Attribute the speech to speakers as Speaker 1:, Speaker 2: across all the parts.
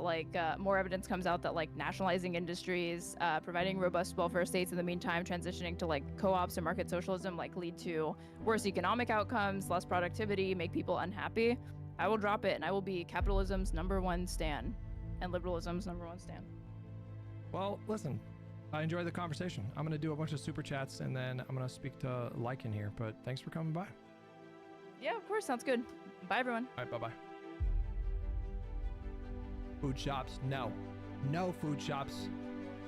Speaker 1: like more evidence comes out that like nationalizing industries, providing robust welfare states in the meantime, transitioning to like co-ops and market socialism like lead to worse economic outcomes, less productivity, make people unhappy, I will drop it and I will be capitalism's #1 stan and liberalism's #1 stan.
Speaker 2: Well, listen, I enjoyed the conversation. I'm going to do a bunch of super chats and then I'm going to speak to Lycan here, but thanks for coming by.
Speaker 1: Yeah, of course. Sounds good. Bye, everyone.
Speaker 2: All right, bye-bye. Food shops, no. No food shops.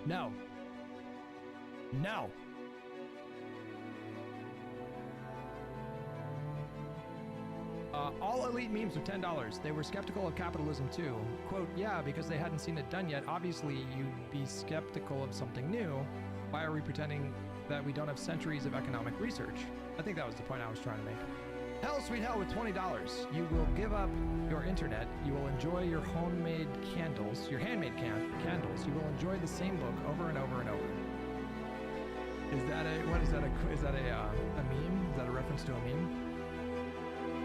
Speaker 2: No. No. All elite memes are $10. They were skeptical of capitalism too. Quote, yeah, because they hadn't seen it done yet. Obviously, you'd be skeptical of something new. Why are we pretending that we don't have centuries of economic research? I think that was the point I was trying to make. Hell, sweet hell, with $20. You will give up your internet. You will enjoy your homemade candles, your handmade candles. You will enjoy the same book over and over and over. Is that a meme? Is that a reference to a meme?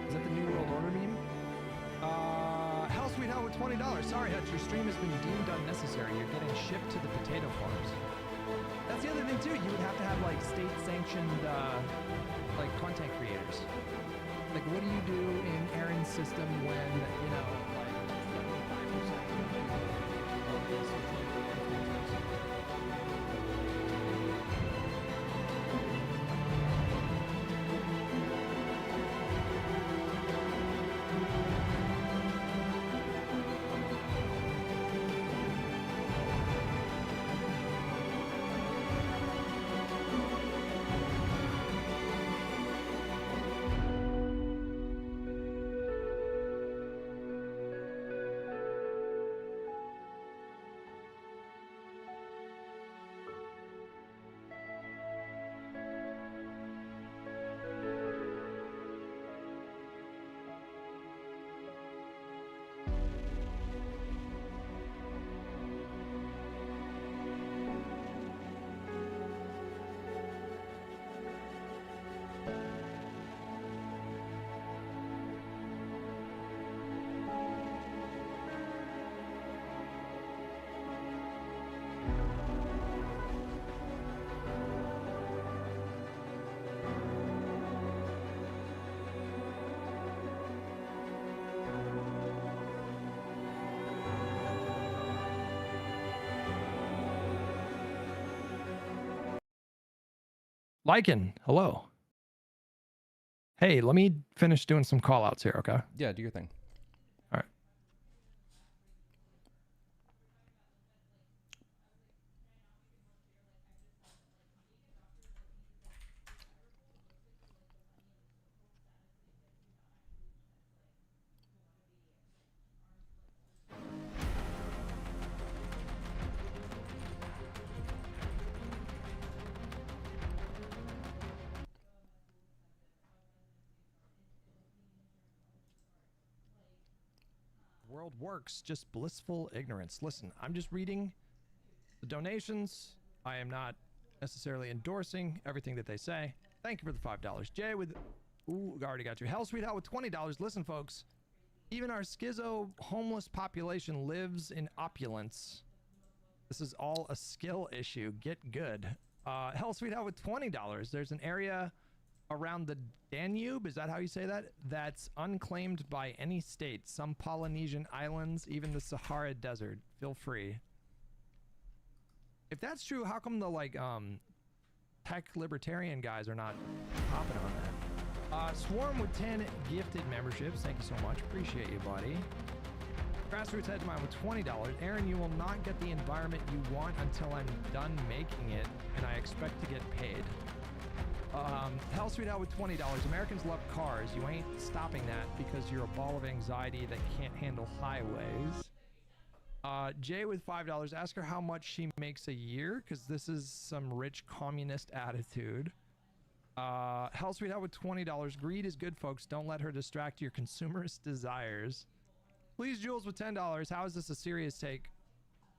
Speaker 2: Is that the New World Order meme? Hell, sweet hell, with $20. Sorry, Hutch, your stream has been deemed unnecessary. You're getting shipped to the potato farms. That's the other thing too. You would have to have like state-sanctioned like content creators. Like, what do you do in Aaron's system when, you know, like 75% of this Lycan, hello. Hey, let me finish doing some call outs here, okay?
Speaker 3: Yeah, do your thing.
Speaker 2: All right. World works, just blissful ignorance. Listen, I'm just reading the donations. I am not necessarily endorsing everything that they say. Thank you for the $5. Jay with, ooh, I already got you. Hell, sweet hell with $20. Listen, folks, even our schizo homeless population lives in opulence. This is all a skill issue. Get good. Hell, sweet hell with $20. There's an area around the Danube, is that how you say that? That's unclaimed by any state. Some Polynesian islands, even the Sahara Desert. Feel free. If that's true, how come the like tech libertarian guys are not hopping on that? Swarm with 10 gifted memberships. Thank you so much. Appreciate you, buddy. Grassroots head to mine with $20. Aaron, you will not get the environment you want until I'm done making it, and I expect to get paid. Hell, sweet hell with $20. Americans love cars. You ain't stopping that because you're a ball of anxiety that can't handle highways. Jay with $5. Ask her how much she makes a year, because this is some rich communist attitude. Hell, sweet hell with $20. Greed is good, folks. Don't let her distract your consumerist desires. Please, Jules with $10. How is this a serious take?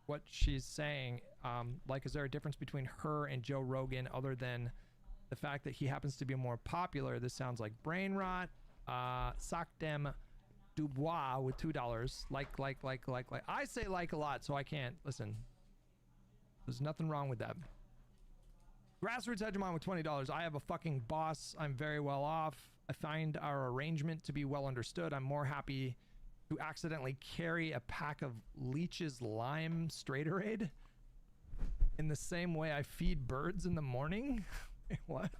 Speaker 2: What she's saying, like, is there a difference between her and Joe Rogan other than the fact that he happens to be more popular? This sounds like brain rot. Sock dem Dubois with $2. Like. I say like a lot, so I can't. Listen. There's nothing wrong with that. Grassroots Hegemon with $20. I have a fucking boss. I'm very well off. I find our arrangement to be well understood. I'm more happy to accidentally carry a pack of Leech's Lime Straighterade in the same way I feed birds in the morning. Wait, what?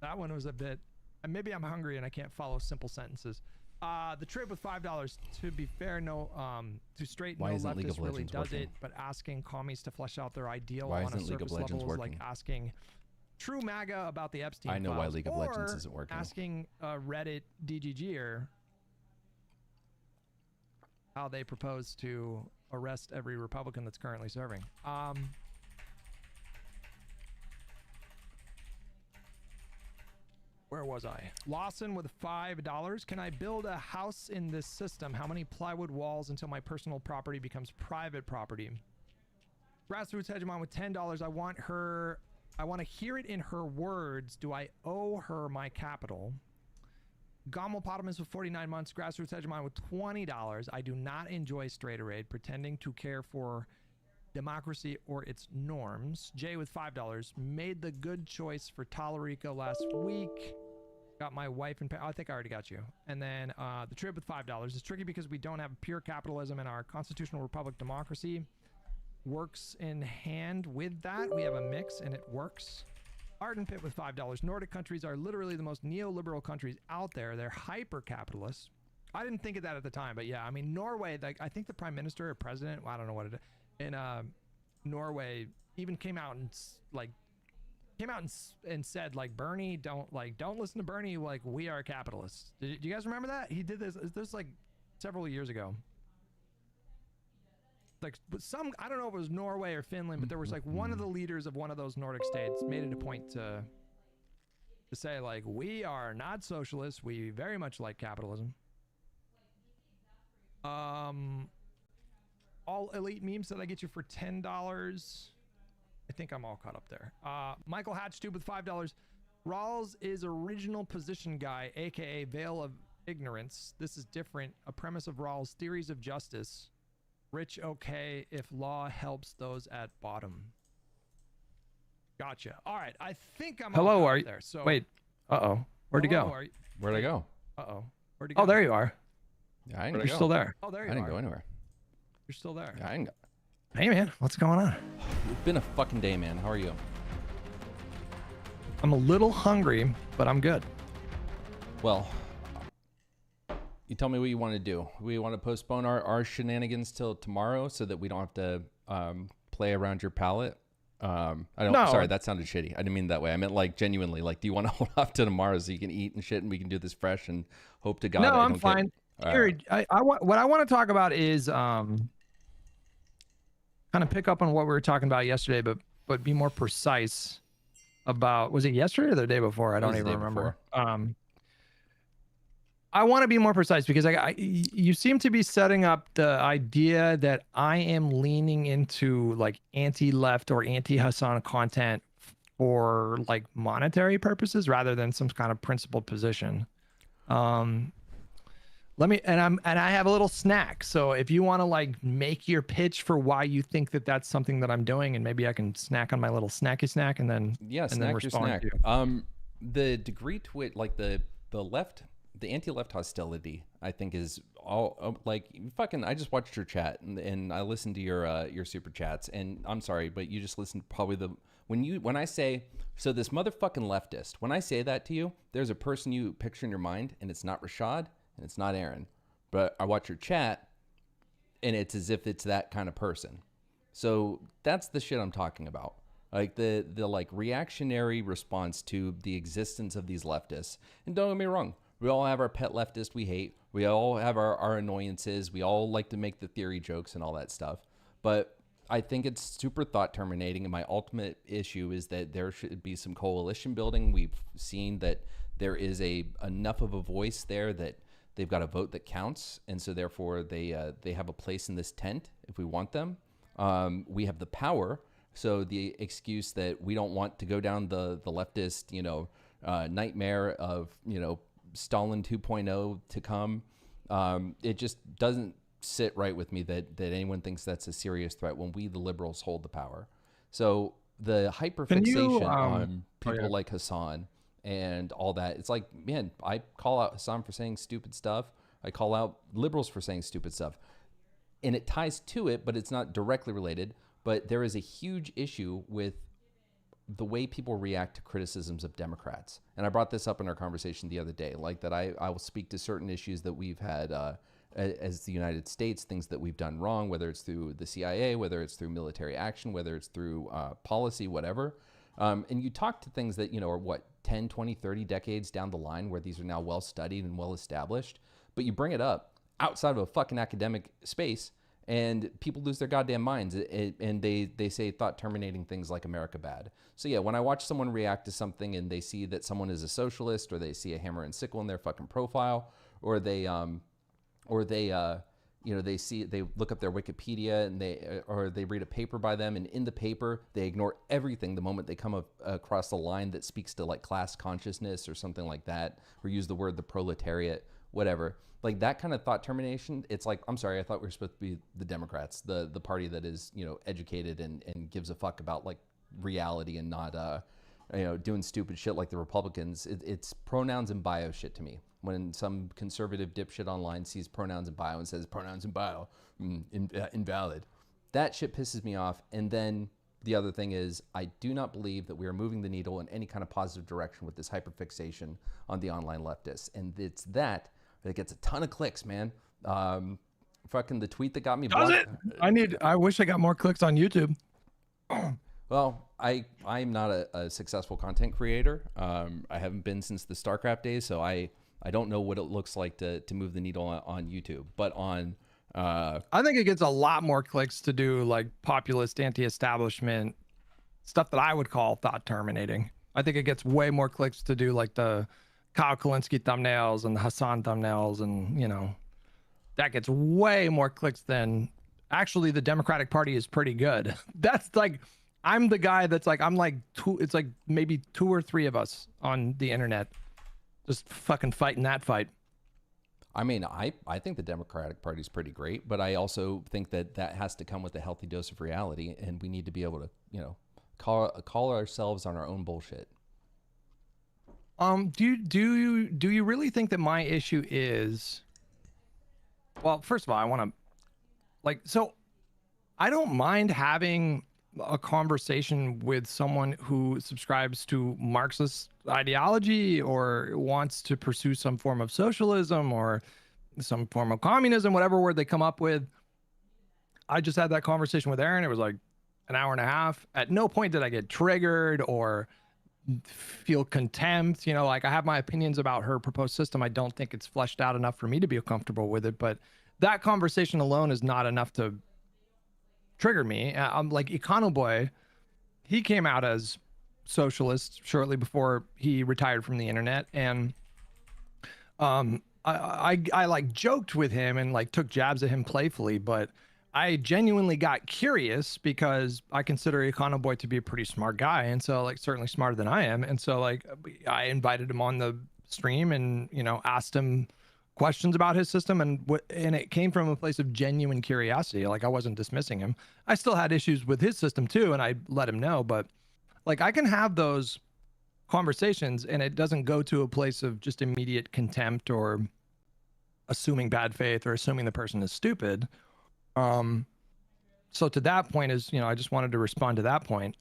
Speaker 2: That one was a bit... Maybe I'm hungry and I can't follow simple sentences. The trip with $5. To be fair, no, to straight,
Speaker 3: Why
Speaker 2: no
Speaker 3: isn't League
Speaker 2: leftist
Speaker 3: of
Speaker 2: really
Speaker 3: Legends
Speaker 2: does
Speaker 3: working?
Speaker 2: it, but asking commies to flesh out their ideal
Speaker 3: Why
Speaker 2: on a
Speaker 3: isn't League of
Speaker 2: surface
Speaker 3: Legends
Speaker 2: level is like
Speaker 3: working?
Speaker 2: asking true MAGA about the Epstein
Speaker 3: I know why
Speaker 2: files,
Speaker 3: League of Legends
Speaker 2: or
Speaker 3: isn't working.
Speaker 2: asking Reddit DGGer how they propose to arrest every Republican that's currently serving. Where was I? Lawson with $5. Can I build a house in this system? How many plywood walls until my personal property becomes private property? Grassroots Hegemon with $10. I want to hear it in her words. Do I owe her my capital? Gomelpotamus with 49 months. Grassroots Hegemon with $20. I do not enjoy Straighterade, pretending to care for democracy or its norms. Jay with $5. Made the good choice for Tallarico last week. Got my wife and I think I already got you. And then the trip with $5. It's tricky because we don't have pure capitalism in our constitutional republic democracy. Works in hand with that. We have a mix and it works. Arden Pit with $5. Nordic countries are literally the most neoliberal countries out there. They're hyper capitalists. I didn't think of that at the time, but yeah, I mean, Norway, like, I think the prime minister or president, well, I don't know what it is, in Norway even came out and said, like, Bernie, don't listen to Bernie, like, we are capitalists. Do you guys remember that? He did this like several years ago. Like some, I don't know if it was Norway or Finland, but there was like one of the leaders of one of those Nordic states made it a point to say, like, we are not socialists. We very much like capitalism. All elite memes that I get you for $10. I think I'm all caught up there. Michael Hatch tube with $5. Rawls is original position guy, aka veil of ignorance. This is different. A premise of Rawls' theories of justice. Rich okay if law helps those at bottom. Gotcha. All right, I think I'm
Speaker 4: Hello,
Speaker 2: all
Speaker 4: are
Speaker 2: caught
Speaker 4: you?
Speaker 2: up there. So
Speaker 4: Wait. Uh-oh. Where'd he go?
Speaker 3: Where'd I go?
Speaker 2: Uh-oh. Where'd he go?
Speaker 4: Oh, there you are.
Speaker 3: Yeah, I didn't
Speaker 4: You're
Speaker 3: go.
Speaker 4: still there.
Speaker 2: Oh, there you
Speaker 3: I
Speaker 2: are.
Speaker 3: didn't go anywhere.
Speaker 2: You're still there.
Speaker 3: Yeah, I didn't go.
Speaker 4: Hey, man. What's going on?
Speaker 3: It's been a fucking day, man. How are you?
Speaker 4: I'm a little hungry, but I'm good.
Speaker 3: Well, you tell me what you want to do. We want to postpone our shenanigans till tomorrow so that we don't have to play around your palate. I don't.
Speaker 4: No.
Speaker 3: Sorry, that sounded shitty. I didn't mean it that way. I meant like genuinely. Like, do you want to hold off to tomorrow so you can eat and shit, and we can do this fresh and hope to God?
Speaker 4: No,
Speaker 3: I
Speaker 4: I'm
Speaker 3: don't
Speaker 4: fine.
Speaker 3: Get,
Speaker 4: Here, what I want to talk about is kind of pick up on what we were talking about yesterday, but be more precise about, was it yesterday or the day before? I don't even remember. I want to be more precise because you seem to be setting up the idea that I am leaning into like anti-left or anti-Hassan content for like monetary purposes rather than some kind of principled position. Let me, and I have a little snack. So if you want to like make your pitch for why you think that that's something that I'm doing, and maybe I can snack on my little snacky snack and then,
Speaker 3: snack your snack.
Speaker 4: To you.
Speaker 3: The degree to it, like the left, the anti-left hostility, I think is all like fucking. I just watched your chat and I listened to your super chats, and I'm sorry, but you just listened probably when I say, so this motherfucking leftist, when I say that to you, there's a person you picture in your mind, and it's not Rashad and it's not Aaron, but I watch your chat and it's as if it's that kind of person. So that's the shit I'm talking about. Like the like reactionary response to the existence of these leftists. And don't get me wrong, we all have our pet leftist we hate. We all have our annoyances. We all like to make the theory jokes and all that stuff. But I think it's super thought terminating. And my ultimate issue is that there should be some coalition building. We've seen that there is enough of a voice there that they've got a vote that counts. And so therefore they have a place in this tent if we want them. We have the power. So the excuse that we don't want to go down the leftist, nightmare of, Stalin 2.0 to come, It just doesn't sit right with me that anyone thinks that's a serious threat when we, the liberals, hold the power. So the hyperfixation on people like Hassan and all that, it's like, man, I call out Hassan for saying stupid stuff. I call out liberals for saying stupid stuff. And it ties to it, but it's not directly related. But there is a huge issue with the way people react to criticisms of Democrats. And I brought this up in our conversation the other day, like that I will speak to certain issues that we've had as the United States, things that we've done wrong, whether it's through the CIA, whether it's through military action, whether it's through policy, whatever. And you talk to things that, are what, 10, 20, 30 decades down the line where these are now well studied and well established, but you bring it up outside of a fucking academic space and people lose their goddamn minds and they say thought terminating things like America bad. So yeah, when I watch someone react to something and they see that someone is a socialist, or they see a hammer and sickle in their fucking profile, or they they look up their Wikipedia and they read a paper by them, and in the paper they ignore everything the moment they come across a line that speaks to like class consciousness or something like that, or use the word the proletariat, whatever. Like that kind of thought termination, it's like, I'm sorry, I thought we were supposed to be the Democrats, the party that is, educated and gives a fuck about like reality and not, doing stupid shit like the Republicans. It's pronouns and bio shit to me. When some conservative dipshit online sees pronouns and bio and says pronouns and bio, invalid. That shit pisses me off. And then the other thing is, I do not believe that we are moving the needle in any kind of positive direction with this hyperfixation on the online leftists. And it's that gets a ton of clicks, man. Fucking the tweet that got me blocked.
Speaker 4: Does it? I wish I got more clicks on YouTube.
Speaker 3: Well, I'm not a successful content creator. I haven't been since the StarCraft days, so I don't know what it looks like to move the needle on YouTube. But on
Speaker 4: I think it gets a lot more clicks to do like populist, anti-establishment stuff that I would call thought terminating. I think it gets way more clicks to do like the Kyle Kalinske thumbnails and the Hassan thumbnails, and that gets way more clicks than actually the Democratic Party is pretty good. That's like, I'm the guy that's like, it's like maybe 2 or 3 of us on the internet just fucking fighting that fight.
Speaker 3: I mean, I think the Democratic Party is pretty great, but I also think that has to come with a healthy dose of reality, and we need to be able to, call ourselves on our own bullshit.
Speaker 4: Do you really think that my issue is, well, first of all, I want to I don't mind having a conversation with someone who subscribes to Marxist ideology or wants to pursue some form of socialism or some form of communism, whatever word they come up with. I just had that conversation with Aaron. It was like an hour and a half. At no point did I get triggered or feel contempt. I have my opinions about her proposed system. I don't think it's fleshed out enough for me to be comfortable with it, but that conversation alone is not enough to trigger me. I'm like Econoboy. He came out as socialist shortly before he retired from the internet, and I like joked with him and like took jabs at him playfully, but I genuinely got curious because I consider Econoboy to be a pretty smart guy, and so like certainly smarter than I am, and so like I invited him on the stream and asked him questions about his system, and it came from a place of genuine curiosity. Like I wasn't dismissing him. I still had issues with his system too, and I let him know, but like I can have those conversations and it doesn't go to a place of just immediate contempt or assuming bad faith or assuming the person is stupid. So to that point is, I just wanted to respond to that point.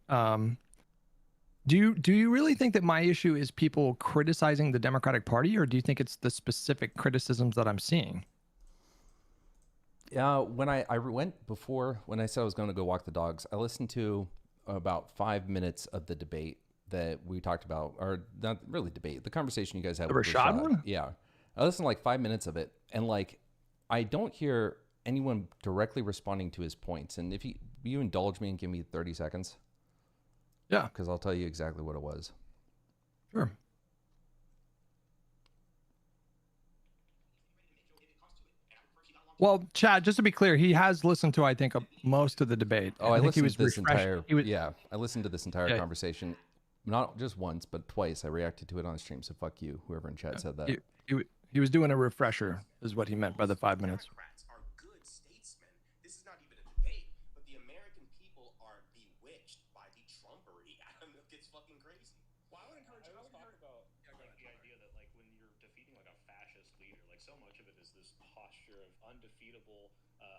Speaker 4: Do you really think that my issue is people criticizing the Democratic Party, or do you think it's the specific criticisms that I'm seeing?
Speaker 3: Yeah, when I went before, when I said I was going to go walk the dogs, I listened to about 5 minutes of the debate that we talked about, or not really debate, the conversation you guys had
Speaker 4: The
Speaker 3: with
Speaker 4: Rashad one?
Speaker 3: Yeah. I listened to like 5 minutes of it, and like, I don't hear anyone directly responding to his points. And if you indulge me and give me 30 seconds.
Speaker 4: Yeah.
Speaker 3: Because I'll tell you exactly what it was.
Speaker 4: Sure. Well, Chad, just to be clear, he has listened to, I think, most of the debate.
Speaker 3: Oh, I
Speaker 4: think
Speaker 3: listened to this
Speaker 4: refreshed.
Speaker 3: entire. Yeah, I listened to this entire conversation, not just once, but twice. I reacted to it on stream. So fuck you, whoever in chat said that.
Speaker 4: He was doing a refresher, is what he meant by the 5 minutes.
Speaker 5: Democrats are good statesmen. This is not even a debate, but the American people are bewitched by the Trumpery. It's fucking crazy.
Speaker 6: Well, I would encourage. I would talk about like the idea that like when you're defeating like a fascist leader, like so much of it is this posture of undefeatable.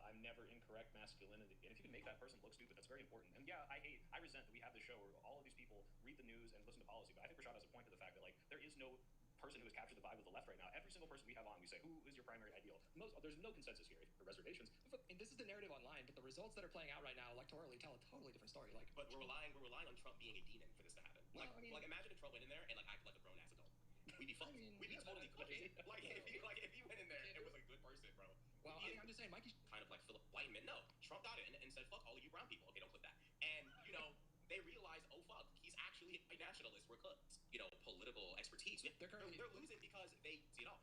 Speaker 6: I'm never incorrect masculinity, and if you can make that person look stupid, that's very important. And yeah, I resent that we have this show where all of these people read the news and listen to policy, but I think Rashad has a point to the fact that like there is no person who has captured the vibe of the left right now. Every single person we have on, we say, who is your primary ideal? There's no consensus here. The reservations.
Speaker 7: And this is the narrative online, but the results that are playing out right now electorally tell a totally different story. Like,
Speaker 5: but we're relying on Trump being a demon for this to happen.
Speaker 7: Well,
Speaker 5: like,
Speaker 7: I mean,
Speaker 5: like imagine if Trump went in there and like acted like a grown ass adult. We'd be fucked. We'd be totally cooking. Like if he went in there and was a good person, bro.
Speaker 7: Well, I mean, I'm just saying, Mikey.
Speaker 5: Kind of like Philip Whiteman. No, Trump got in and said, "Fuck all of you brown people." Okay, don't click that. And you know, they realized, oh fuck, he's actually a nationalist. We're cooked. You know, political expertise. They're losing because they see it all.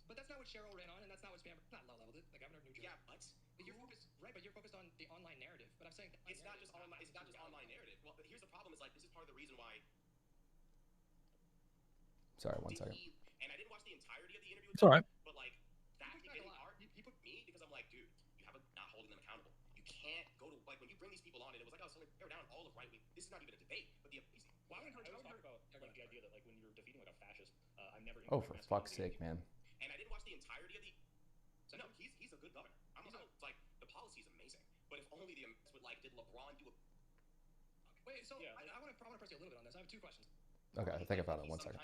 Speaker 7: But that's not what Cheryl ran on, and that's not what Spam. Not low leveled it. The governor of New Jersey.
Speaker 5: Yeah, but
Speaker 7: you're focused, right? But you're focused on the online narrative. But I'm saying
Speaker 5: it's not just online. It's not just online narrative. Well, but here's the problem: is like this is part of the reason why.
Speaker 3: Sorry, one second.
Speaker 5: And I didn't watch the entirety of the interview.
Speaker 4: It's all right.
Speaker 5: But like that getting art, he put me because I'm like, dude, you have not holding them accountable. You can't go to like when you bring these people on, and it was like, oh, so they're down all of right wing. This is not even a debate, but the amazing.
Speaker 6: Well, I would talk about like the idea that like when you're defeating like a fascist, I'm never.
Speaker 3: Oh, for fuck's sake, man.
Speaker 5: And I didn't watch the entirety of the. So no, he's a good governor. It's like the policy is amazing, but if only the would like, did LeBron do a?
Speaker 7: Wait, so yeah, I want to press you a little bit on this. I have two questions.
Speaker 3: Okay, I think I found it. 1 second.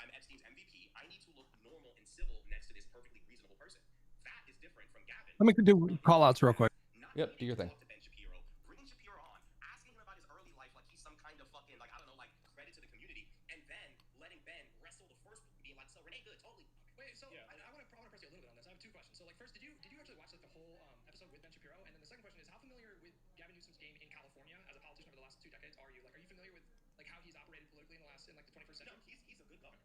Speaker 5: I'm Epstein's MVP. I need to look normal and civil next to this perfectly reasonable person. That is different from Gavin.
Speaker 4: Let me do call outs real quick.
Speaker 3: Yep, do your thing.
Speaker 5: Bringing Shapiro on, asking him about his early life like he's some kind of fucking like I don't know like credit to the community, and then letting Ben wrestle the first one, being like, so Renee good, totally.
Speaker 7: Wait, so yeah, I want to press you a little bit on this. I have two questions. So like first, did you actually watch like the whole episode with Ben Shapiro? And then the second question is, how familiar with Gavin Newsom's game in California as a politician over the last 2 decades are you? Like, are you familiar with like how he's operated politically in like the 21st century?
Speaker 5: No, he's a good governor.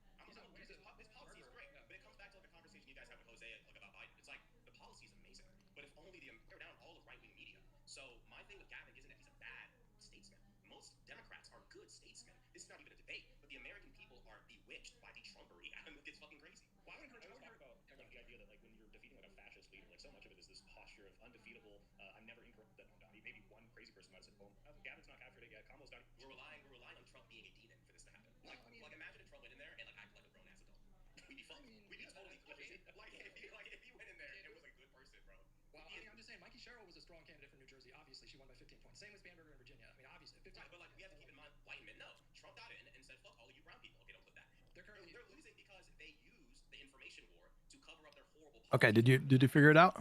Speaker 5: His policy is great, but it comes back to like a conversation you guys have with Jose like about Biden. It's like the policy is amazing, but if only they're down all of right-wing media. So my thing with Gavin isn't that he's a bad statesman. Most Democrats are good statesmen. This is not even a debate, but the American people are bewitched by the Trumpery. It's fucking crazy.
Speaker 6: Well, I would talk about like the idea that like when you're defeating like a fascist leader, like so much of it is this posture of undefeatable. I'm never incorrect. That maybe one crazy person might have said, "Oh, Gavin's not captured it yet. Kamala's not."
Speaker 5: We're relying on Trump being a demon for this to happen. Like imagine if Trump went in there and like acted like a grown ass adult. We'd be fucked. We'd be totally cooking. Like if he went in there and was a good person, bro.
Speaker 7: Well, I mean, I'm just saying, Mikey Sherrill was a strong candidate for New Jersey. Obviously, she won by 15 points. Same with Spanberger in Virginia. I mean, obviously, 15.
Speaker 5: Right, but like we have to keep in mind, Whiteman. No, Trump got in and said, "Fuck all of you brown people." Okay, don't put that. They're losing because they use the information war to cover up their horrible.
Speaker 4: Okay, did you figure it out?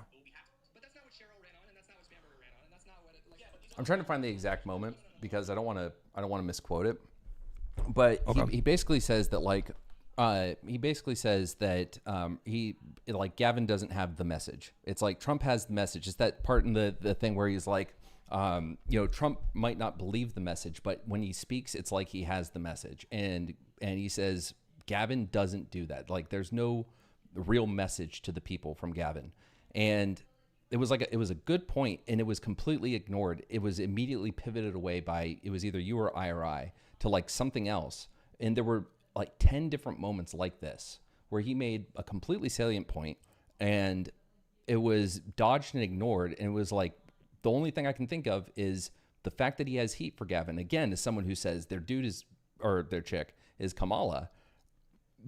Speaker 7: But that's not what Sherrill ran on, and that's not what Spanberger ran on, and that's not what it. Like,
Speaker 3: I'm trying to find the exact moment because I don't want to misquote it. But he basically says that like Gavin doesn't have the message. It's like Trump has the message. It's that part in the thing where he's like, Trump might not believe the message, but when he speaks, it's like he has the message. And he says Gavin doesn't do that. Like there's no real message to the people from Gavin. And it was a good point, and it was completely ignored. It was immediately pivoted away by, it was either you or I to like something else. And there were like 10 different moments like this where he made a completely salient point and it was dodged and ignored. And it was like, the only thing I can think of is the fact that he has heat for Gavin. Again, as someone who says their their chick is Kamala.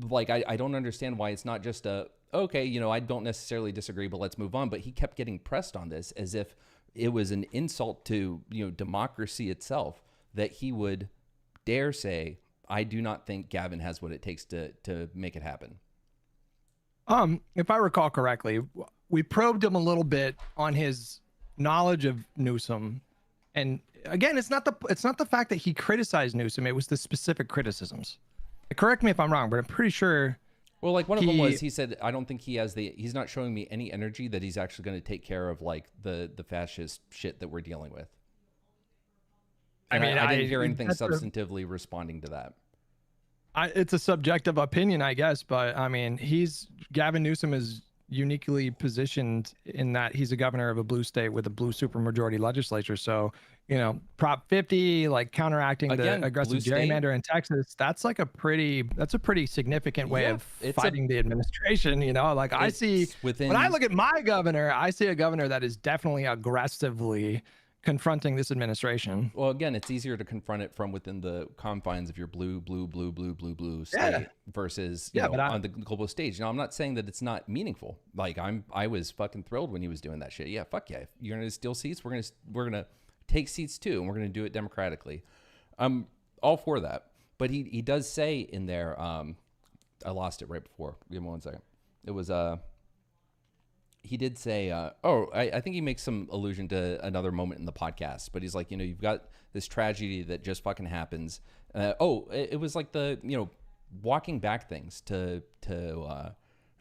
Speaker 3: Like, I don't understand why it's not just okay, I don't necessarily disagree, but let's move on. But he kept getting pressed on this as if it was an insult to, democracy itself that he would dare say, I do not think Gavin has what it takes to make it happen.
Speaker 4: If I recall correctly, we probed him a little bit on his knowledge of Newsom. And again, it's not the fact that he criticized Newsom, it was the specific criticisms. Correct me if I'm wrong, but I'm pretty sure.
Speaker 3: Well, like one of them was, he said, I don't think he's not showing me any energy that he's actually going to take care of like the fascist shit that we're dealing with. And I didn't hear anything substantively responding to that.
Speaker 4: It's a subjective opinion, I guess, but I mean, Gavin Newsom is uniquely positioned in that he's a governor of a blue state with a blue supermajority legislature. So, Prop 50, like counteracting
Speaker 3: Again,
Speaker 4: the aggressive
Speaker 3: blue state.
Speaker 4: gerrymander in Texas, that's a pretty significant way
Speaker 3: Yeah,
Speaker 4: of
Speaker 3: it's
Speaker 4: fighting the administration. Like I see,
Speaker 3: within.
Speaker 4: when I look at my governor, I see a governor that is definitely aggressively confronting this administration.
Speaker 3: Well, again, it's easier to confront it from within the confines of your blue state versus you know, on the global stage. Now, I'm not saying that it's not meaningful. Like I was fucking thrilled when he was doing that shit. Yeah, fuck yeah. If you're gonna steal seats, we're gonna take seats too, and we're gonna do it democratically. I'm all for that. But he does say in there, I lost it right before. Give me 1 second. It was he did say, I think he makes some allusion to another moment in the podcast, but he's like, you've got this tragedy that just fucking happens. It was like the, walking back things to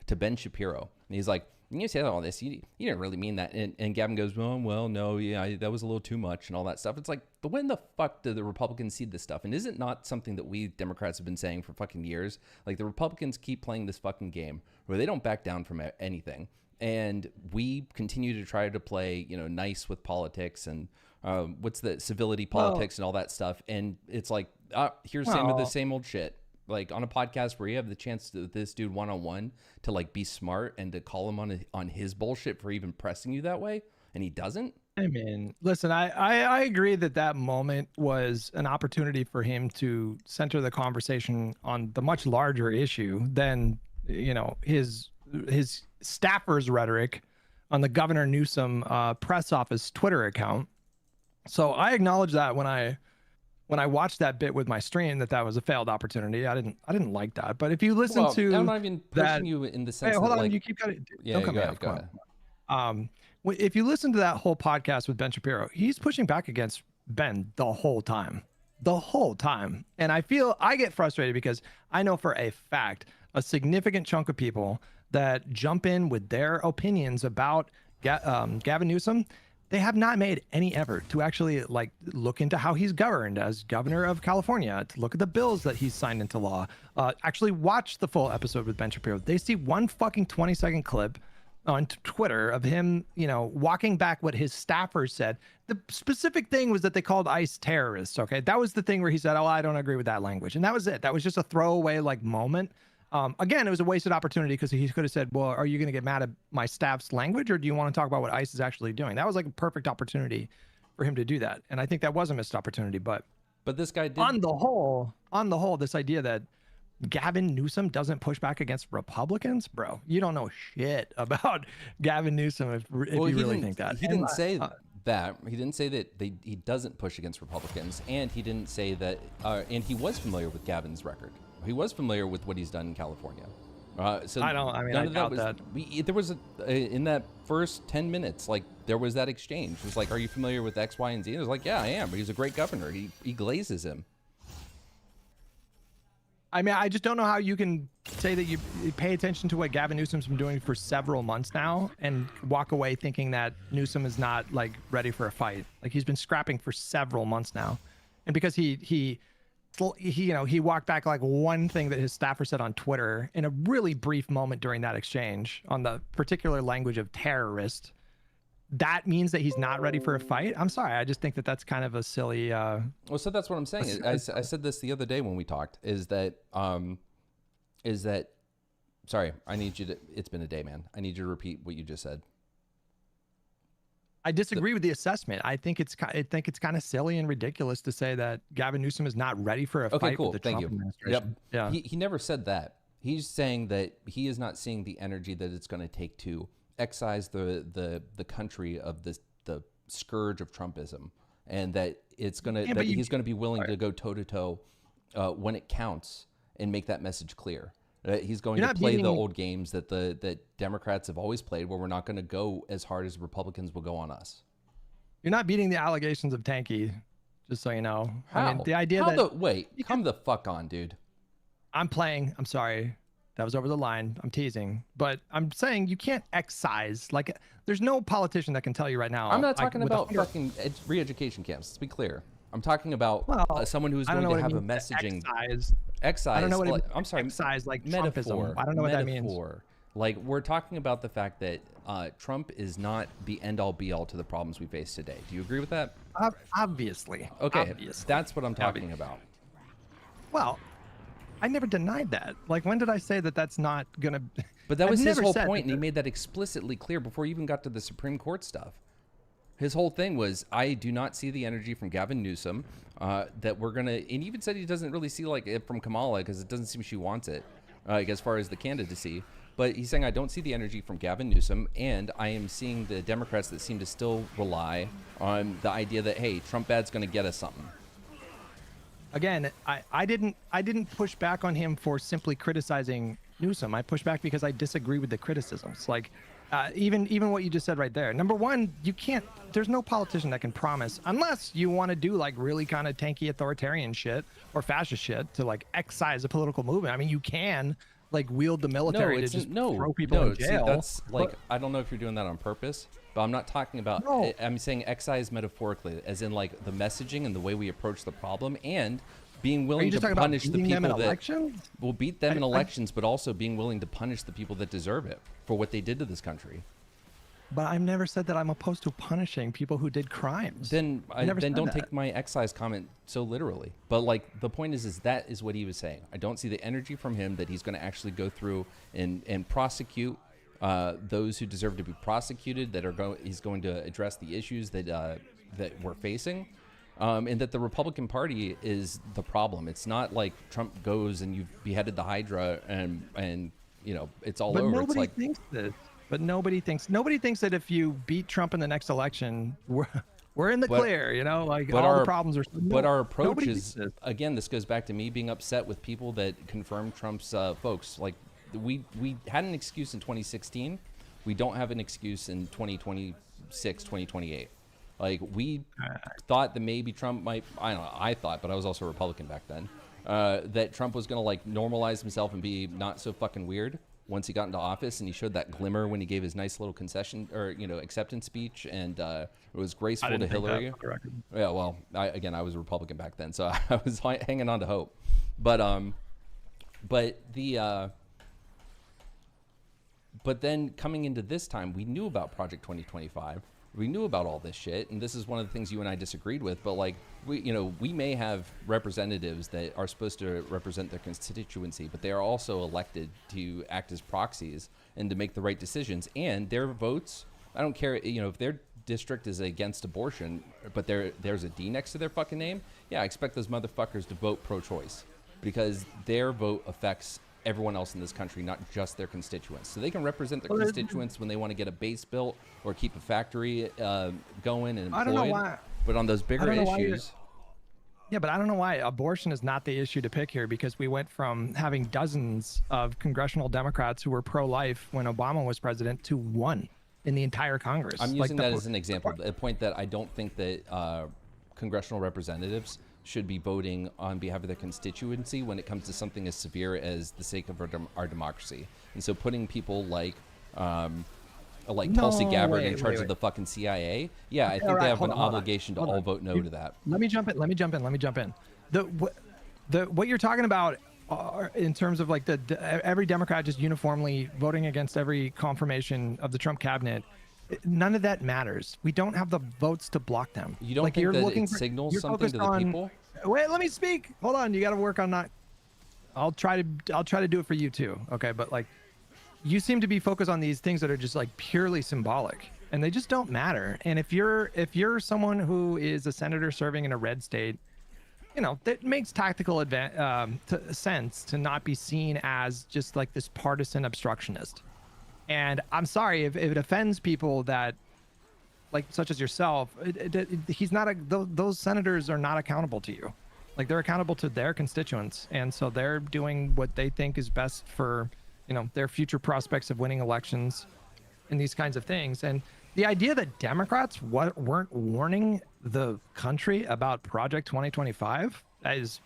Speaker 3: Ben Shapiro. And he's like, you said all this, you didn't really mean that. And Gavin goes, well, no, yeah, that was a little too much and all that stuff. It's like, when the fuck do the Republicans see this stuff? And is it not something that we Democrats have been saying for fucking years? Like, the Republicans keep playing this fucking game where they don't back down from anything. And we continue to try to play, nice with politics and what's the civility politics and all that stuff. And it's like, here's the same old shit. Like on a podcast where you have the chance to this dude one-on-one to like be smart and to call him on his bullshit for even pressing you that way, and he doesn't.
Speaker 4: I mean, listen, I agree that moment was an opportunity for him to center the conversation on the much larger issue than, his staffers' rhetoric on the Governor Newsom press office Twitter account. So I acknowledge that when I watched that bit with my stream, that was a failed opportunity. I didn't like that. But if you listen to,
Speaker 3: I'm not even pushing you in the sense.
Speaker 4: Hey, hold
Speaker 3: that,
Speaker 4: on,
Speaker 3: like,
Speaker 4: you keep cutting.
Speaker 3: Yeah,
Speaker 4: don't cut me off. Go ahead. If you listen to that whole podcast with Ben Shapiro, he's pushing back against Ben the whole time. And I get frustrated because I know for a fact a significant chunk of people that jump in with their opinions about Gavin Newsom, they have not made any effort to actually like look into how he's governed as governor of California, to look at the bills that he's signed into law, actually watch the full episode with Ben Shapiro. They see one fucking 20-second clip on Twitter of him, walking back what his staffers said. The specific thing was that they called ICE terrorists. Okay. That was the thing where he said, I don't agree with that language. And that was it. That was just a throwaway like moment. Again, it was a wasted opportunity because he could have said, well, are you going to get mad at my staff's language, or do you want to talk about what ICE is actually doing? That was like a perfect opportunity for him to do that. And I think that was a missed opportunity, but
Speaker 3: this guy did.
Speaker 4: On the whole, this idea that Gavin Newsom doesn't push back against Republicans, bro, you don't know shit about Gavin Newsom if you really think that.
Speaker 3: He didn't say that. He didn't say that he doesn't push against Republicans, and he didn't say that. And he was familiar with Gavin's record. He was familiar with what he's done in California. So
Speaker 4: I doubt that.
Speaker 3: There was in that first 10 minutes, like there was that exchange. It was like, are you familiar with X, Y, and Z? And it was like, yeah, I am. But he's a great governor. He glazes him.
Speaker 4: I mean, I just don't know how you can say that you pay attention to what Gavin Newsom's been doing for several months now and walk away thinking that Newsom is not like ready for a fight. Like he's been scrapping for several months now. And because he walked back like one thing that his staffer said on Twitter in a really brief moment during that exchange on the particular language of terrorist, that means that he's not ready for a fight. I'm sorry. I just think that that's kind of a silly.
Speaker 3: Well, so that's what I'm saying. I said this the other day when we talked. Is that sorry? I need you to. It's been a day, man. I need you to repeat what you just said.
Speaker 4: I disagree with the assessment. I think it's kind of silly and ridiculous to say that Gavin Newsom is not ready for a fight with the Trump administration.
Speaker 3: Yep. Yeah. He never said that. He's saying that he is not seeing the energy that it's going to take to excise the country of the scourge of Trumpism, and that he's going to be willing to go toe to toe when it counts and make that message clear. He's going to play the old games that Democrats have always played, where we're not going to go as hard as Republicans will go on us.
Speaker 4: You're not beating the allegations of Tanky, just so you know.
Speaker 3: How?
Speaker 4: I mean, the idea
Speaker 3: come the fuck on, dude.
Speaker 4: I'm playing. I'm sorry. That was over the line. I'm teasing. But I'm saying you can't excise. Like, there's no politician that can tell you right now.
Speaker 3: I'm not talking about fucking re-education camps. Let's be clear. I'm talking about someone who's going to have a messaging.
Speaker 4: Excise.
Speaker 3: I
Speaker 4: don't know what
Speaker 3: I'm sorry.
Speaker 4: Excise, like
Speaker 3: metaphor.
Speaker 4: Trumpism. I don't know what that means.
Speaker 3: Like, we're talking about the fact that Trump is not the end-all be-all to the problems we face today. Do you agree with that?
Speaker 4: Obviously.
Speaker 3: Okay,
Speaker 4: Obviously.
Speaker 3: that's what I'm talking about.
Speaker 4: Well, I never denied that. Like, when did I say that that's not gonna?
Speaker 3: But that
Speaker 4: I've
Speaker 3: was his
Speaker 4: never
Speaker 3: whole
Speaker 4: said
Speaker 3: point, and he
Speaker 4: that-
Speaker 3: made that explicitly clear before he even got to the Supreme Court stuff. His whole thing was, I do not see the energy from Gavin Newsom that we're gonna. And he even said he doesn't really see like it from Kamala because it doesn't seem she wants it, like as far as the candidacy. But he's saying I don't see the energy from Gavin Newsom, and I am seeing the Democrats that seem to still rely on the idea that, hey, Trump bad's going to get us something.
Speaker 4: Again, I didn't push back on him for simply criticizing Newsom. I pushed back because I disagree with the criticisms. Like, even what you just said right there. Number one, you can't. There's no politician that can promise, unless you want to do like really kind of tanky authoritarian shit or fascist shit to like excise a political movement. I mean, you can like wield the military to just throw people in jail.
Speaker 3: See, that's like, I don't know if you're doing that on purpose, but I'm not talking about.
Speaker 4: No.
Speaker 3: I'm saying excise metaphorically, as in like the messaging and the way we approach the problem, and being willing to punish the people that
Speaker 4: elections?
Speaker 3: will beat them in elections, but also being willing to punish the people that deserve it for what they did to this country.
Speaker 4: But I've never said that I'm opposed to punishing people who did crimes.
Speaker 3: Then
Speaker 4: said
Speaker 3: don't
Speaker 4: that.
Speaker 3: take my excise comment so literally. But like the point is that is what he was saying. I don't see the energy from him that he's going to actually go through and prosecute those who deserve to be prosecuted. He's going to address the issues that we're facing. And that the Republican Party is the problem. It's not like Trump goes and you've beheaded the Hydra and you know it's all
Speaker 4: but
Speaker 3: over.
Speaker 4: Nobody
Speaker 3: It's like,
Speaker 4: thinks this. But nobody thinks that if you beat Trump in the next election, we're in the clear. You know, like all the problems are.
Speaker 3: But our approach
Speaker 4: nobody
Speaker 3: is
Speaker 4: thinks this.
Speaker 3: again. This goes back to me being upset with people that confirm Trump's folks. Like we had an excuse in 2016. We don't have an excuse in 2026, 2028. Like we thought that maybe Trump might. I don't know. I thought, but I was also a Republican back then. That Trump was going to like normalize himself and be not so fucking weird once he got into office, and he showed that glimmer when he gave his nice little concession or acceptance speech, and it was graceful to Hillary. Yeah, well, I was a Republican back then, so I was hanging on to hope. But then coming into this time, we knew about Project 2025. We knew about all this shit, and this is one of the things you and I disagreed with. But like, we may have representatives that are supposed to represent their constituency, but they are also elected to act as proxies and to make the right decisions. And their votes, I don't care, if their district is against abortion, but there's a D next to their fucking name. Yeah, I expect those motherfuckers to vote pro-choice because their vote affects everyone else in this country, not just their constituents. So they can represent their constituents when they want to get a base built or keep a factory going and employed.
Speaker 4: I don't know why.
Speaker 3: But on those bigger issues.
Speaker 4: Yeah, but I don't know why abortion is not the issue to pick here, because we went from having dozens of congressional Democrats who were pro-life when Obama was president to one in the entire Congress.
Speaker 3: I'm using that as an example. The point that I don't think that congressional representatives should be voting on behalf of their constituency when it comes to something as severe as the sake of our democracy. And so putting people like Tulsi Gabbard in charge of the fucking CIA, yeah, I think they have an obligation to all vote no to that.
Speaker 4: Let me jump in. What you're talking about in terms of like every Democrat just uniformly voting against every confirmation of the Trump cabinet, none of that matters. We don't have the votes to block them.
Speaker 3: You don't think that it signals something to the people?
Speaker 4: Wait, let me speak. Hold on. You got to work on that. I'll try to do it for you too. Okay, but like, you seem to be focused on these things that are just like purely symbolic, and they just don't matter. And if you're someone who is a senator serving in a red state, that makes tactical sense to not be seen as just like this partisan obstructionist. And I'm sorry if it offends people that, like, such as yourself, he's not those senators are not accountable to you. Like, they're accountable to their constituents, and so they're doing what they think is best for, their future prospects of winning elections and these kinds of things. And the idea that Democrats weren't warning the country about Project 2025 is.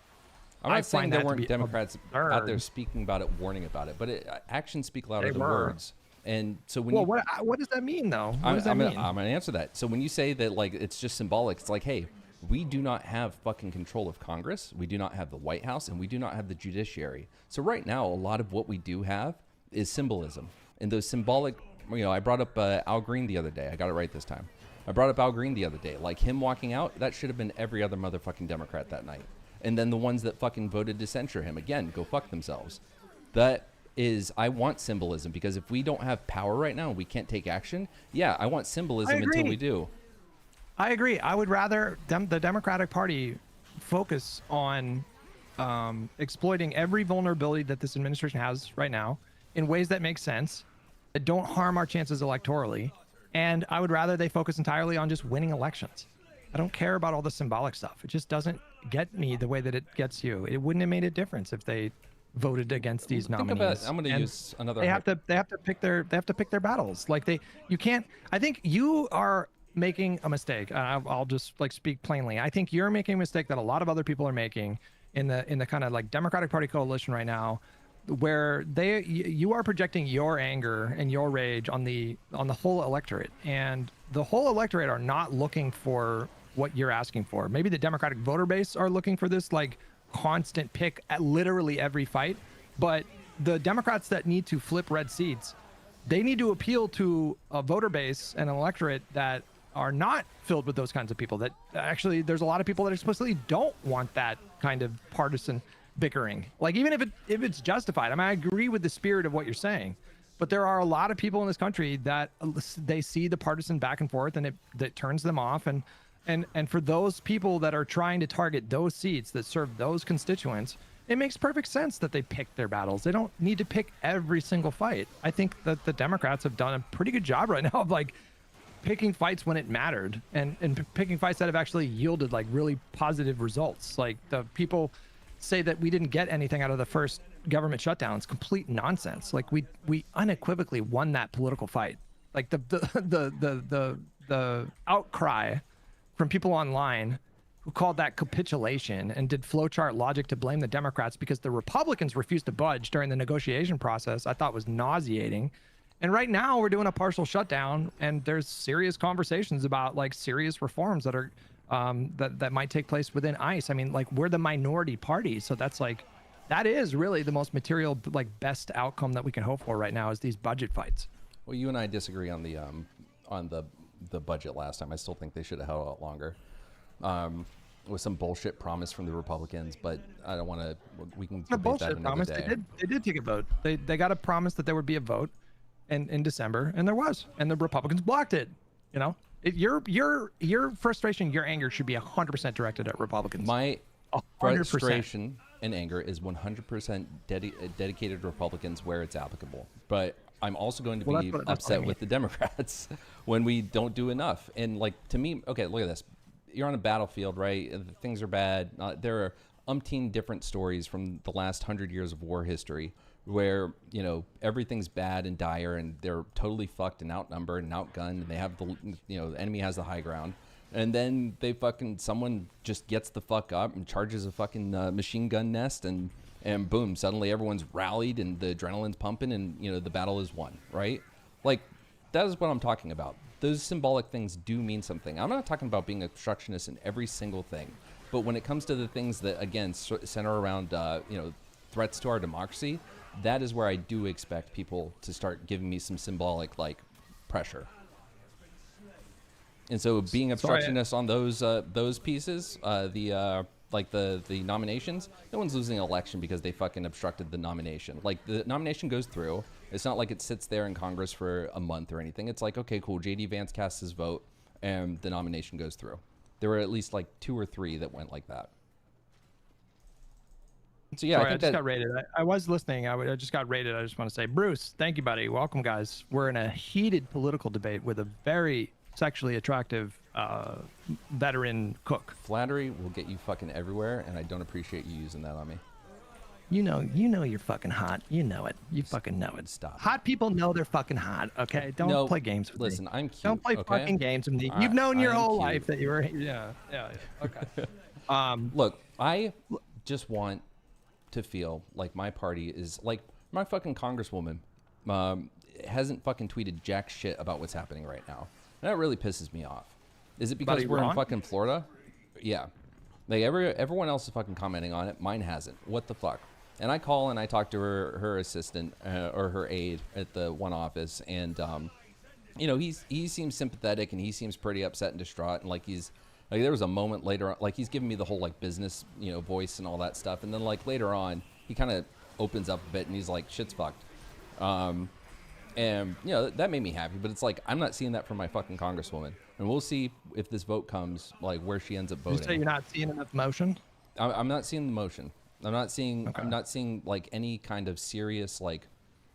Speaker 3: I'm not saying there weren't Democrats out there speaking about it, warning about it, but actions speak louder than words. And so when
Speaker 4: what does that mean though? I'm
Speaker 3: going to answer that. So when you say that like it's just symbolic, it's like, hey, we do not have fucking control of Congress. We do not have the White House, and we do not have the judiciary. So right now, a lot of what we do have is symbolism. And those symbolic, I brought up Al Green the other day. I got it right this time. I brought up Al Green the other day. Like him walking out, that should have been every other motherfucking Democrat that night. And then the ones that fucking voted to censure him, again, go fuck themselves. That is, I want symbolism, because if we don't have power right now and we can't take action, yeah, I want symbolism until we do.
Speaker 4: I agree. I would rather the Democratic Party focus on exploiting every vulnerability that this administration has right now in ways that make sense, that don't harm our chances electorally. And I would rather they focus entirely on just winning elections. I don't care about all the symbolic stuff. It just doesn't get me the way that it gets you. It wouldn't have made a difference if they voted against these nominees.
Speaker 3: I'm going to use another.
Speaker 4: They have to pick their battles. Like you can't. I think you are making a mistake. I'll just like speak plainly. I think you're making a mistake that a lot of other people are making in the kind of like Democratic Party coalition right now, where you are projecting your anger and your rage on the whole electorate, and the whole electorate are not looking for what you're asking for. Maybe the Democratic voter base are looking for this like constant pick at literally every fight, but the Democrats that need to flip red seats, they need to appeal to a voter base and an electorate that are not filled with those kinds of people. That actually, there's a lot of people that explicitly don't want that kind of partisan bickering. Like even if it's justified. I mean, I agree with the spirit of what you're saying, but there are a lot of people in this country that they see the partisan back and forth, and that turns them off. And for those people that are trying to target those seats that serve those constituents, it makes perfect sense that they pick their battles. They don't need to pick every single fight. I think that the Democrats have done a pretty good job right now of like picking fights when it mattered, and picking fights that have actually yielded like really positive results. Like the people say that we didn't get anything out of the first government shutdown. It's complete nonsense. Like we unequivocally won that political fight. Like the outcry from people online who called that capitulation and did flowchart logic to blame the Democrats because the Republicans refused to budge during the negotiation process, I thought was nauseating. And right now we're doing a partial shutdown, and there's serious conversations about like serious reforms that are that might take place within ICE. I mean, like we're the minority party, so that is really the most material, like best outcome that we can hope for right now is these budget fights.
Speaker 3: Well, you and I disagree on the budget last time. I still think they should have held out longer. With some bullshit promise from the Republicans, but I don't want to. We can debate that another day.
Speaker 4: They did take a vote. They got a promise that there would be a vote, in December, and there was, and the Republicans blocked it. You know, your frustration, your anger should be 100% directed at Republicans.
Speaker 3: My
Speaker 4: 100%.
Speaker 3: frustration and anger is 100% dedicated to Republicans where it's applicable, but I'm also going to be upset with the Democrats when we don't do enough. And like, to me, okay, look at this. You're on a battlefield, right? Things are bad. There are umpteen different stories from the last 100 years of war history where, everything's bad and dire, and they're totally fucked and outnumbered and outgunned, and they have the enemy has the high ground. And then someone just gets the fuck up and charges a fucking machine gun nest, and boom, suddenly everyone's rallied and the adrenaline's pumping, and the battle is won, right? Like, that is what I'm talking about. Those symbolic things do mean something. I'm not talking about being obstructionist in every single thing, but when it comes to the things that again center around threats to our democracy, that is where I do expect people to start giving me some symbolic like pressure. And so being obstructionist on those pieces, the nominations, no one's losing an election because they fucking obstructed the nomination. Like, the nomination goes through. It's not like it sits there in Congress for a month or anything. It's like, okay, cool, JD Vance casts his vote and the nomination goes through. There were at least like 2 or 3 that went like that. So yeah,
Speaker 4: I just got rated. I was listening. I just got rated. I just want to say, Bruce, thank you, buddy. Welcome, guys. We're in a heated political debate with a very sexually attractive veteran cook.
Speaker 3: Flattery will get you fucking everywhere, and I don't appreciate you using that on me.
Speaker 4: You know you're fucking hot. You know it. You fucking know it.
Speaker 3: Stop.
Speaker 4: Hot people know they're fucking hot, okay? Don't play games with me.
Speaker 3: Listen, I'm cute.
Speaker 4: Don't play fucking games with me. You've known your whole life that you were... Yeah. Okay.
Speaker 3: Look, I just want to feel like my party is... Like, my fucking congresswoman hasn't fucking tweeted jack shit about what's happening right now. And that really pisses me off. Is it because we're in fucking Florida? Yeah. Like, everyone else is fucking commenting on it. Mine hasn't. What the fuck? And I call and I talk to her assistant or her aide at the one office, and you know, he seems sympathetic and he seems pretty upset and distraught, and like there was a moment later on, like he's giving me the whole like business, you know, voice and all that stuff, and then like later on he kind of opens up a bit and he's like, shit's fucked. And you know, that made me happy, but it's like I'm not seeing that from my fucking congresswoman, and we'll see if this vote comes, like where she ends up voting.
Speaker 4: You say you're not seeing enough motion?
Speaker 3: I'm not seeing the motion. I'm not seeing.
Speaker 4: Okay.
Speaker 3: I'm not seeing like any kind of serious like,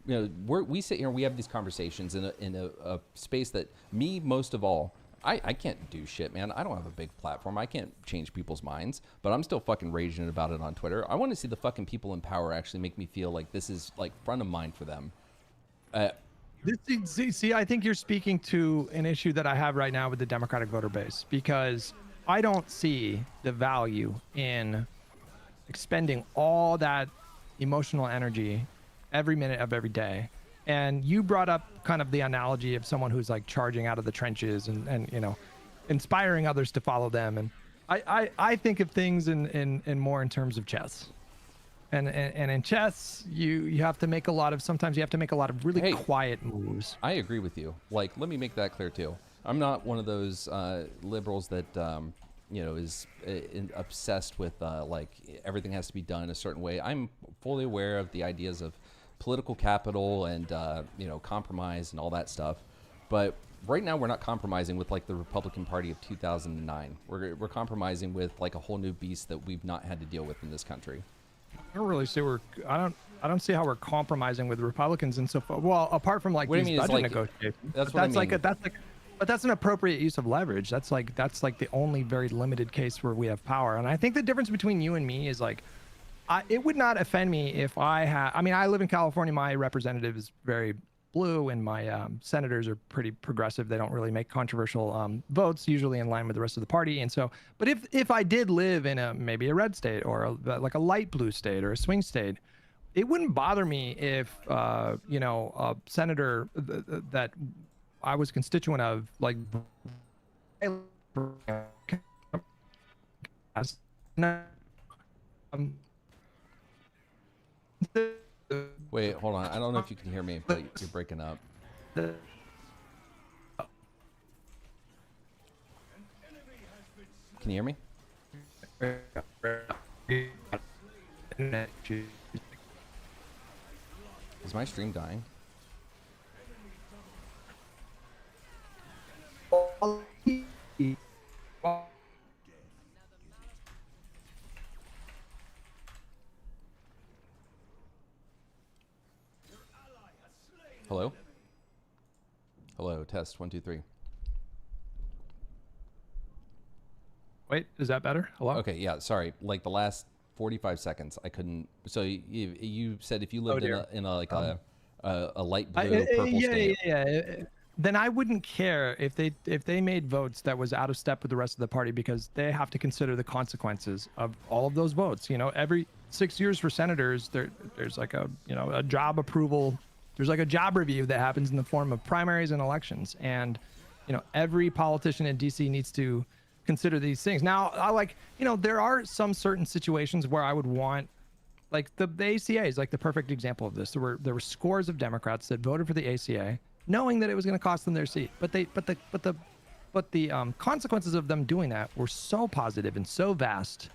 Speaker 3: you know, we sit here and we have these conversations in a space that me most of all. I can't do shit, man. I don't have a big platform. I can't change people's minds, but I'm still fucking raging about it on Twitter. I want to see the fucking people in power actually make me feel like this is like front of mind for them.
Speaker 4: See, I think you're speaking to an issue that I have right now with the Democratic voter base, because I don't see the value in expending all that emotional energy every minute of every day. And you brought up kind of the analogy of someone who's like charging out of the trenches and you know, inspiring others to follow them. And I think of things in more in terms of chess. And in chess, you have to make sometimes you have to make a lot of really quiet moves.
Speaker 3: I agree with you. Like, let me make that clear too. I'm not one of those liberals that you know, is obsessed with like everything has to be done a certain way. I'm fully aware of the ideas of political capital and you know, compromise and all that stuff. But right now we're not compromising with like the Republican Party of 2009. We're compromising with like a whole new beast that we've not had to deal with in this country.
Speaker 4: I don't really see I don't see how we're compromising with Republicans and so far. Well, apart from like these budget negotiations. But that's an appropriate use of leverage. That's like the only very limited case where we have power. And I think the difference between you and me is like, it would not offend me if I mean, I live in California. My representative is very blue, and my senators are pretty progressive. They don't really make controversial votes, usually in line with the rest of the party. And so, but if I did live in maybe a red state or like a light blue state or a swing state, it wouldn't bother me if you know, a senator that I was constituent of, like,
Speaker 3: Wait, hold on. I don't know if you can hear me, but you're breaking up. Can you hear me? Is my stream dying? Hello? Hello, test 1 2 3.
Speaker 4: Wait, is that better? Hello?
Speaker 3: Okay, yeah, sorry. Like the last 45 seconds, I couldn't. So you said if you lived in a like a light blue purple state.
Speaker 4: Yeah. Then I wouldn't care if they made votes that was out of step with the rest of the party, because they have to consider the consequences of all of those votes. You know, every 6 years for senators, there's like a, you know, a job approval. There's like a job review that happens in the form of primaries and elections. And, you know, every politician in DC needs to consider these things. Now, you know, there are some certain situations where I would want, like the ACA is like the perfect example of this. There were scores of Democrats that voted for the ACA, knowing that it was going to cost them their seat. But the consequences of them doing that were so positive and so vast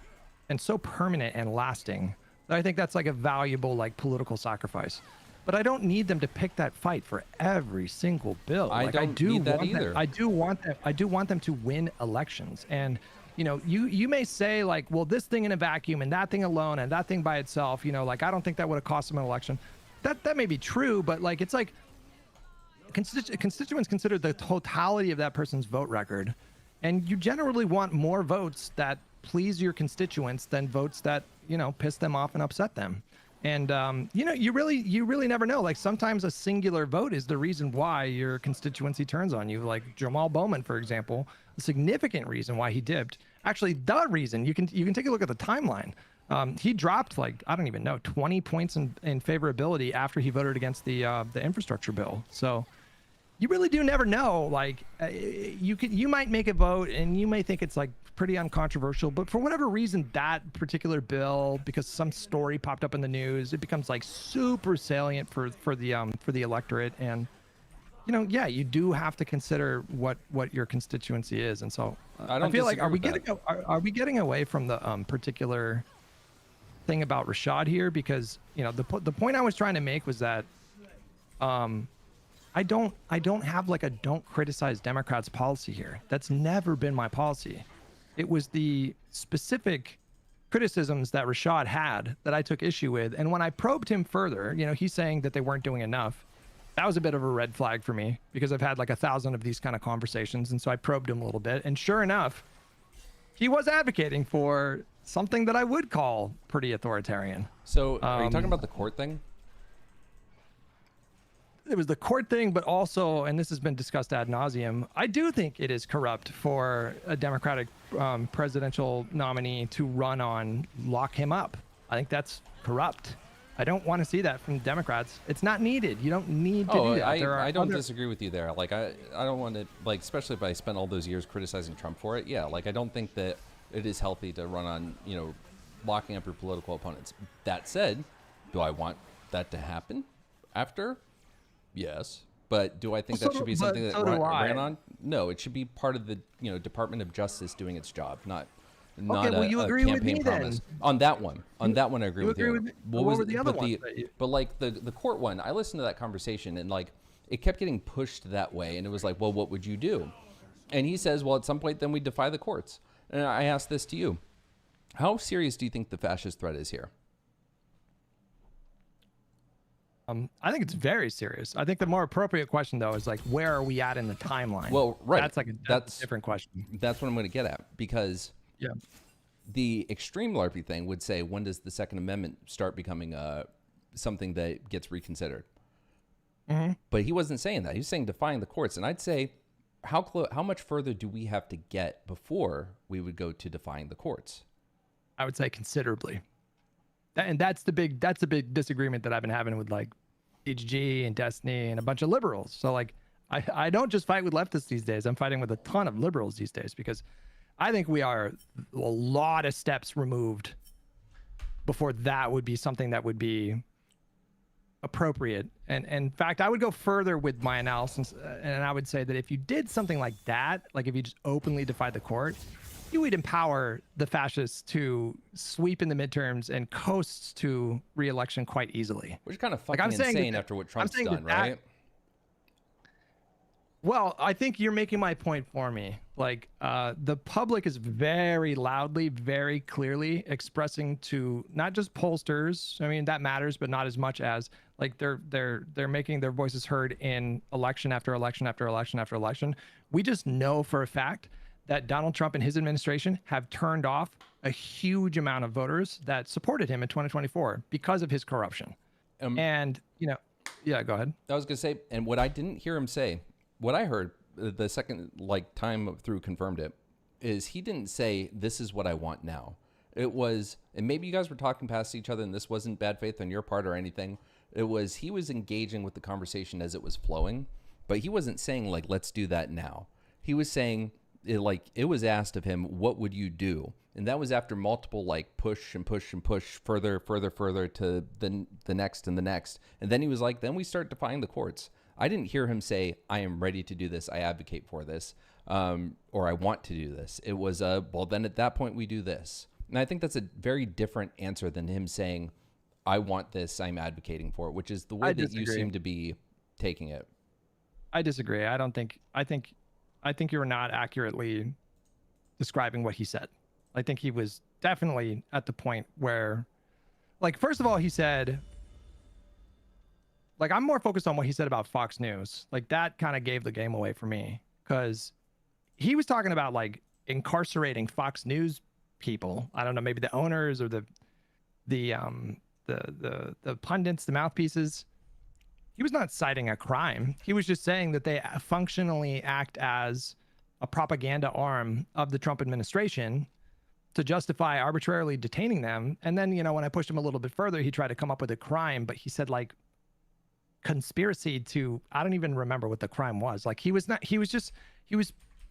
Speaker 4: and so permanent and lasting that I think that's like a valuable, like, political sacrifice. But I don't need them to pick that fight for every single bill.
Speaker 3: I don't need that either.
Speaker 4: I do want them to win elections. And, you know, you may say like, well, this thing in a vacuum and that thing alone and that thing by itself, you know, like, I don't think that would have cost them an election. That may be true, but like, it's like constituents consider the totality of that person's vote record, and you generally want more votes that please your constituents than votes that, you know, piss them off and upset them. And, you know, you really never know. Like, sometimes a singular vote is the reason why your constituency turns on you. Like Jamal Bowman, for example, a significant reason why he dipped. Actually, the reason, you can take a look at the timeline. He dropped, like, I don't even know, 20 points in favorability after he voted against the infrastructure bill. So you really do never know. Like you might make a vote and you may think it's like pretty uncontroversial, but for whatever reason, that particular bill, because some story popped up in the news, it becomes like super salient for the electorate. And yeah, you do have to consider what your constituency is. And so
Speaker 3: I don't
Speaker 4: feel like
Speaker 3: disagree with
Speaker 4: are we getting away from the particular thing about Rashad here? Because the point I was trying to make was that I don't have like a don't criticize Democrats policy here. That's never been my policy. It was the specific criticisms that Rashad had that I took issue with. And when I probed him further, he's saying that they weren't doing enough. That was a bit of a red flag for me because I've had like 1,000 of these kind of conversations. And so I probed him a little bit. And sure enough, he was advocating for something that I would call pretty authoritarian.
Speaker 3: So are you talking about the court thing?
Speaker 4: It was the court thing, but also, and this has been discussed ad nauseum, I do think it is corrupt for a Democratic presidential nominee to run on lock him up. I think that's corrupt. I don't want to see that from Democrats. It's not needed. You don't need to do that.
Speaker 3: I don't disagree with you there. Like I don't want to, like, especially if I spent all those years criticizing Trump for it. Yeah, like I don't think that it is healthy to run on, locking up your political opponents. That said, do I want that to happen after? Yes, but do I think that should be something that ran on? No, it should be part of the Department of Justice doing its job, not
Speaker 4: you
Speaker 3: a
Speaker 4: agree with
Speaker 3: campaign
Speaker 4: me
Speaker 3: promise.
Speaker 4: then.
Speaker 3: On that one, I agree with you.
Speaker 4: What were the other ones?
Speaker 3: But like the court one, I listened to that conversation and like it kept getting pushed that way, and it was like, well, what would you do? And he says, well, at some point, then we defy the courts. And I asked this to you: how serious do you think the fascist threat is here?
Speaker 4: I think it's very serious. I think the more appropriate question, though, is like, where are we at in the timeline?
Speaker 3: Well, right.
Speaker 4: That's a different question.
Speaker 3: That's what I'm going to get at, because the extreme LARPy thing would say, when does the Second Amendment start becoming something that gets reconsidered?
Speaker 4: Mm-hmm.
Speaker 3: But he wasn't saying that. He was saying defying the courts. And I'd say, how much further do we have to get before we would go to defying the courts?
Speaker 4: I would say considerably. And that's the big disagreement that I've been having with like HG and Destiny and a bunch of liberals. So like, I don't just fight with leftists these days. I'm fighting with a ton of liberals these days, because I think we are a lot of steps removed before that would be something that would be appropriate. And in fact, I would go further with my analysis, and I would say that if you did something like that, like if you just openly defied the court, you would empower the fascists to sweep in the midterms and coast to re-election quite easily.
Speaker 3: Which is kind of fucking insane after what Trump's done, right?
Speaker 4: Well, I think you're making my point for me. Like, the public is very loudly, very clearly expressing to not just pollsters. I mean, that matters, but not as much as like they're making their voices heard in election after election after election after election. We just know for a fact that Donald Trump and his administration have turned off a huge amount of voters that supported him in 2024 because of his corruption. And, yeah, go ahead.
Speaker 3: I was going to say, and what I didn't hear him say, what I heard the second time through confirmed it, is he didn't say, this is what I want now. It was, and maybe you guys were talking past each other and this wasn't bad faith on your part or anything. It was, he was engaging with the conversation as it was flowing, but he wasn't saying like, let's do that now. He was saying, it was asked of him, what would you do? And that was after multiple like push and push and push further to the next and the next. And then he was like, then we start defying the courts. I didn't hear him say, I am ready to do this. I advocate for this, or I want to do this. It was well, then at that point we do this. And I think that's a very different answer than him saying, I want this, I'm advocating for it, which is the way that you seem to be taking it.
Speaker 4: I disagree. I think you're not accurately describing what he said. I think he was definitely at the point where, like, first of all, he said, like, I'm more focused on what he said about Fox News. Like, that kind of gave the game away for me, because he was talking about like incarcerating Fox News people. I don't know, maybe the owners or the pundits, the mouthpieces. He was not citing a crime. He was just saying that they functionally act as a propaganda arm of the Trump administration to justify arbitrarily detaining them. And then, when I pushed him a little bit further, he tried to come up with a crime, but he said, like, conspiracy to, I don't even remember what the crime was. Like he was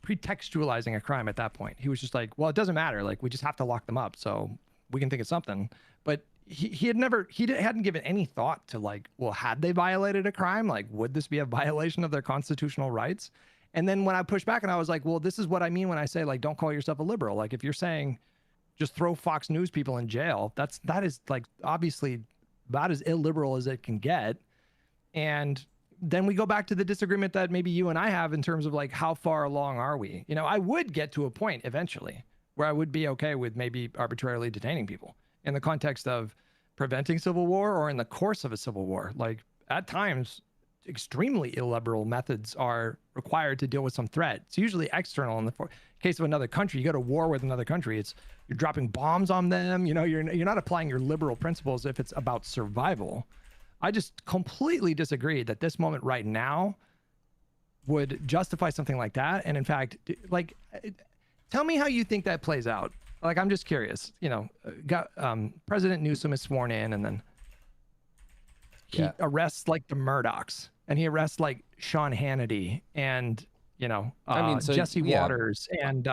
Speaker 4: pretextualizing a crime at that point. He was just like, well, it doesn't matter. Like we just have to lock them up. So we can think of something. But he hadn't given any thought to like, well, had they violated a crime? Like, would this be a violation of their constitutional rights? And then when I pushed back and I was like, well, this is what I mean when I say like, don't call yourself a liberal. Like if you're saying just throw Fox News people in jail, that is like obviously about as illiberal as it can get. And then we go back to the disagreement that maybe you and I have in terms of like, how far along are we? You know, I would get to a point eventually where I would be okay with maybe arbitrarily detaining people in the context of preventing civil war or in the course of a civil war. Like at times, extremely illiberal methods are required to deal with some threat. It's usually external. In the case of another country, you go to war with another country. You're dropping bombs on them. You know, you're not applying your liberal principles if it's about survival. I just completely disagree that this moment right now would justify something like that. And in fact, like, tell me how you think that plays out. Like, I'm just curious. You know, President Newsom is sworn in, and then he arrests like the Murdochs, and he arrests like Sean Hannity, and you know, Jesse Waters, and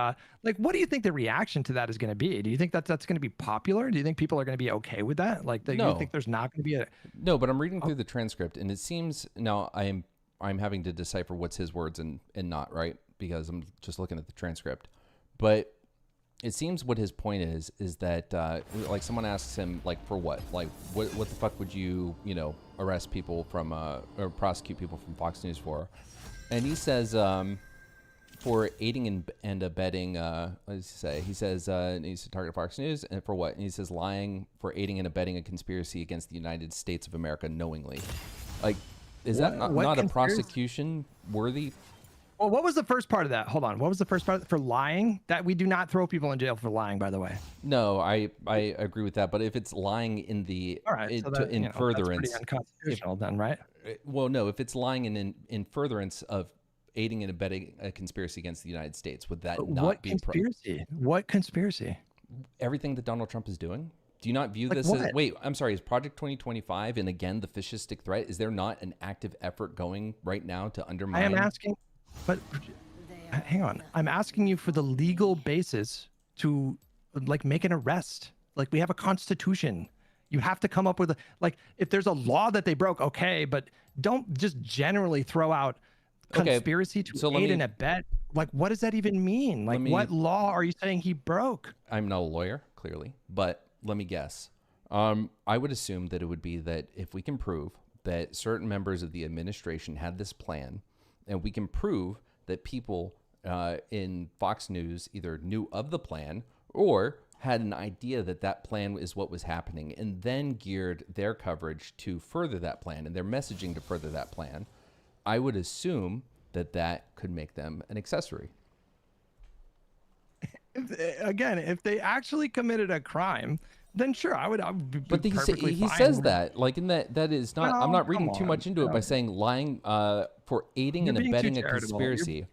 Speaker 4: like, what do you think the reaction to that is going to be? Do you think that's going to be popular? Do you think people are going to be okay with that? Like, do you think there's not going to be a
Speaker 3: no? But I'm reading through the transcript, and it seems now I'm having to decipher what's his words and not, right, because I'm just looking at the transcript, but it seems what his point is that like someone asks him like for what, like what the fuck would you arrest people from or prosecute people from Fox News for? And he says for aiding and abetting, what does he say? He says he's to target Fox News, and for what? And he says lying for aiding and abetting a conspiracy against the United States of America knowingly. Like, is that not a prosecution worthy?
Speaker 4: Well, what was the first part of that? Hold on. What was the first part for lying? That we do not throw people in jail for lying, by the way.
Speaker 3: No, I agree with that. But if it's lying in the in furtherance,
Speaker 4: that's pretty unconstitutional, then, right?
Speaker 3: Well, no. If it's lying in furtherance of aiding and abetting a conspiracy against the United States, would that not be
Speaker 4: conspiracy? What conspiracy?
Speaker 3: Everything that Donald Trump is doing. Do you not view this as wait? I'm sorry. Is Project 2025 and again the fascistic threat? Is there not an active effort going right now to undermine?
Speaker 4: I am asking. But hang on, I'm asking you for the legal basis to like make an arrest. Like we have a constitution. You have to come up with like if there's a law that they broke, okay, but don't just generally throw out conspiracy to aid and abet. Like what does that even mean? Like what law are you saying he broke?
Speaker 3: I'm not a lawyer, clearly, but let me guess. I would assume that it would be that if we can prove that certain members of the administration had this plan, and we can prove that people in Fox News either knew of the plan or had an idea that that plan is what was happening and then geared their coverage to further that plan and their messaging to further that plan, I would assume that that could make them an accessory.
Speaker 4: If they actually committed a crime, then sure, I would be
Speaker 3: but
Speaker 4: perfectly
Speaker 3: he
Speaker 4: fine
Speaker 3: says
Speaker 4: with
Speaker 3: that like in that is not. I'm not reading too much into it by saying lying for aiding and abetting a conspiracy.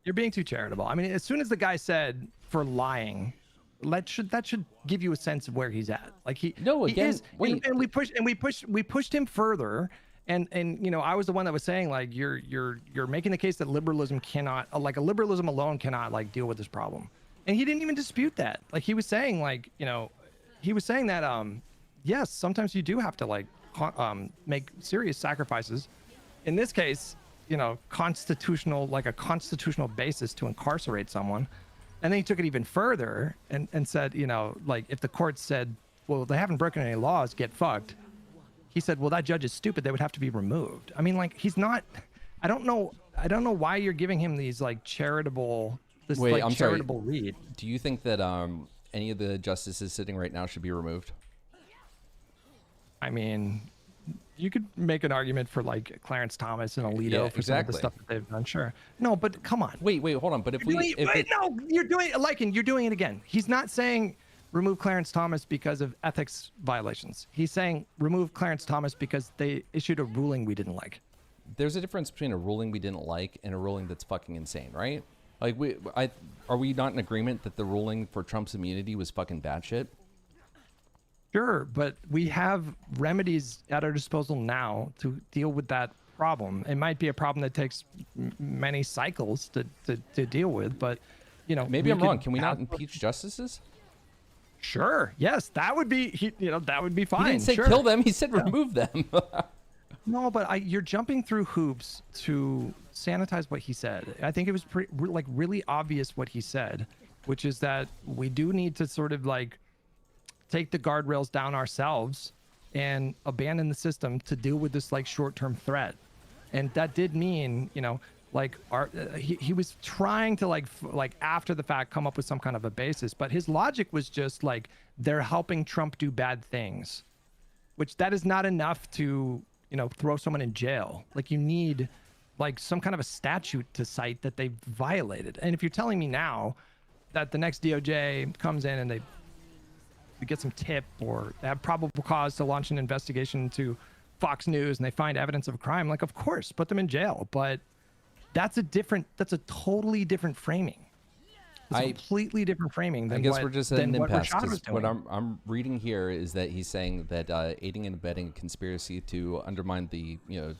Speaker 4: You're being too charitable. I mean, as soon as the guy said for lying, that should give you a sense of where he's at. Like wait, and we pushed him further. And you know, I was the one that was saying like you're making the case that liberalism cannot, like a liberalism alone cannot like deal with this problem. And he didn't even dispute that. Like he was saying like, you know, he was saying that yes, sometimes you do have to like make serious sacrifices. In this case, you know, a constitutional basis to incarcerate someone. And then he took it even further and said, you know, like if the court said, well, they haven't broken any laws, get fucked. He said, well, that judge is stupid. They would have to be removed. I mean, like he's not. I don't know why you're giving him these like charitable. I'm charitable
Speaker 3: sorry.
Speaker 4: read.
Speaker 3: Do you think that any of the justices sitting right now should be removed?
Speaker 4: I mean, you could make an argument for like Clarence Thomas and Alito for some of the stuff that they've done. Sure. No, but come on.
Speaker 3: Wait, hold on. But if
Speaker 4: you're doing it again. He's not saying remove Clarence Thomas because of ethics violations. He's saying remove Clarence Thomas because they issued a ruling we didn't like.
Speaker 3: There's a difference between a ruling we didn't like and a ruling that's fucking insane, right? Like, are we not in agreement that the ruling for Trump's immunity was fucking batshit?
Speaker 4: Sure, but we have remedies at our disposal now to deal with that problem. It might be a problem that takes many cycles to deal with, but
Speaker 3: Maybe
Speaker 4: we
Speaker 3: I'm wrong.
Speaker 4: could
Speaker 3: Can we not
Speaker 4: pass-
Speaker 3: impeach justices?
Speaker 4: Sure. Yes, that would be. That would be fine.
Speaker 3: He didn't say
Speaker 4: sure.
Speaker 3: kill them. He said remove them.
Speaker 4: No, but you're jumping through hoops to sanitize what he said. I think it was really obvious what he said, which is that we do need to sort of like take the guardrails down ourselves and abandon the system to deal with this like short-term threat. And that did mean, he was trying to like after the fact come up with some kind of a basis, but his logic was just like they're helping Trump do bad things, which that is not enough to throw someone in jail. Like you need like some kind of a statute to cite that they violated. And if you're telling me now that the next DOJ comes in and they get some tip or they have probable cause to launch an investigation into Fox News and they find evidence of a crime, like of course put them in jail. But that's a totally different framing. It's a completely different framing than
Speaker 3: I guess
Speaker 4: what,
Speaker 3: we're just at
Speaker 4: than
Speaker 3: an
Speaker 4: what
Speaker 3: impasse.
Speaker 4: Rashad was
Speaker 3: 'Cause what
Speaker 4: doing.
Speaker 3: I'm reading here is that he's saying that aiding and abetting a conspiracy to undermine the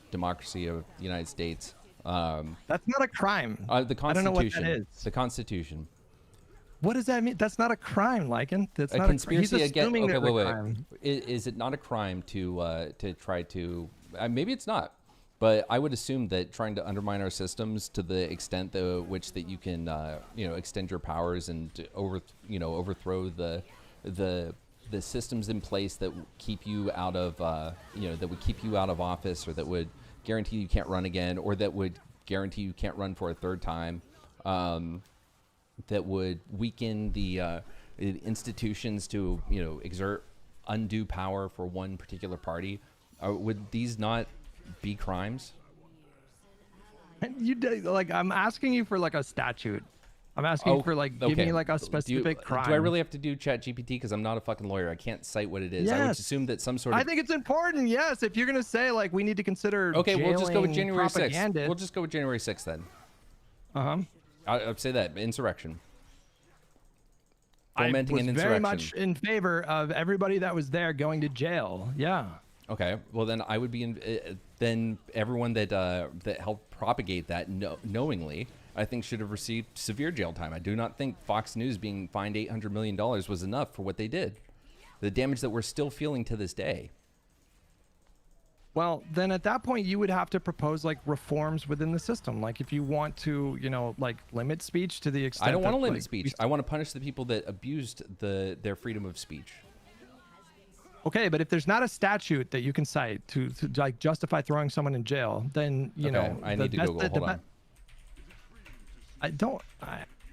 Speaker 3: democracy of the United States.
Speaker 4: That's not a crime.
Speaker 3: The Constitution.
Speaker 4: I don't know what that is.
Speaker 3: The Constitution.
Speaker 4: What does that mean? That's not a crime, Lycan. That's
Speaker 3: A
Speaker 4: not
Speaker 3: conspiracy
Speaker 4: He's
Speaker 3: against.
Speaker 4: assuming
Speaker 3: Okay,
Speaker 4: there's a
Speaker 3: wait.
Speaker 4: crime.
Speaker 3: Is it not a crime to try to? Maybe it's not. But I would assume that trying to undermine our systems to the extent to which that you can, extend your powers and to overthrow the systems in place that keep you out of, that would keep you out of office, or that would guarantee you can't run again, or that would guarantee you can't run for a third time, that would weaken the institutions to, exert undue power for one particular party. Would these not be crimes?
Speaker 4: I'm asking you for like a statute. I'm asking for like give me like a specific crime.
Speaker 3: Do I really have to do Chat GPT? Because I'm not a fucking lawyer. I can't cite what it is. I would
Speaker 4: Yes.
Speaker 3: assume that some sort of.
Speaker 4: I think it's important. Yes, if you're gonna say like we need to consider.
Speaker 3: Okay, we'll just go with
Speaker 4: jailing
Speaker 3: January 6th.
Speaker 4: propagandists.
Speaker 3: We'll just go with January 6th then.
Speaker 4: Uh-huh.
Speaker 3: I'd say that insurrection.
Speaker 4: I
Speaker 3: Fomenting
Speaker 4: was
Speaker 3: an
Speaker 4: very
Speaker 3: insurrection.
Speaker 4: much in favor of everybody that was there going to jail. Yeah.
Speaker 3: Okay, well then I would be in. Then everyone that helped propagate that knowingly, I think should have received severe jail time. I do not think Fox News being fined $800 million was enough for what they did. The damage that we're still feeling to this day.
Speaker 4: Well, then at that point you would have to propose like reforms within the system. Like if you want to, like limit speech to the extent.
Speaker 3: I don't want to
Speaker 4: that,
Speaker 3: limit
Speaker 4: like,
Speaker 3: speech. I want to punish the people that abused their freedom of speech.
Speaker 4: Okay, but if there's not a statute that you can cite to like justify throwing someone in jail, then you know.
Speaker 3: I need to Google. Hold on.
Speaker 4: I don't.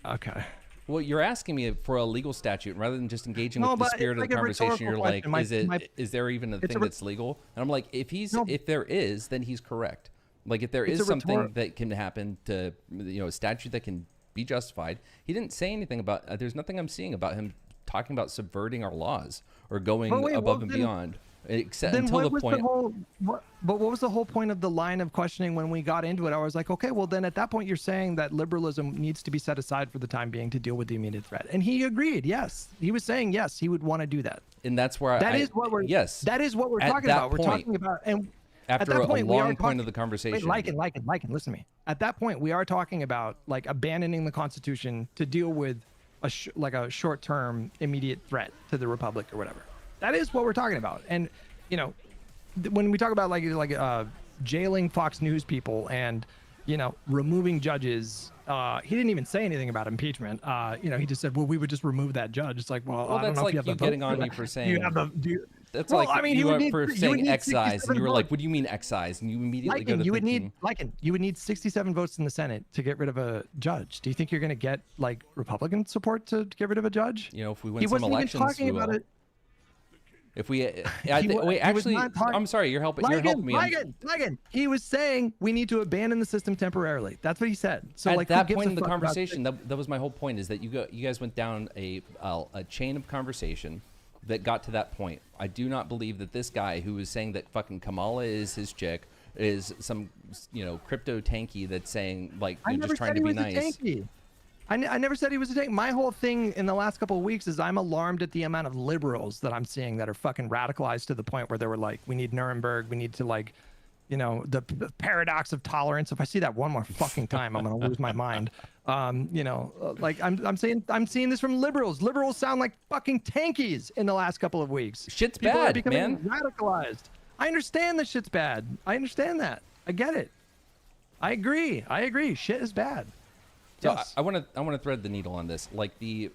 Speaker 4: Okay.
Speaker 3: Well, you're asking me for a legal statute rather than just engaging
Speaker 4: No,
Speaker 3: with the
Speaker 4: but
Speaker 3: spirit
Speaker 4: it's
Speaker 3: of the
Speaker 4: like a
Speaker 3: conversation. You're like,
Speaker 4: rhetorical question.
Speaker 3: is there even a
Speaker 4: it's
Speaker 3: thing
Speaker 4: a re-
Speaker 3: that's legal? And I'm like,
Speaker 4: No.
Speaker 3: if there is, then he's correct. Like if there
Speaker 4: It's
Speaker 3: is
Speaker 4: a
Speaker 3: something that can happen to, a statute that can be justified. He didn't say anything about. There's nothing I'm seeing about him talking about subverting our laws or going above and beyond. Except
Speaker 4: Then
Speaker 3: until
Speaker 4: what
Speaker 3: the
Speaker 4: was
Speaker 3: point.
Speaker 4: the whole? But what was the whole point of the line of questioning when we got into it? I was like, okay, well then at that point you're saying that liberalism needs to be set aside for the time being to deal with the immediate threat, and he agreed. Yes, he was saying yes, he would want to do that.
Speaker 3: And that's where
Speaker 4: That is what we're.
Speaker 3: Yes.
Speaker 4: That is what we're
Speaker 3: At
Speaker 4: talking
Speaker 3: that
Speaker 4: about. We're
Speaker 3: point,
Speaker 4: talking about and.
Speaker 3: After
Speaker 4: at that point,
Speaker 3: a
Speaker 4: we are
Speaker 3: long point
Speaker 4: talking-
Speaker 3: of the conversation.
Speaker 4: Wait, listen to me. At that point, we are talking about like abandoning the Constitution to deal with a short-term immediate threat to the republic or whatever. That is what we're talking about. And when we talk about jailing Fox News people and removing judges, he didn't even say anything about impeachment. He just said, well, we would just remove that judge. It's like, well, I don't
Speaker 3: that's
Speaker 4: know
Speaker 3: like
Speaker 4: if you have
Speaker 3: you
Speaker 4: the vote
Speaker 3: getting
Speaker 4: for
Speaker 3: on
Speaker 4: that.
Speaker 3: you for
Speaker 4: Do
Speaker 3: saying.
Speaker 4: you have the?
Speaker 3: That's
Speaker 4: Well,
Speaker 3: like
Speaker 4: I mean,
Speaker 3: you
Speaker 4: you would
Speaker 3: went
Speaker 4: need-
Speaker 3: for
Speaker 4: you would
Speaker 3: saying
Speaker 4: need
Speaker 3: excise, and
Speaker 4: 67
Speaker 3: you were like,
Speaker 4: votes.
Speaker 3: "What do you mean excise?" And you immediately go to
Speaker 4: you would
Speaker 3: thinking,
Speaker 4: need you would need 67 votes in the Senate to get rid of a judge. Do you think you're going to get like Republican support to get rid of a judge?
Speaker 3: if we
Speaker 4: He
Speaker 3: win some
Speaker 4: wasn't even
Speaker 3: elections,
Speaker 4: talking
Speaker 3: we
Speaker 4: about
Speaker 3: will.
Speaker 4: it.
Speaker 3: If we,
Speaker 4: He was
Speaker 3: actually,
Speaker 4: not talking-
Speaker 3: I'm sorry, you're helping me.
Speaker 4: He was saying we need to abandon the system temporarily. That's what he said. So
Speaker 3: At
Speaker 4: like, who
Speaker 3: that
Speaker 4: gives
Speaker 3: point
Speaker 4: a
Speaker 3: in the
Speaker 4: fuck about
Speaker 3: conversation, that was my whole point. Is that you guys went down a chain of conversation that got to that point. I do not believe that this guy who was saying that fucking Kamala is his chick is some crypto tanky that's saying like
Speaker 4: I
Speaker 3: you're
Speaker 4: never
Speaker 3: just trying
Speaker 4: said
Speaker 3: to
Speaker 4: he
Speaker 3: be
Speaker 4: was a
Speaker 3: nice.
Speaker 4: tanky. I never said he was a tank. My whole thing in the last couple of weeks is I'm alarmed at the amount of liberals that I'm seeing that are fucking radicalized to the point where they were like, we need Nuremberg, we need to like, you know, the paradox of tolerance. If I see that one more fucking time, I'm gonna lose my mind. You know, like I'm seeing this from liberals. Liberals sound like fucking tankies in the last couple of weeks.
Speaker 3: Shit's
Speaker 4: People are
Speaker 3: bad,
Speaker 4: becoming
Speaker 3: man.
Speaker 4: radicalized. I understand that shit's bad. I understand that. I get it. I agree. Shit is bad.
Speaker 3: So
Speaker 4: Yes.
Speaker 3: I want to thread the needle on this. Like the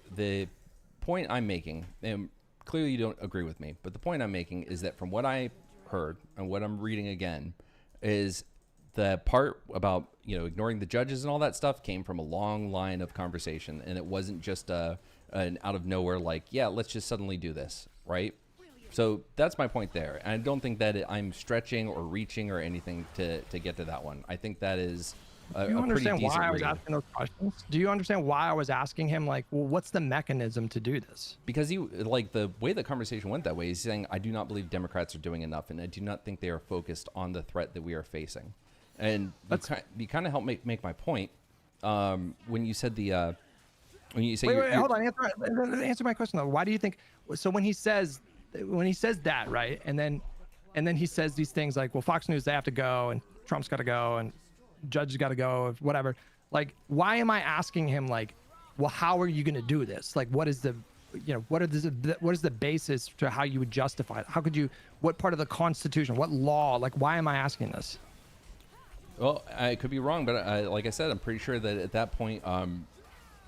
Speaker 3: point I'm making, and clearly you don't agree with me, but the point I'm making is that from what I heard and what I'm reading again, is the part about, you know, ignoring the judges and all that stuff came from a long line of conversation, and it wasn't just an out of nowhere like, yeah, let's just suddenly do this, right? So that's my point there. And I don't think that I'm stretching or reaching or anything to get to that one. I think that is
Speaker 4: Do you
Speaker 3: a pretty
Speaker 4: understand
Speaker 3: decent
Speaker 4: why I was
Speaker 3: read.
Speaker 4: asking those questions? Do you understand why I was asking him, like, well, what's the mechanism to do this?
Speaker 3: Because he, like, the way the conversation went that way, he's saying, I do not believe Democrats are doing enough, and I do not think they are focused on the threat that we are facing. And you kind of helped make my point when you said the when you say
Speaker 4: Wait, hold on. Answer my question though. Why do you think? So when he says that, right, and then he says these things like, well, Fox News, they have to go, and Trump's got to go, and judges got to go, whatever. Like, why am I asking him, like, well, how are you going to do this? Like, what is the, you know, what is the basis to how you would justify it? How could you? What part of the Constitution? What law? Like, why am I asking this?
Speaker 3: Well, I could be wrong, but like I said, I'm pretty sure that at that point,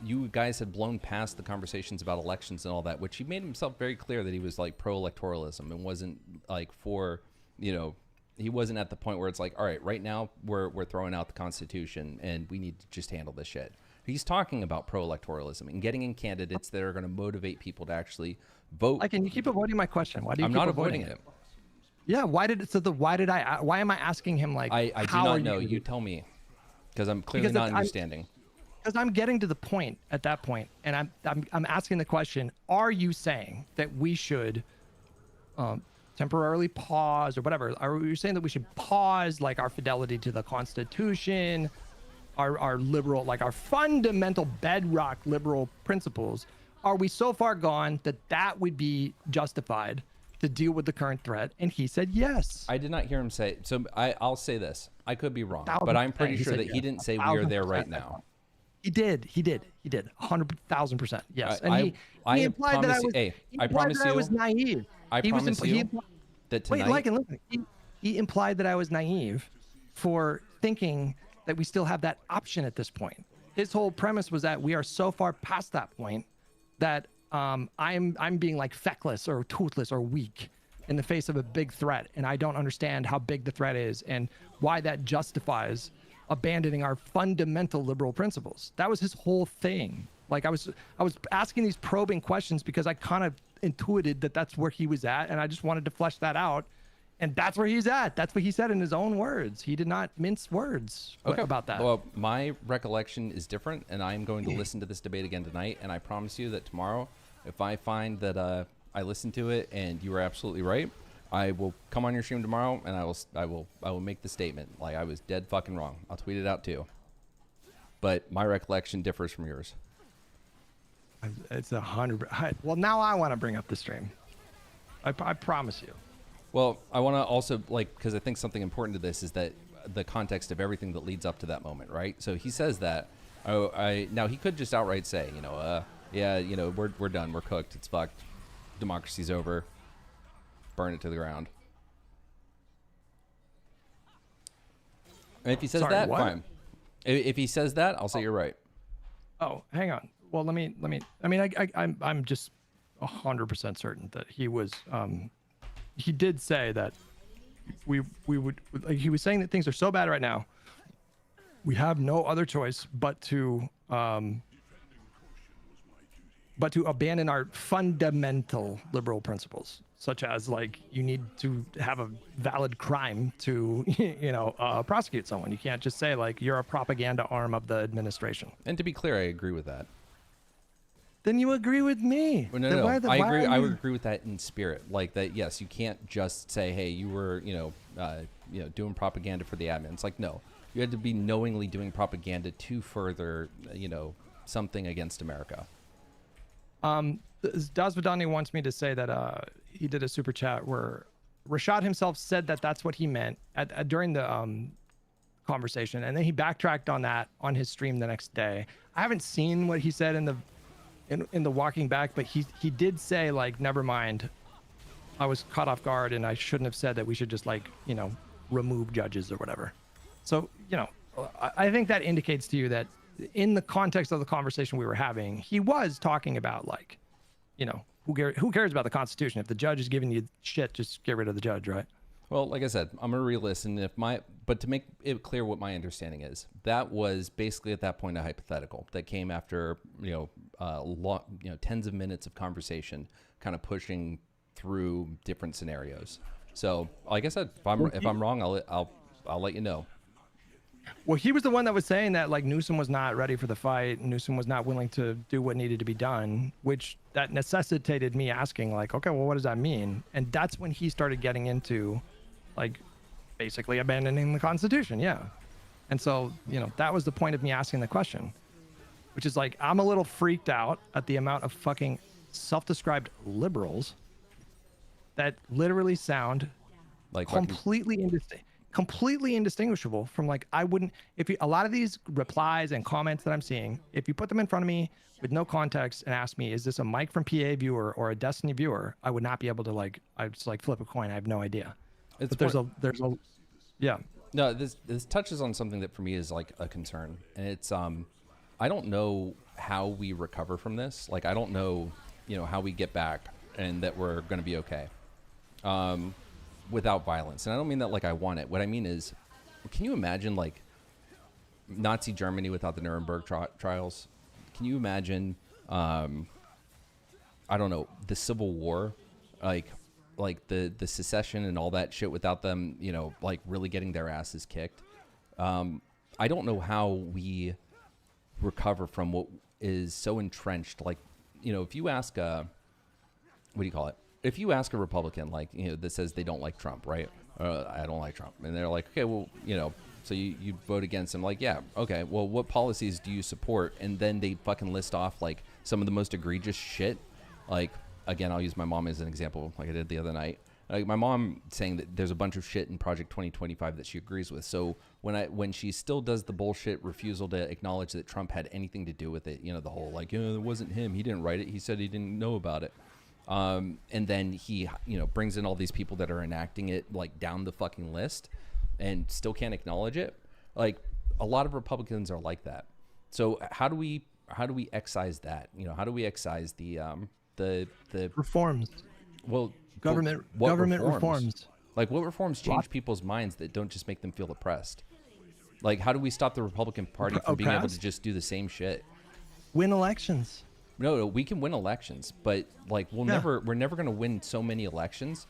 Speaker 3: you guys had blown past the conversations about elections and all that, which he made himself very clear that he was like pro-electoralism and wasn't like for, you know, he wasn't at the point where it's like, all right, right now we're throwing out the Constitution and we need to just handle this shit. He's talking about pro-electoralism and getting in candidates that are going to motivate people to actually vote.
Speaker 4: Like, can you keep avoiding my question? Why do you
Speaker 3: I'm
Speaker 4: keep
Speaker 3: not
Speaker 4: avoiding
Speaker 3: avoiding it.
Speaker 4: Yeah, why am I asking him, like,
Speaker 3: I do
Speaker 4: how
Speaker 3: not
Speaker 4: are
Speaker 3: know. You tell me, because I'm clearly not understanding.
Speaker 4: Because I'm getting to the point at that point, and I'm asking the question: are you saying that we should temporarily pause or whatever? Are you saying that we should pause, like, our fidelity to the Constitution, our liberal, like, our fundamental bedrock liberal principles? Are we so far gone that would be justified to deal with the current threat? And he said yes.
Speaker 3: I did not hear him say. So I'll say this. I could be wrong, but I'm pretty sure that he didn't say we are there right now.
Speaker 4: He did. 100,000%. Yes. And
Speaker 3: I
Speaker 4: he implied that I was.
Speaker 3: Hey,
Speaker 4: he
Speaker 3: I
Speaker 4: implied
Speaker 3: promise
Speaker 4: that I
Speaker 3: you.
Speaker 4: was naive.
Speaker 3: I
Speaker 4: He was
Speaker 3: promise
Speaker 4: he
Speaker 3: you
Speaker 4: impl-
Speaker 3: that
Speaker 4: Wait,
Speaker 3: tonight.
Speaker 4: like, and listen. He implied that I was naive for thinking that we still have that option at this point. His whole premise was that we are so far past that point that I'm being like feckless or toothless or weak in the face of a big threat, and I don't understand how big the threat is and why that justifies abandoning our fundamental liberal principles. That was his whole thing. Like, I was asking these probing questions because I kind of intuited that that's where he was at, and I just wanted to flesh that out. And that's where he's at. That's what he said in his own words. He did not mince words about that.
Speaker 3: Well, my recollection is different, and I'm going to listen to this debate again tonight. And I promise you that tomorrow, if I find that I listened to it and you were absolutely right, I will come on your stream tomorrow and I will make the statement like I was dead fucking wrong. I'll tweet it out too. But my recollection differs from yours.
Speaker 4: It's 100. Well, now I want to bring up the stream. I promise you.
Speaker 3: Well, I want to also, like, because I think something important to this is that the context of everything that leads up to that moment, right? So he says that. Now he could just outright say, you know, yeah, you know, we're done, we're cooked, it's fucked, democracy's over, burn it to the ground. And if he says that,
Speaker 4: what?
Speaker 3: fine. If he says that, I'll say you're right.
Speaker 4: Oh, hang on. Well, let me. I mean, I'm just 100% certain that he was. He did say that we would. Like, he was saying that things are so bad right now. We have no other choice but to abandon our fundamental liberal principles, such as, like, you need to have a valid crime to, prosecute someone. You can't just say, like, you're a propaganda arm of the administration.
Speaker 3: And to be clear, I agree with that.
Speaker 4: Then you agree with me.
Speaker 3: Well, no. I agree. I would agree with that in spirit. Like that. Yes, you can't just say, "Hey, you were, doing propaganda for the admin." It's like, no, you had to be knowingly doing propaganda to further, something against America.
Speaker 4: Dazvadani wants me to say that he did a super chat where Rashad himself said that that's what he meant during the conversation, and then he backtracked on that on his stream the next day. I haven't seen what he said in the walking back, but he did say like, never mind, I was caught off guard and I shouldn't have said that we should just like, you know, remove judges or whatever. So, you know, I think that indicates to you that in the context of the conversation we were having, he was talking about like, you know, who cares about the Constitution? If the judge is giving you shit, just get rid of the judge, right?
Speaker 3: Well, like I said, I'm a realist, and but to make it clear what my understanding is, that was basically at that point a hypothetical that came after tens of minutes of conversation, kind of pushing through different scenarios. So, like I said, if I'm wrong, I'll let you know.
Speaker 4: Well, he was the one that was saying that like Newsom was not ready for the fight. Newsom was not willing to do what needed to be done, which that necessitated me asking like, okay, well, what does that mean? And that's when he started getting into like basically abandoning the Constitution. Yeah. And so, you know, that was the point of me asking the question, which is like, I'm a little freaked out at the amount of fucking self-described liberals that literally sound
Speaker 3: like
Speaker 4: completely indistinguishable from like, I wouldn't, a lot of these replies and comments that I'm seeing, if you put them in front of me with no context and ask me, is this a Mike from PA viewer or a Destiny viewer? I would not be able to like, I'd just like flip a coin. I have no idea. But there's a, yeah.
Speaker 3: No, this touches on something that for me is like a concern, and it's I don't know how we recover from this. Like I don't know, you know, how we get back and that we're going to be okay. Without violence. And I don't mean that like I want it. What I mean is, can you imagine like Nazi Germany without the Nuremberg trials? Can you imagine, I don't know, the Civil War, like the secession and all that shit without them, you know, like really getting their asses kicked? I don't know how we recover from what is so entrenched. Like, you know, if you ask, what do you call it? If you ask a Republican, like, you know, that says they don't like Trump, right? I don't like Trump. And they're like, okay, well, you know, so you vote against him. Like, yeah, okay, well, what policies do you support? And then they fucking list off, like, some of the most egregious shit. Like, again, I'll use my mom as an example, like I did the other night. Like, my mom saying that there's a bunch of shit in Project 2025 that she agrees with. So when she still does the bullshit refusal to acknowledge that Trump had anything to do with it, you know, the whole, like, you know, it wasn't him. He didn't write it. He said he didn't know about it. And then he, you know, brings in all these people that are enacting it like down the fucking list and still can't acknowledge it. Like a lot of Republicans are like that. So how do we excise that? You know, how do we excise the
Speaker 4: reforms?
Speaker 3: Well,
Speaker 4: government reforms.
Speaker 3: Like what reforms change people's minds that don't just make them feel oppressed? Like how do we stop the Republican Party from being able to just do the same shit?
Speaker 4: Win elections.
Speaker 3: No, we can win elections, but like we're never going to win so many elections.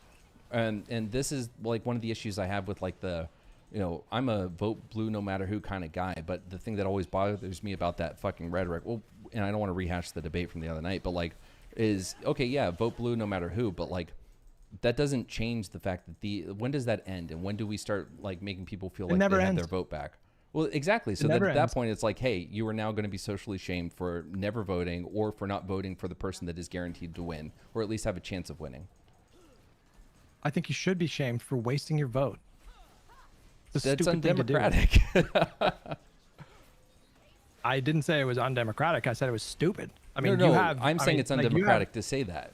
Speaker 3: And this is like one of the issues I have with like the, you know, I'm a vote blue no matter who kind of guy, but the thing that always bothers me about that fucking rhetoric, well, and I don't want to rehash the debate from the other night, but like is, okay, yeah, vote blue no matter who, but like that doesn't change the fact that when does that end? And when do we start like making people feel like they have their vote back? Well, exactly. So that at that point, it's like, hey, you are now going to be socially shamed for never voting or for not voting for the person that is guaranteed to win, or at least have a chance of winning.
Speaker 4: I think you should be shamed for wasting your vote.
Speaker 3: That's undemocratic.
Speaker 4: I didn't say it was undemocratic. I said it was stupid. I mean,
Speaker 3: no, I'm saying it's undemocratic to say that.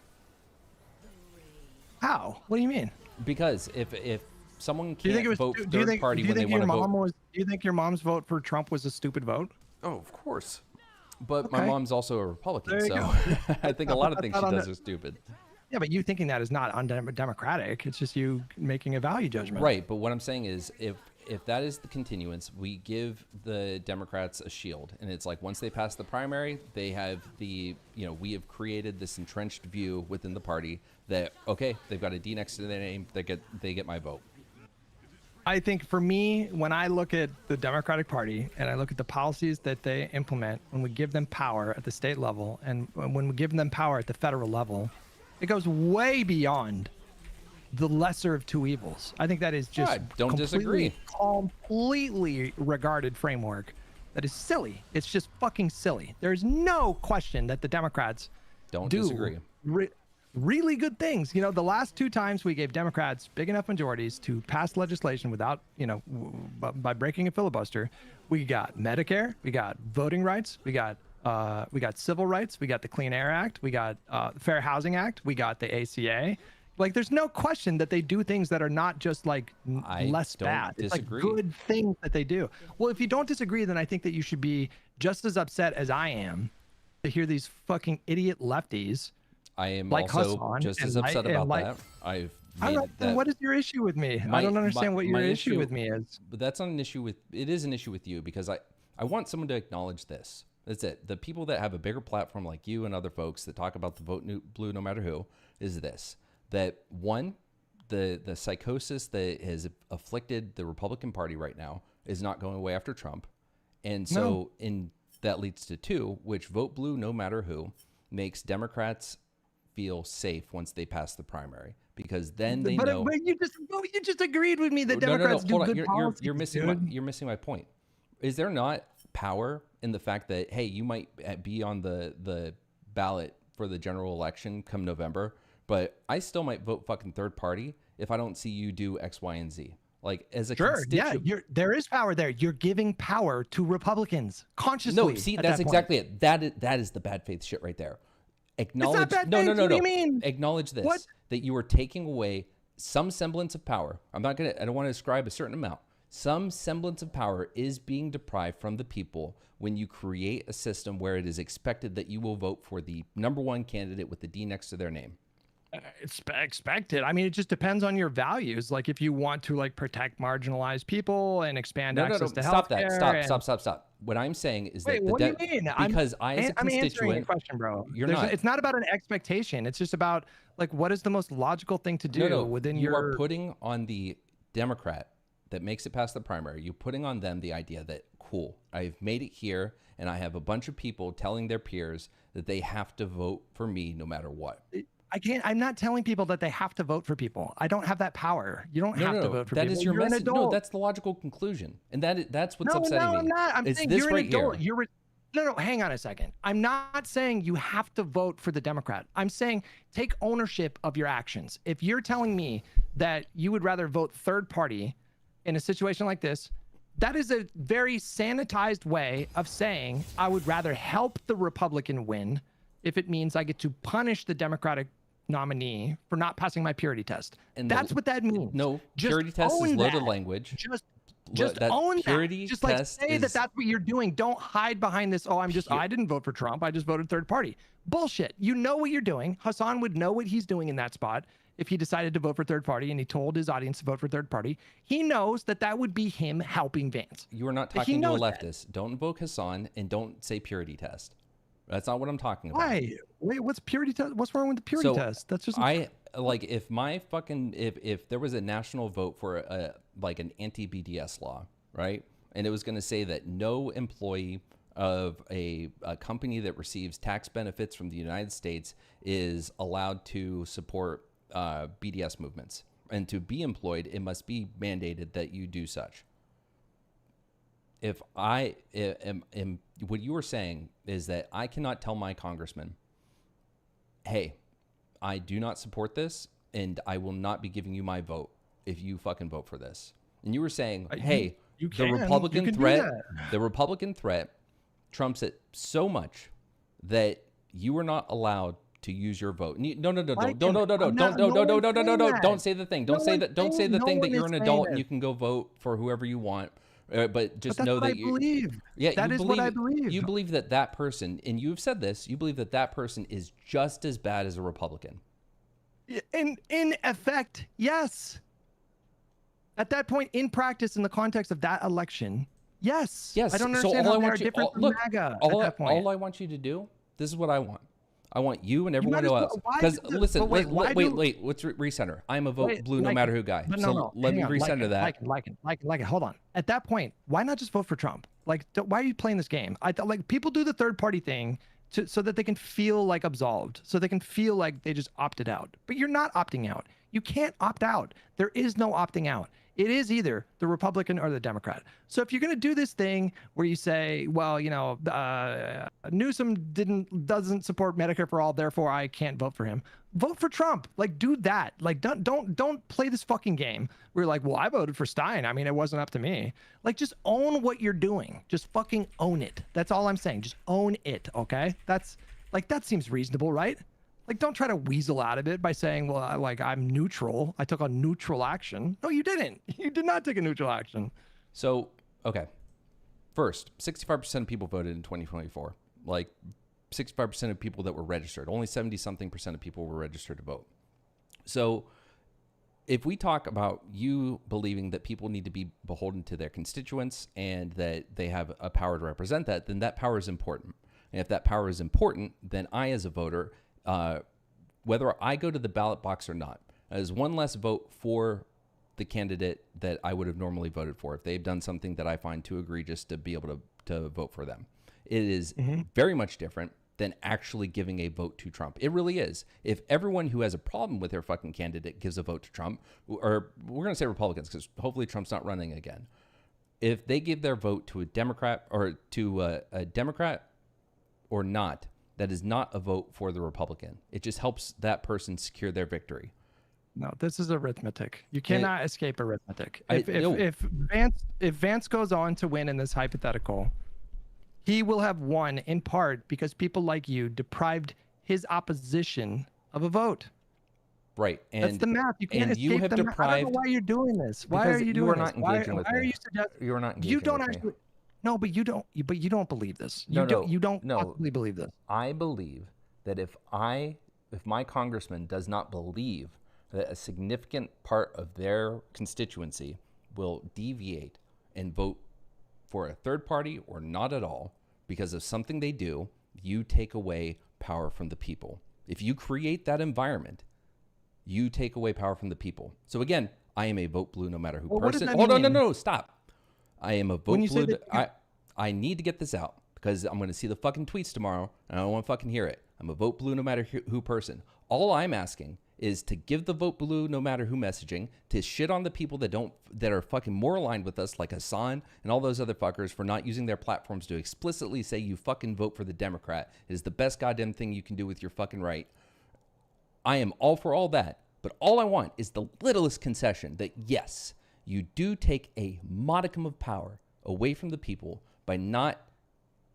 Speaker 4: How? What do you mean?
Speaker 3: Because if someone can't vote third party when they want to vote.
Speaker 4: Do you think your mom's vote for Trump was a stupid vote?
Speaker 3: Oh, of course. But my mom's also a Republican, so I think a lot of things she does are stupid.
Speaker 4: Yeah, but you thinking that is not undemocratic. It's just you making a value judgment.
Speaker 3: Right, but what I'm saying is if that is the continuance, we give the Democrats a shield. And it's like once they pass the primary, they have the, you know, we have created this entrenched view within the party that, okay, they've got a D next to their name, they get my vote.
Speaker 4: I think for me, when I look at the Democratic Party and I look at the policies that they implement, when we give them power at the state level and when we give them power at the federal level, it goes way beyond the lesser of two evils. I think that is just
Speaker 3: completely regarded framework
Speaker 4: that is silly. It's just fucking silly. There's no question that the Democrats
Speaker 3: Don't
Speaker 4: do
Speaker 3: disagree.
Speaker 4: really good things. You know, the last 2 times we gave Democrats big enough majorities to pass legislation without, you know, by breaking a filibuster, we got Medicare, we got voting rights, we got civil rights, we got the Clean Air Act, we got Fair Housing Act, we got the ACA. Like, there's no question that they do things that are not just like less bad. It's like good things that they do. Well, if you don't disagree, then I think that you should be just as upset as I am to hear these fucking idiot lefties.
Speaker 3: I am
Speaker 4: like
Speaker 3: also
Speaker 4: Hassan
Speaker 3: just as
Speaker 4: and
Speaker 3: upset
Speaker 4: like-
Speaker 3: about
Speaker 4: and like-
Speaker 3: that. I've
Speaker 4: All
Speaker 3: made
Speaker 4: right, then
Speaker 3: that.
Speaker 4: what is your issue with me?
Speaker 3: My-
Speaker 4: I don't understand what your
Speaker 3: my
Speaker 4: issue with me is.
Speaker 3: But that's not an issue with. It is an issue with you because I want someone to acknowledge this. That's it. The people that have a bigger platform like you and other folks that talk about the vote blue no matter who is this. That one, the psychosis that has afflicted the Republican Party right now is not going away after Trump. And so that leads to 2, which vote blue no matter who makes Democrats feel safe once they pass the primary because then they know.
Speaker 4: But you just agreed with me that
Speaker 3: No,
Speaker 4: Democrats
Speaker 3: hold
Speaker 4: do
Speaker 3: on.
Speaker 4: good policies.
Speaker 3: You're missing my point. Is there not power in the fact that, hey, you might be on the ballot for the general election come November, but I still might vote fucking third party if I don't see you do X, Y, and Z. Like as a
Speaker 4: there is power there. You're giving power to Republicans consciously.
Speaker 3: No, see, that's exactly it. That is the bad faith shit right there. Acknowledge.
Speaker 4: bad
Speaker 3: No.
Speaker 4: faith. What do you mean?
Speaker 3: Acknowledge this.
Speaker 4: What?
Speaker 3: That you are taking away some semblance of power. I don't want to ascribe a certain amount. Some semblance of power is being deprived from the people when you create a system where it is expected that you will vote for the number 1 candidate with the D next to their name.
Speaker 4: It's expected. I mean, it just depends on your values. Like if you want to like protect marginalized people and expand access to
Speaker 3: Stop
Speaker 4: healthcare.
Speaker 3: that. Stop. What I'm saying is
Speaker 4: Wait,
Speaker 3: that
Speaker 4: what do you mean?
Speaker 3: because I as a
Speaker 4: I'm answering your
Speaker 3: constituent,
Speaker 4: question, bro.
Speaker 3: You're not.
Speaker 4: It's not about an expectation. It's just about like what is the most logical thing to do within
Speaker 3: you
Speaker 4: your.
Speaker 3: are putting on the Democrat that makes it past the primary. You're putting on them the idea that cool, I've made it here, and I have a bunch of people telling their peers that they have to vote for me no matter what.
Speaker 4: I'm not telling people that they have to vote for people. I don't have that power. You don't have to vote for people.
Speaker 3: That is your
Speaker 4: You're
Speaker 3: message.
Speaker 4: an adult.
Speaker 3: No, that's the logical conclusion, and that's what's
Speaker 4: No,
Speaker 3: upsetting me.
Speaker 4: I'm not. I'm
Speaker 3: It's
Speaker 4: saying
Speaker 3: this
Speaker 4: you're an
Speaker 3: right
Speaker 4: adult.
Speaker 3: here.
Speaker 4: No, hang on a second. I'm not saying you have to vote for the Democrat. I'm saying take ownership of your actions. If you're telling me that you would rather vote third party in a situation like this, that is a very sanitized way of saying I would rather help the Republican win if it means I get to punish the Democratic nominee for not passing my purity test.
Speaker 3: And
Speaker 4: that's what that means.
Speaker 3: No,
Speaker 4: Just
Speaker 3: purity test is
Speaker 4: own
Speaker 3: loaded
Speaker 4: that.
Speaker 3: language.
Speaker 4: Just
Speaker 3: that
Speaker 4: own
Speaker 3: purity
Speaker 4: that. Just like
Speaker 3: test
Speaker 4: say that that's what you're doing. Don't hide behind this. Oh, I didn't vote for Trump. I just voted third party. Bullshit. You know what you're doing. Hassan would know what he's doing in that spot if he decided to vote for third party and he told his audience to vote for third party. He knows that that would be him helping Vance.
Speaker 3: You are not talking to a leftist. Don't invoke Hassan and don't say purity test. That's not what I'm talking about.
Speaker 4: Why? Wait, what's purity test? What's wrong with the purity test? That's just
Speaker 3: if my fucking if there was a national vote for an anti-BDS law, right? And it was going to say that no employee of a company that receives tax benefits from the United States is allowed to support BDS movements. And to be employed, it must be mandated that you do such. If I am what you were saying is that I cannot tell my congressman, hey, I do not support this and I will not be giving you my vote if you fucking vote for this. And you were saying, hey, the Republican threat trumps it so much that you are not allowed to use your vote. Don't say the thing. Don't say the thing that you're an adult and you can go vote for whoever you want. But just know that you believe. Yeah, that is what I believe. You believe that person, and you've said this, you believe that person is just as bad as a Republican.
Speaker 4: In effect, yes. At that point, in practice, in the context of that election, yes.
Speaker 3: Yes.
Speaker 4: I don't understand how they're different from MAGA at that point.
Speaker 3: All I want you to do, this is what I want. I want you and everyone else. Because listen, wait, let's recenter. I'm a vote blue no matter who guy. Let me recenter that.
Speaker 4: Like it. Hold on. At that point, why not just vote for Trump? Like, why are you playing this game? Like people do the third party thing so that they can feel like absolved, so they can feel like they just opted out. But you're not opting out. You can't opt out. There is no opting out. It is either the Republican or the Democrat. So if you're going to do this thing where you say, well, Newsom doesn't support Medicare for all, therefore I can't vote for him. Vote for Trump. Like, do that. Like, don't play this fucking game where you're like, well, I voted for Stein. I mean, it wasn't up to me. Like, just own what you're doing. Just fucking own it. That's all I'm saying. Just own it. Okay. That seems reasonable, right? Like, don't try to weasel out of it by saying, well, I'm neutral. I took a neutral action. No, you didn't. You did not take a neutral action.
Speaker 3: So, okay. First, 65% of people voted in 2024. Like, 65% of people that were registered. Only 70-something% of people were registered to vote. So, if we talk about you believing that people need to be beholden to their constituents and that they have a power to represent that, then that power is important. And if that power is important, then I, as a voter, whether I go to the ballot box or not, as one less vote for the candidate that I would have normally voted for if they've done something that I find too egregious to be able to vote for them. It is very much different than actually giving a vote to Trump. It really is. If everyone who has a problem with their fucking candidate gives a vote to Trump, or we're going to say Republicans because hopefully Trump's not running again. If they give their vote to a Democrat or to a Democrat or not, that is not a vote for the Republican. It just helps that person secure their victory.
Speaker 4: No, this is arithmetic. You cannot escape arithmetic.
Speaker 3: No.
Speaker 4: If Vance goes on to win in this hypothetical, he will have won in part because people like you deprived his opposition of a vote.
Speaker 3: Right. And
Speaker 4: that's the math. You can't escape
Speaker 3: you have
Speaker 4: the math. I don't know why you're doing this. Why are you doing
Speaker 3: you are
Speaker 4: this?
Speaker 3: not engaging with me.
Speaker 4: Why are you suggesting?
Speaker 3: You are not engaging
Speaker 4: You don't
Speaker 3: with
Speaker 4: actually.
Speaker 3: me.
Speaker 4: No, but you don't. But you don't believe this.
Speaker 3: You
Speaker 4: don't
Speaker 3: no.
Speaker 4: possibly believe this.
Speaker 3: I believe that if my congressman does not believe that a significant part of their constituency will deviate and vote for a third party or not at all because of something they do, you take away power from the people. If you create that environment, you take away power from the people. So again, I am a vote blue no matter who person. Hold on, no, stop. I am a vote blue. I need to get this out because I'm going to see the fucking tweets tomorrow and I don't want to fucking hear it. I'm a vote blue no matter who person. All I'm asking is to give the vote blue no matter who messaging, to shit on the people that are fucking more aligned with us, like Hassan and all those other fuckers, for not using their platforms to explicitly say you fucking vote for the Democrat. It is the best goddamn thing you can do with your fucking right. I am all for all that, but all I want is the littlest concession that yes, you do take a modicum of power away from the people by not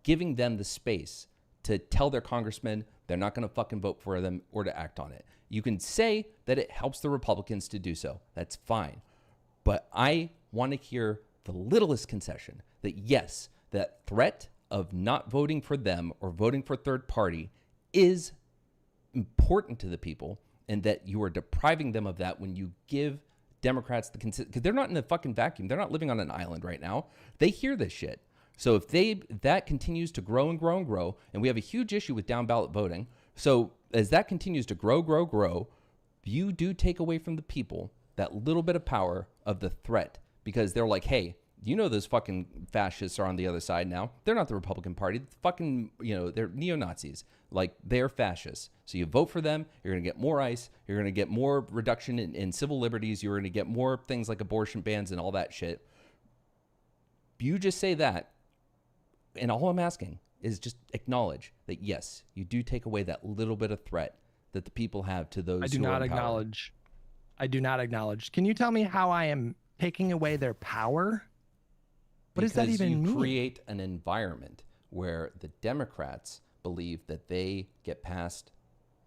Speaker 3: giving them the space to tell their congressmen they're not going to fucking vote for them or to act on it. You can say that it helps the Republicans to do so. That's fine. But I want to hear the littlest concession that yes, that threat of not voting for them or voting for third party is important to the people and that you are depriving them of that when you give Democrats the consent, because they're not in a fucking vacuum. They're not living on an island right now. They hear this shit. So if that continues to grow and grow and grow, and we have a huge issue with down ballot voting. So as that continues to grow, you do take away from the people that little bit of power of the threat, because they're like, hey, you know, those fucking fascists are on the other side now. They're not the Republican Party. Fucking, they're neo-Nazis. Like, they're fascists. So you vote for them, you're going to get more ICE, you're going to get more reduction in civil liberties, you're going to get more things like abortion bans and all that shit. You just say that, and all I'm asking is just acknowledge that, yes, you do take away that little bit of threat that the people have to those
Speaker 4: I do
Speaker 3: who
Speaker 4: not
Speaker 3: are in power.
Speaker 4: acknowledge. I do not acknowledge. Can you tell me how I am taking away their power? What does that even mean?
Speaker 3: Because you create an environment where the Democrats believe that they get passed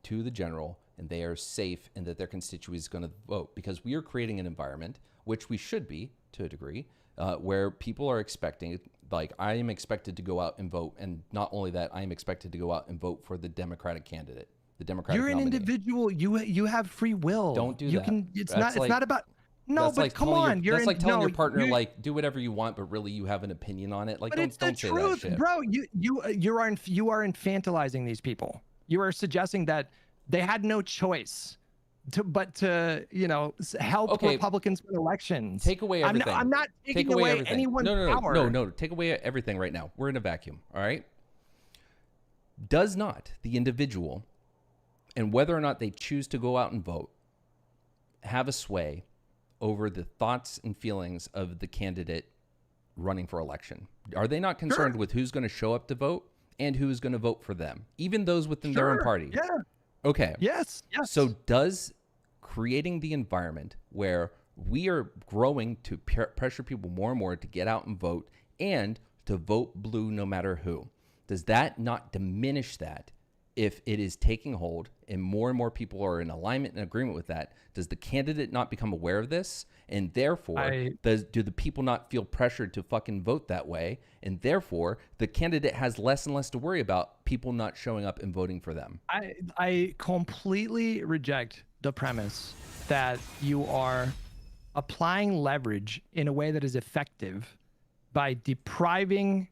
Speaker 3: to the general and they are safe and that their constituency is going to vote. Because we are creating an environment, which we should be to a degree, where people are expecting, like, I am expected to go out and vote. And not only that, I am expected to go out and vote for the Democratic candidate, the Democratic
Speaker 4: You're an
Speaker 3: nominee.
Speaker 4: individual. You have free will.
Speaker 3: Don't do that.
Speaker 4: It's not about. No,
Speaker 3: that's
Speaker 4: but
Speaker 3: like
Speaker 4: come on.
Speaker 3: That's like telling your partner, like, do whatever you want, but really you have an opinion on it. Like,
Speaker 4: but
Speaker 3: don't
Speaker 4: it's the
Speaker 3: say
Speaker 4: truth,
Speaker 3: that shit.
Speaker 4: bro. You are infantilizing these people. You are suggesting that they had no choice but to help Republicans win elections.
Speaker 3: Take away everything.
Speaker 4: I'm not taking away
Speaker 3: everything.
Speaker 4: anyone's power.
Speaker 3: No. Take away everything right now. We're in a vacuum. All right. Does not the individual, and whether or not they choose to go out and vote, have a sway over the thoughts and feelings of the candidate running for election? Are they not concerned with who's going to show up to vote and who's going to vote for them, even those within their own party?
Speaker 4: Yeah.
Speaker 3: Okay.
Speaker 4: Yes.
Speaker 3: So does creating the environment where we are growing to pressure people more and more to get out and vote and to vote blue no matter who, does that not diminish that if it is taking hold and more people are in alignment and agreement with that? Does the candidate not become aware of this? And therefore, do the people not feel pressured to fucking vote that way? And therefore, the candidate has less and less to worry about people not showing up and voting for them.
Speaker 4: I completely reject the premise that you are applying leverage in a way that is effective by depriving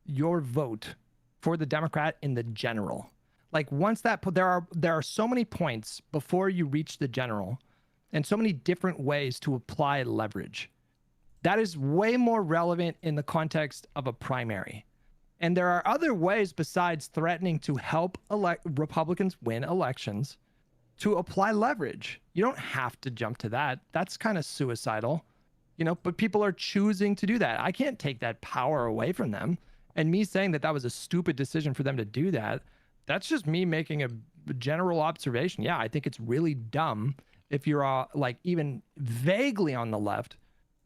Speaker 4: your vote for the Democrat in the general. Like once that there are so many points before you reach the general and so many different ways to apply leverage. That is way more relevant in the context of a primary. And there are other ways besides threatening to help Republicans win elections to apply leverage. You don't have to jump to that. That's kind of suicidal, but people are choosing to do that. I can't take that power away from them. And me saying that was a stupid decision for them to do that, that's just me making a general observation. Yeah, I think it's really dumb if you're like even vaguely on the left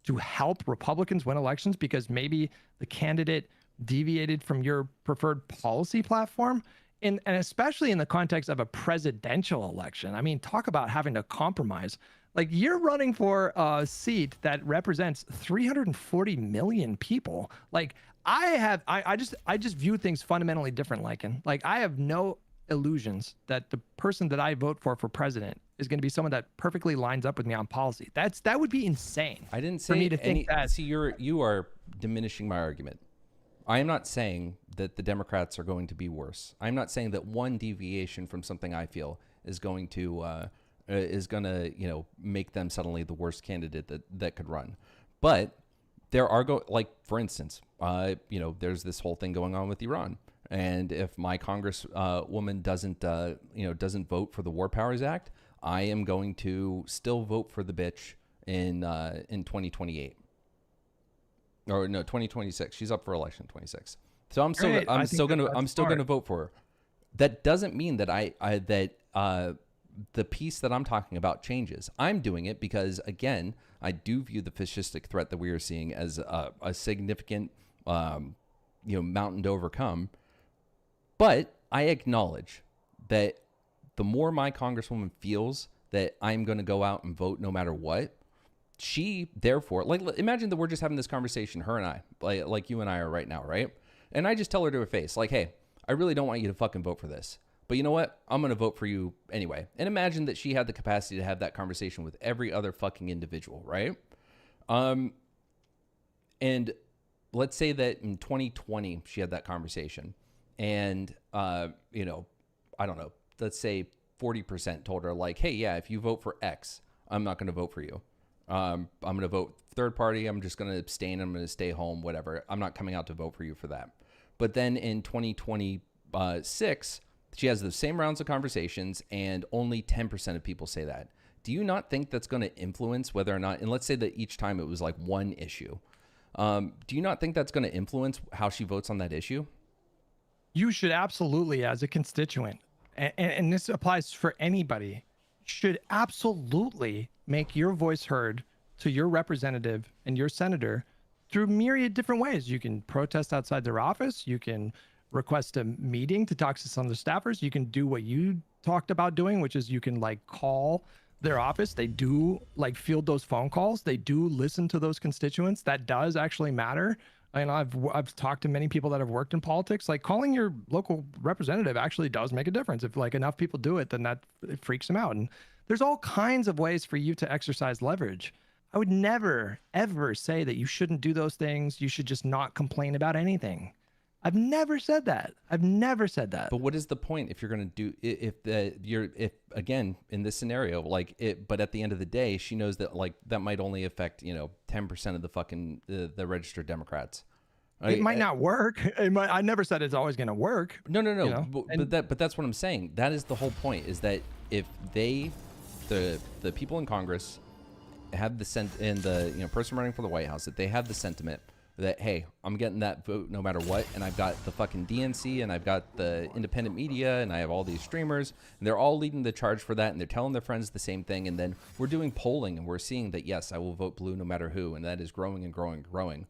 Speaker 4: to help Republicans win elections because maybe the candidate deviated from your preferred policy platform. And especially in the context of a presidential election. I mean, talk about having to compromise. Like you're running for a seat that represents 340 million people. Like I just view things fundamentally different, Lycan. Like I have no illusions that the person that I vote for president is going to be someone that perfectly lines up with me on policy. That would be insane.
Speaker 3: I didn't say
Speaker 4: for me to think that.
Speaker 3: See, you are diminishing my argument. I am not saying that the Democrats are going to be worse. I'm not saying that one deviation from something I feel is going to make them suddenly the worst candidate that could run. But there are for instance, there's this whole thing going on with Iran. And if my congresswoman doesn't vote for the War Powers Act, I am going to still vote for the bitch in 2028. Or no, 2026. She's up for election 26. So I'm still gonna vote for her. That doesn't mean that the piece that I'm talking about changes. I'm doing it because again, I do view the fascistic threat that we are seeing as a significant mountain to overcome. But I acknowledge that the more my congresswoman feels that I'm going to go out and vote no matter what, she therefore, imagine that we're just having this conversation, her and I, like you and I are right now, right? And I just tell her to her face, like, hey, I really don't want you to fucking vote for this. But you know what? I'm going to vote for you anyway. And imagine that she had the capacity to have that conversation with every other fucking individual, right? And let's say that in 2020, she had that conversation. And, I don't know, let's say 40% told her like, hey, yeah, if you vote for X, I'm not going to vote for you. I'm going to vote third party. I'm just going to abstain. I'm going to stay home, whatever. I'm not coming out to vote for you for that. But then in 2026, she has the same rounds of conversations and only 10% of people say that. Do you not think that's going to influence whether or not, and let's say that each time it was like one issue. Do you not think that's going to influence how she votes on that issue?
Speaker 4: You should absolutely, as a constituent, and this applies for anybody, should absolutely make your voice heard to your representative and your senator through myriad different ways. You can protest outside their office. You can request a meeting to talk to some of the staffers. You can do what you talked about doing, which is you can call their office. They do field those phone calls. They do listen to those constituents. That does actually matter. And I've talked to many people that have worked in politics. Like calling your local representative actually does make a difference. If enough people do it, then it freaks them out. And there's all kinds of ways for you to exercise leverage. I would never, ever say that you shouldn't do those things. You should just not complain about anything. I've never said that.
Speaker 3: But what is the point if you're going to do if again in this scenario but at the end of the day she knows that that might only affect 10% of the fucking the registered Democrats.
Speaker 4: It might not work. I never said it's always going to work.
Speaker 3: No. But that's what I'm saying. That is the whole point. Is that if the people in Congress have the person running for the White House, that they have the sentiment that, hey, I'm getting that vote no matter what, and I've got the fucking DNC, and I've got the independent media, and I have all these streamers, and they're all leading the charge for that, and they're telling their friends the same thing, and then we're doing polling, and we're seeing that, yes, I will vote blue no matter who, and that is growing and growing and growing.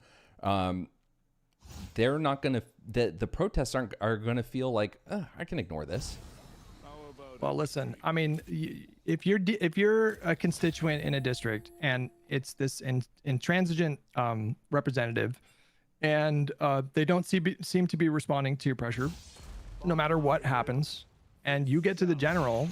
Speaker 3: They're not going to, the protests are going to feel like, I can ignore this.
Speaker 4: Well, listen, I mean, if you're a constituent in a district and it's this intransigent representative, and they don't seem to be responding to your pressure, no matter what happens, and you get to the general,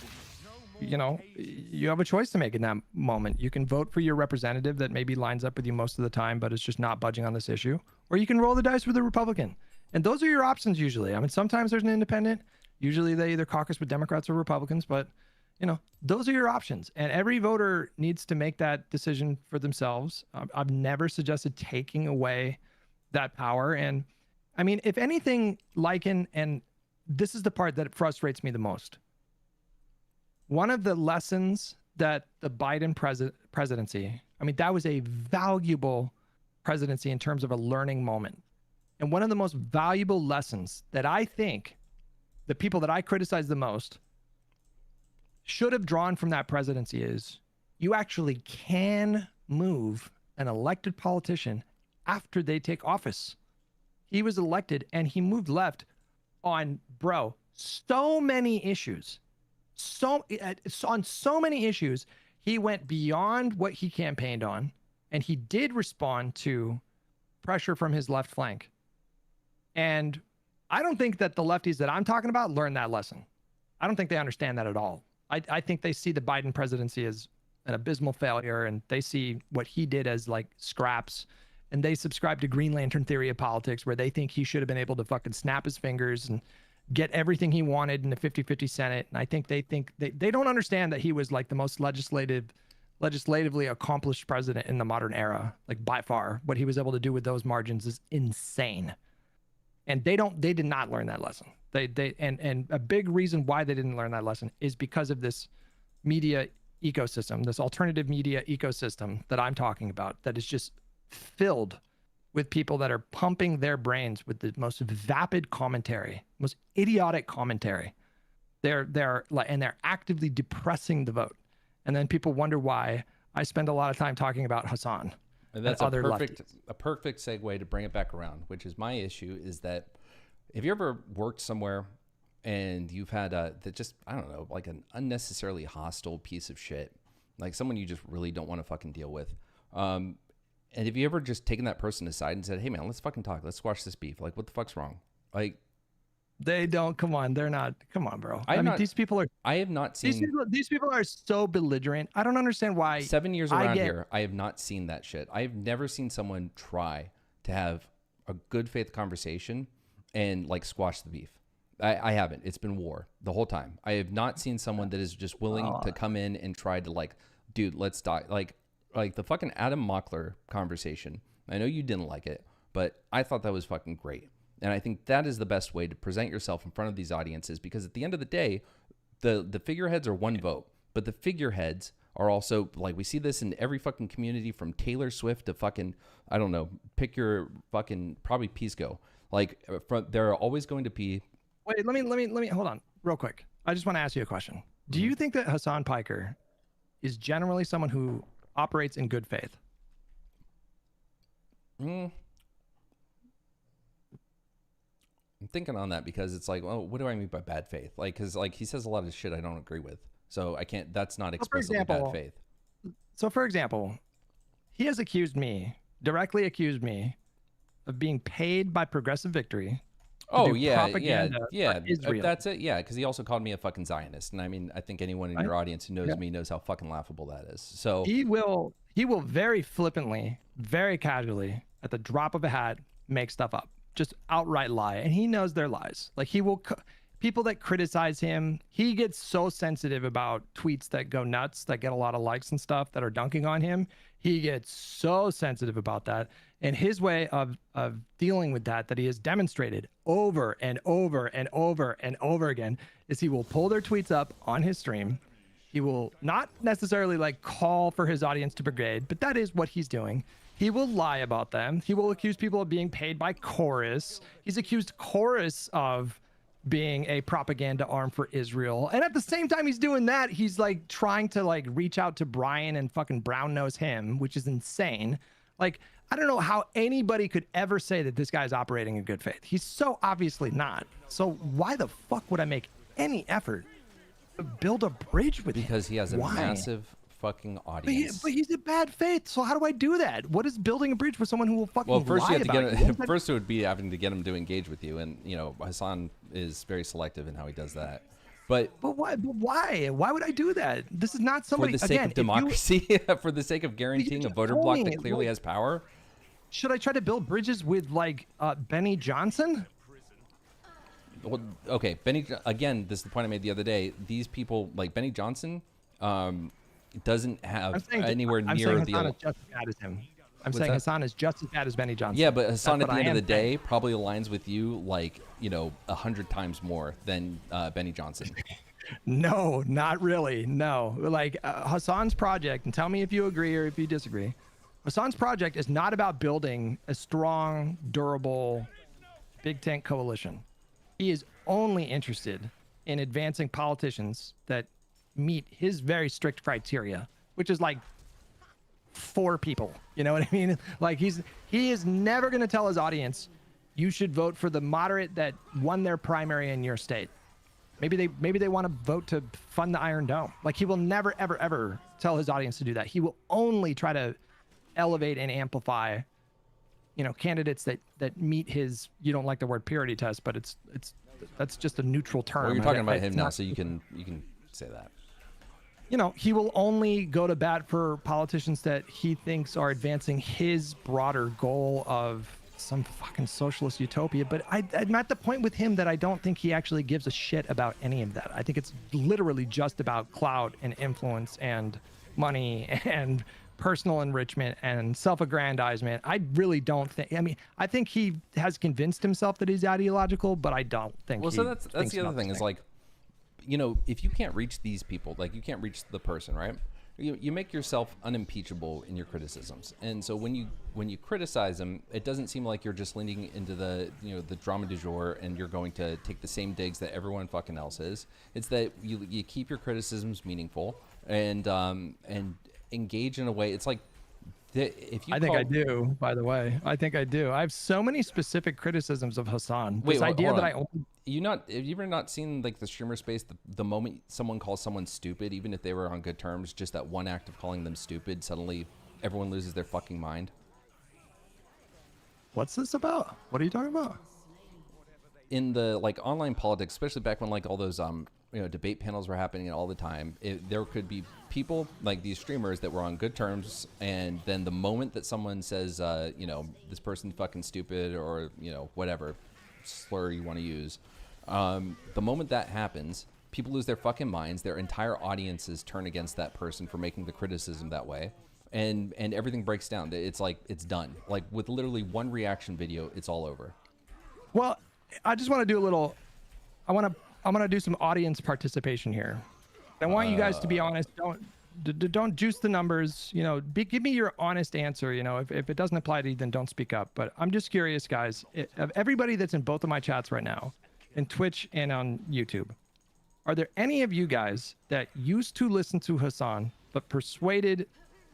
Speaker 4: you know, you have a choice to make in that moment. You can vote for your representative that maybe lines up with you most of the time, but is just not budging on this issue, or you can roll the dice with a Republican. And those are your options usually. I mean, sometimes there's an independent. Usually they either caucus with Democrats or Republicans, but you know, those are your options. And every voter needs to make that decision for themselves. I've never suggested taking away that power. And I mean, if anything, and this is the part that frustrates me the most. One of the lessons that the Biden presidency, I mean, that was a valuable presidency in terms of a learning moment. And one of the most valuable lessons that I think the people that I criticize the most should have drawn from that presidency is you actually can move an elected politician after they take office. He was elected and he moved left on, so many issues. On so many issues, he went beyond what he campaigned on, and he did respond to pressure from his left flank. And I don't think that the lefties that I'm talking about learned that lesson. I don't think they understand that at all. I think they see the Biden presidency as an abysmal failure, and they see what he did as like scraps, and they subscribe to Green Lantern theory of politics, where they think he should have been able to fucking snap his fingers and get everything he wanted in the 50-50 Senate. And I think they don't understand that he was like the most legislatively accomplished president in the modern era, like by far. What he was able to do with those margins is insane. And they did not learn that lesson. And a big reason why they didn't learn that lesson is because of this media ecosystem, this alternative media ecosystem that I'm talking about, that is just filled with people that are pumping their brains with the most vapid commentary, most idiotic commentary. They're actively depressing the vote. And then people wonder why I spend a lot of time talking about Hassan.
Speaker 3: And that's a perfect segue to bring it back around, which is my issue is that if you ever worked somewhere and you've had like an unnecessarily hostile piece of shit, like someone you just really don't want to fucking deal with. And if you ever just taken that person aside and said, hey man, let's fucking talk. Let's squash this beef. Like, what the fuck's wrong? Like,
Speaker 4: they don't, come on, bro. I mean, these people are,
Speaker 3: I have not seen,
Speaker 4: these people are so belligerent. I don't understand why.
Speaker 3: 7 years around here, I have not seen that shit. I have never seen someone try to have a good faith conversation and like squash the beef. I haven't. It's been war the whole time. I have not seen someone that is just willing to come in and try to like, dude, let's die. Like the fucking Adam Mockler conversation. I know you didn't like it, but I thought that was fucking great. And I think that is the best way to present yourself in front of these audiences, because at the end of the day, the figureheads are one vote, but the figureheads are also, like, we see this in every fucking community from Taylor Swift to fucking, I don't know, pick your fucking, probably Pisco. Like, there are always going to be.
Speaker 4: Wait, let me hold on real quick. I just want to ask you a question. Do you think that Hassan Piker is generally someone who operates in good faith?
Speaker 3: I'm thinking on that because it's like, well, what do I mean by bad faith? Like, because like he says a lot of shit I don't agree with, so I can't. That's not explicitly bad faith.
Speaker 4: So, for example, he has directly accused me of being paid by Progressive Victory.
Speaker 3: Oh yeah. That's it. Yeah, because he also called me a fucking Zionist, and I mean, I think anyone in your audience who knows me knows how fucking laughable that is. So
Speaker 4: he will very flippantly, very casually, at the drop of a hat, make stuff up. Just outright lie, and he knows they're lies. Like, he will, people that criticize him, he gets so sensitive about tweets that go nuts, that get a lot of likes and stuff, that are dunking on him. He gets so sensitive about that, and his way of dealing with that he has demonstrated over and over and over and over again is he will pull their tweets up on his stream, He will not necessarily like call for his audience to brigade, but that is what he's doing. He will lie about them. He will accuse people of being paid by Chorus. He's accused Chorus of being a propaganda arm for Israel. And at the same time he's doing that, he's like trying to like reach out to Brian and fucking brown nose him, which is insane. Like, I don't know how anybody could ever say that this guy's operating in good faith. He's so obviously not. So why the fuck would I make any effort to build a bridge with him?
Speaker 3: Because he has a massive fucking audience.
Speaker 4: But he's in bad faith. So how do I do that? What is building a bridge with someone who will fucking
Speaker 3: well, first
Speaker 4: lie
Speaker 3: you have to
Speaker 4: about
Speaker 3: get
Speaker 4: you?
Speaker 3: first it would be having to get him to engage with you, and you know Hassan is very selective in how he does that. But
Speaker 4: why? But why? Why would I do that? This is not somebody.
Speaker 3: For the sake
Speaker 4: again,
Speaker 3: of democracy, for the sake of guaranteeing a voter bloc that clearly has power.
Speaker 4: Should I try to build bridges with like Benny Johnson?
Speaker 3: Well, okay, Benny. Again, this is the point I made the other day. These people, like Benny Johnson, doesn't have anywhere near the.
Speaker 4: Hassan is just as bad as him. I'm saying
Speaker 3: that?
Speaker 4: Hassan is just as bad as Benny Johnson.
Speaker 3: Yeah, but Hassan at the end of the day
Speaker 4: saying.
Speaker 3: probably aligns with you like 100 times more than Benny Johnson.
Speaker 4: No, not really. No, like Hassan's project, and tell me if you agree or if you disagree. Hassan's project is not about building a strong, durable, big tent coalition. He is only interested in advancing politicians that meet his very strict criteria, which is like 4 people. You know what I mean? Like he is never going to tell his audience, you should vote for the moderate that won their primary in your state. Maybe they want to vote to fund the Iron Dome. Like he will never, ever, ever tell his audience to do that. He will only try to elevate and amplify, candidates that meet his, you don't like the word purity test, but that's just a neutral term.
Speaker 3: Well, you're talking about him now, so you can say that.
Speaker 4: He will only go to bat for politicians that he thinks are advancing his broader goal of some fucking socialist utopia. But I'm at the point with him that I don't think he actually gives a shit about any of that. I think it's literally just about clout and influence and money and personal enrichment and self-aggrandizement. I really don't think, I think he has convinced himself that he's ideological, but I don't think
Speaker 3: so that's the other thing is like, if you can't reach these people, like you can't reach the person, right? You make yourself unimpeachable in your criticisms. And so when you criticize them, it doesn't seem like you're just leaning into the drama du jour and you're going to take the same digs that everyone fucking else is. It's that you keep your criticisms meaningful and engage in a way. It's like if you
Speaker 4: I think I do, by the way. I think I do. I have so many specific criticisms of Hassan. This idea that have you ever not seen like the streamer space, the moment someone calls someone stupid, even if they were on good terms, just that one act of calling them stupid, suddenly everyone loses their fucking mind? What's this about? What are you talking about?
Speaker 3: In the like online politics, especially back when like all those debate panels were happening all the time, there could be people like these streamers that were on good terms, and then the moment that someone says this person's fucking stupid or whatever slur you want to use, the moment that happens, people lose their fucking minds. Their entire audiences turn against that person for making the criticism that way, and everything breaks down. It's like it's done. Like with literally one reaction video, it's all over.
Speaker 4: Well, I just want to do a little. I'm gonna do some audience participation here. I want you guys to be honest. Don't juice the numbers. Give me your honest answer. If it doesn't apply to you, then don't speak up. But I'm just curious, guys. Of everybody that's in both of my chats right now, in Twitch and on YouTube, are there any of you guys that used to listen to Hassan but persuaded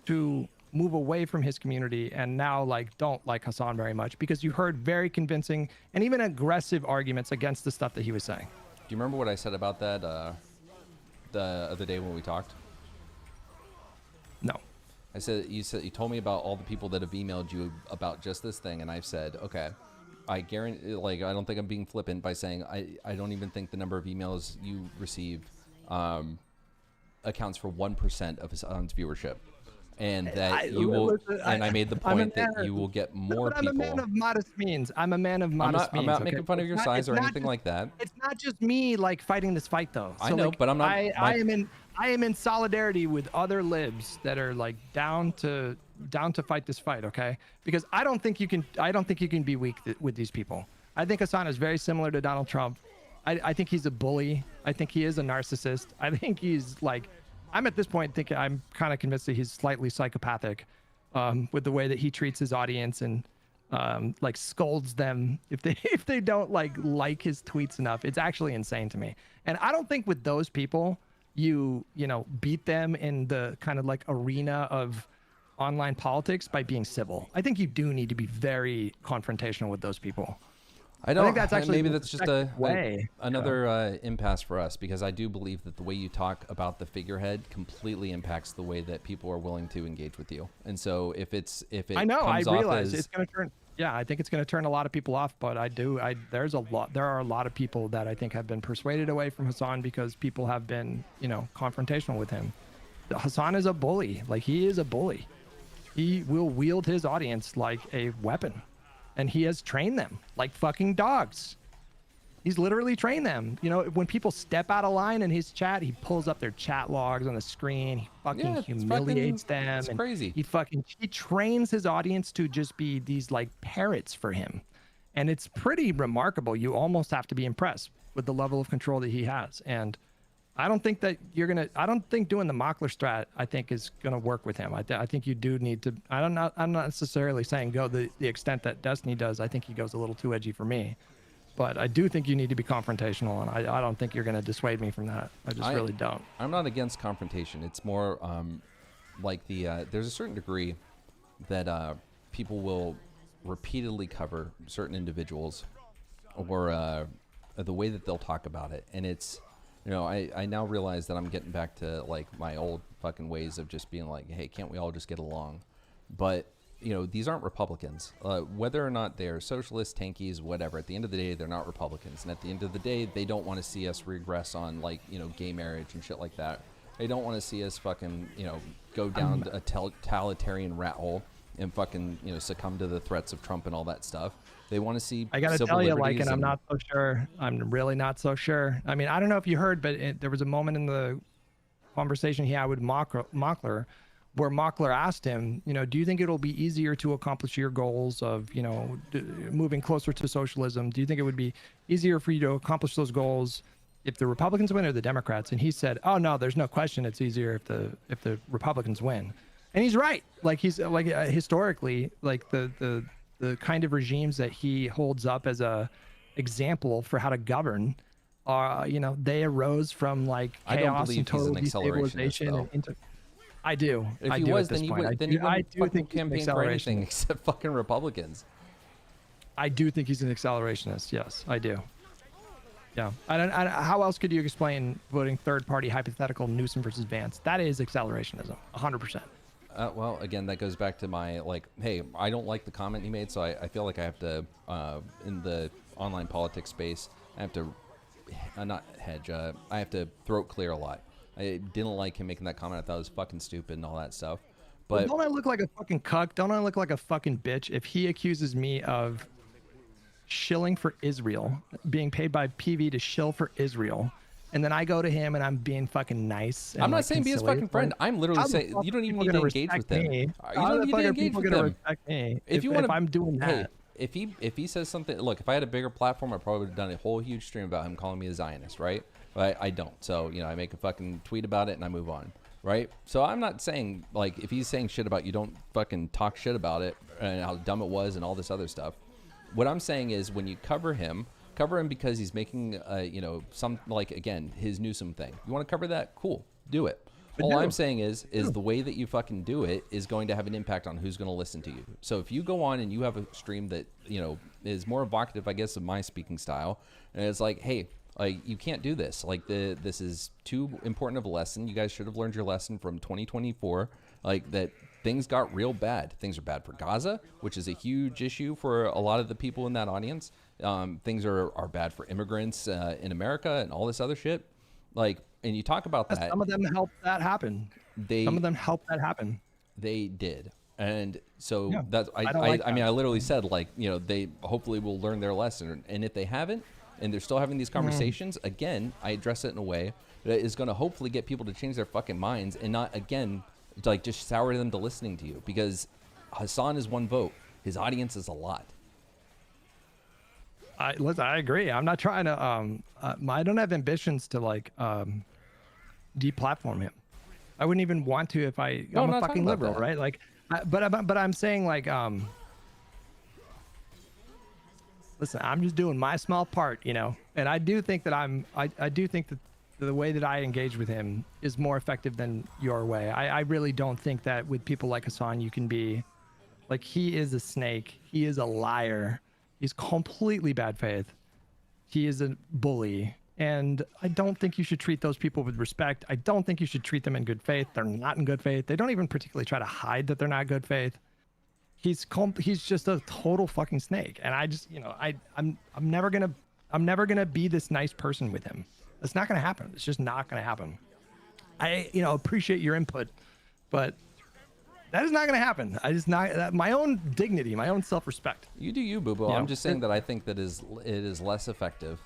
Speaker 4: to move away from his community and now don't like Hassan very much because you heard very convincing and even aggressive arguments against the stuff that he was saying?
Speaker 3: Do you remember what I said about that the other day when we talked?
Speaker 4: No.
Speaker 3: You told me about all the people that have emailed you about just this thing, and I've said, okay, I guarantee, I don't think I'm being flippant by saying I don't even think the number of emails you receive accounts for 1% of Hassan's viewership. And that you will, and I made the point that you will get more people.
Speaker 4: I'm a man of modest means. I'm a man of modest means.
Speaker 3: I'm not making fun of your size or anything like that.
Speaker 4: It's not just me fighting this fight though.
Speaker 3: I know, but I'm not.
Speaker 4: I am in solidarity with other libs that are down to fight this fight. Okay, because I don't think you can be weak with these people. I think Hassan is very similar to Donald Trump. I think he's a bully. I think he is a narcissist. I think he's I'm at this point thinking I'm kind of convinced that he's slightly psychopathic with the way that he treats his audience and like scolds them if they don't like his tweets enough. It's actually insane to me. And I don't think with those people you know beat them in the kind of like arena of online politics by being civil. I think you do need to be very confrontational with those people.
Speaker 3: I don't
Speaker 4: think that's actually
Speaker 3: maybe
Speaker 4: the
Speaker 3: that's just
Speaker 4: effective way.
Speaker 3: another impasse for us, because I do believe that the way you talk about the figurehead completely impacts the way that people are willing to engage with you. And so if it
Speaker 4: I know, I
Speaker 3: comes off
Speaker 4: realize
Speaker 3: as,
Speaker 4: it's going to turn. Yeah, I think it's going to turn a lot of people off, but there are a lot of people that I think have been persuaded away from Hassan because people have been, you know, confrontational with him. Hassan is a bully. Like, he is a bully. He will wield his audience like a weapon, and he has trained them like fucking dogs. He's literally trained them. You know, when people step out of line in his chat, he pulls up their chat logs on the screen. He fucking humiliates them.
Speaker 3: It's
Speaker 4: and
Speaker 3: crazy.
Speaker 4: He trains his audience to just be these like parrots for him. And it's pretty remarkable. You almost have to be impressed with the level of control that he has. And I don't think that I don't think doing the Mockler strat, I think, is gonna work with him. I think you do need to, I'm not necessarily saying go the extent that Destiny does. I think he goes a little too edgy for me. But I do think you need to be confrontational, and I don't think you're going to dissuade me from that. I just really don't.
Speaker 3: I'm not against confrontation. It's more like there's a certain degree that people will repeatedly cover certain individuals or the way that they'll talk about it. And it's, you know, I now realize that I'm getting back to like my old fucking ways of just being like, hey, can't we all just get along? But you know, these aren't Republicans. Whether or not they're socialists, tankies, whatever, at the end of the day, they're not Republicans. And at the end of the day, they don't want to see us regress on, like, you know, gay marriage and shit like that. They don't want to see us fucking, you know, go down a totalitarian rat hole and fucking, you know, succumb to the threats of Trump and all that stuff. They want to see
Speaker 4: I gotta tell you, like, and I'm not so sure. I'm really not so sure. I mean, I don't know if you heard, but there was a moment in the conversation he had with Mockler where Mockler asked him, you know, do you think it'll be easier to accomplish your goals of, you know, moving closer to socialism? Do you think it would be easier for you to accomplish those goals if the Republicans win or the Democrats? And he said, oh no, there's no question it's easier if the Republicans win. And he's right. Like, he's like, historically, like the kind of regimes that he holds up as a example for how to govern you know, they arose from like chaos and total destabilization and I do.
Speaker 3: If
Speaker 4: I
Speaker 3: he
Speaker 4: do
Speaker 3: was,
Speaker 4: at this
Speaker 3: then he
Speaker 4: point.
Speaker 3: would. Then he wouldn't fucking
Speaker 4: think
Speaker 3: campaign for anything except fucking Republicans.
Speaker 4: I do think he's an accelerationist. Yes, I do. Yeah. How else could you explain voting third-party hypothetical Newsom versus Vance? That is accelerationism, 100%.
Speaker 3: Well, again, that goes back to my, like, hey, I don't like the comment you made, so I feel like I have to, in the online politics space, I have to, not hedge, I have to throat clear a lot. I didn't like him making that comment. I thought it was fucking stupid and all that stuff. But
Speaker 4: don't I look like a fucking cuck? Don't I look like a fucking bitch if he accuses me of shilling for Israel, being paid by PV to shill for Israel, and then I go to him and I'm being fucking nice? And
Speaker 3: I'm not saying be his fucking friend. I'm literally saying you don't even need to engage with him. You don't need to engage with him.
Speaker 4: If you want, if I'm doing that.
Speaker 3: Hey, if he says something, look, if I had a bigger platform, I probably would have done a whole huge stream about him calling me a Zionist, right? But I don't. So, you know, I make a fucking tweet about it and I move on, right? So I'm not saying, like, if he's saying shit about you, don't fucking talk shit about it and how dumb it was and all this other stuff. What I'm saying is when you cover him because he's making, you know, some, like, again, his Newsom thing. You want to cover that? Cool. Do it. All I'm saying is the way that you fucking do it is going to have an impact on who's going to listen to you. So if you go on and you have a stream that, you know, is more evocative, I guess, of my speaking style, and it's like, hey, like, you can't do this. Like, this is too important of a lesson. You guys should have learned your lesson from 2024. Like, that things got real bad. Things are bad for Gaza, which is a huge issue for a lot of the people in that audience. Things are bad for immigrants in America and all this other shit. Like, and you talk about that.
Speaker 4: Some of them helped that happen. Some of them helped that happen.
Speaker 3: They did. And so
Speaker 4: Yeah,
Speaker 3: that's, I mean, I literally said, like, you know, they hopefully will learn their lesson. And if they haven't, and they're still having these conversations, again, I address it in a way that is going to hopefully get people to change their fucking minds and not, again, like, just sour them to listening to you. Because Hassan is one vote. His audience is a lot.
Speaker 4: Listen, I agree. I'm not trying to, I don't have ambitions to, like, deplatform him. I wouldn't even want to if
Speaker 3: No,
Speaker 4: I'm
Speaker 3: I'm
Speaker 4: a
Speaker 3: not talking
Speaker 4: fucking
Speaker 3: about
Speaker 4: liberal,
Speaker 3: that.
Speaker 4: right? Like, but I'm saying like, listen, I'm just doing my small part, you know, and I do think that I do think that the way that I engage with him is more effective than your way. I really don't think that with people like Hassan, you can be like, he is a snake. He is a liar. He's completely bad faith. He is a bully. And I don't think you should treat those people with respect. I don't think you should treat them in good faith. They're not in good faith. They don't even particularly try to hide that they're not good faith. He's just a total fucking snake. And I just, you know, I'm never gonna be this nice person with him. It's not gonna happen. It's just not gonna happen. I, you know, appreciate your input, but that is not gonna happen. I just not my own dignity, my own self-respect.
Speaker 3: You do you, boo boo.
Speaker 4: You
Speaker 3: I'm
Speaker 4: know,
Speaker 3: just saying that I think that it is less effective.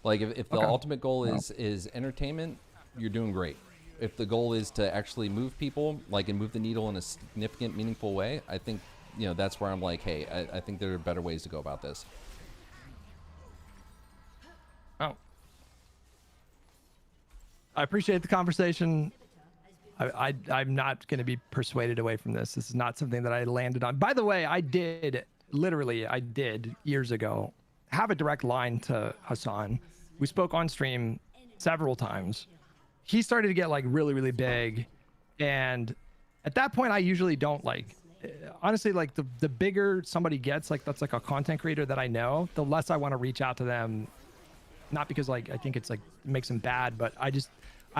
Speaker 3: Like if the
Speaker 4: Okay.
Speaker 3: ultimate goal is entertainment, you're doing great. If the goal is to actually move people, like, and move the needle in a significant, meaningful way, I think, you know, that's where I'm like, hey, I think there are better ways to go about this.
Speaker 4: Oh. I appreciate the conversation. I'm not going to be persuaded away from this. This is not something that I landed on. By the way, I did years ago have a direct line to Hassan. We spoke on stream several times. He started to get like really, really big. And at that point, I usually don't like, honestly, like the bigger somebody gets, like that's like a content creator that I know, the less I want to reach out to them. Not because like I think it's like makes them bad, but I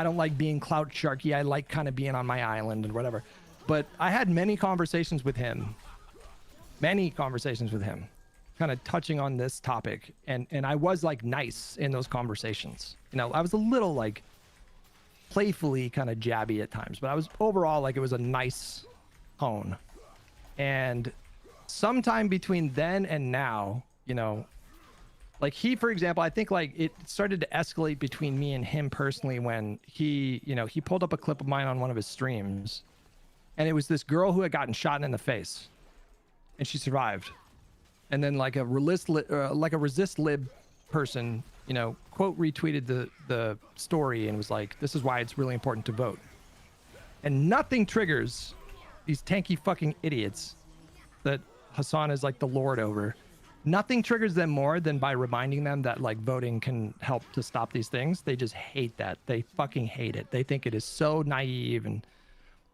Speaker 4: don't like being clout sharky. I like kind of being on my island and whatever. But I had many conversations with him, kind of touching on this topic, and I was like nice in those conversations. You know, I was a little like playfully kind of jabby at times, but I was overall like it was a nice tone. And sometime between then and now, you know, like he, for example, I think like it started to escalate between me and him personally when he, you know, he pulled up a clip of mine on one of his streams, and it was this girl who had gotten shot in the face, and she survived. And then like a resist lib person, you know, quote retweeted the story and was like, "This is why it's really important to vote." And nothing triggers these tanky fucking idiots that Hassan is like the lord over. Nothing triggers them more than by reminding them that like voting can help to stop these things. They just hate that. They fucking hate it. They think it is so naive and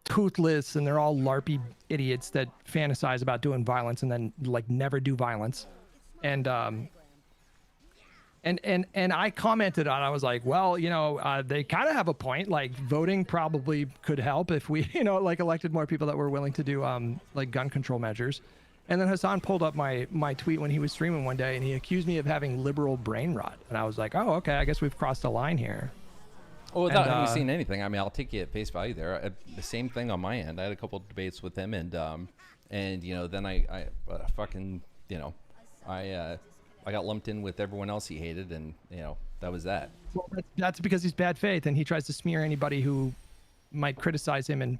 Speaker 4: toothless, and they're all LARPy idiots that fantasize about doing violence and then like never do violence. And I commented on, I was like, well, you know, they kind of have a point. Like voting probably could help if we, you know, like elected more people that were willing to do like gun control measures. And then Hassan pulled up my tweet when he was streaming one day, and he accused me of having liberal brain rot. And I was like, oh, okay, I guess we've crossed a line here.
Speaker 3: Well, without having seen anything, I mean, I'll take you at face value there. The same thing on my end. I had a couple of debates with him, and you know, then I fucking, you know, I got lumped in with everyone else he hated, and you know, that was that.
Speaker 4: Well, that's because he's bad faith, and he tries to smear anybody who might criticize him, and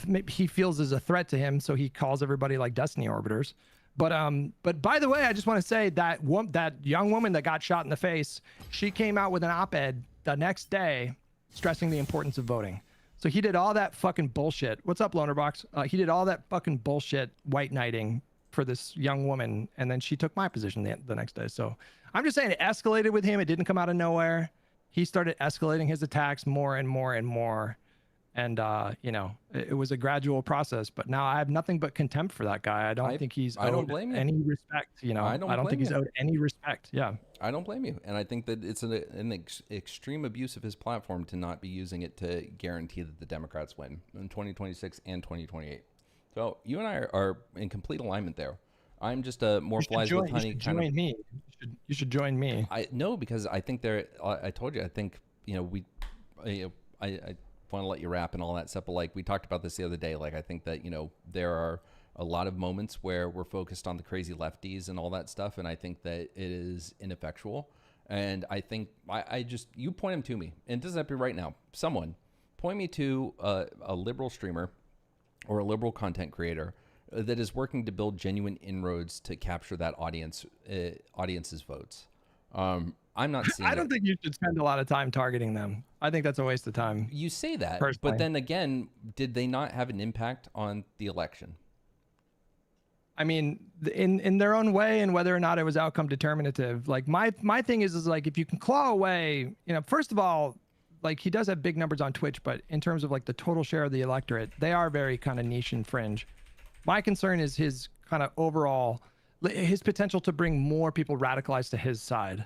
Speaker 4: maybe he feels as a threat to him, so he calls everybody like Destiny Orbiters. But by the way, I just want to say that that young woman that got shot in the face, she came out with an op-ed the next day stressing the importance of voting. So he did all that fucking bullshit. What's up, Lonerbox? He did all that fucking bullshit white knighting for this young woman, and then she took my position the next day. So I'm just saying it escalated with him. It didn't come out of nowhere. He started escalating his attacks more and more and more. And, you know, it was a gradual process, but now I have nothing but contempt for that guy. I don't think he's owed any respect, you know. I don't think he's owed any respect. Yeah.
Speaker 3: I don't blame you. And I think that it's an extreme abuse of his platform to not be using it to guarantee that the Democrats win in 2026 and 2028. So you and I are in complete alignment there. I'm just a more flies with honey kind of.
Speaker 4: Me. You should join me.
Speaker 3: No, because I think I told you, I think, you know, I want to let you rap and all that stuff, but like we talked about this the other day, like I think that, you know, there are a lot of moments where we're focused on the crazy lefties and all that stuff, and I think that it is ineffectual. And I think you point them to me, and it doesn't have to be right now. Someone point me to a liberal streamer or a liberal content creator that is working to build genuine inroads to capture that audience's votes. I'm not seeing
Speaker 4: I don't think you should spend a lot of time targeting them. I think that's a waste of time.
Speaker 3: You say that,
Speaker 4: Personally.
Speaker 3: but then again, did they not have an impact on the election?
Speaker 4: I mean, in their own way, and whether or not it was outcome determinative. Like my thing is like, if you can claw away, first of all, like he does have big numbers on Twitch, but in terms of like the total share of the electorate, they are very kind of niche and fringe. My concern is his kind of overall, his potential to bring more people radicalized to his side.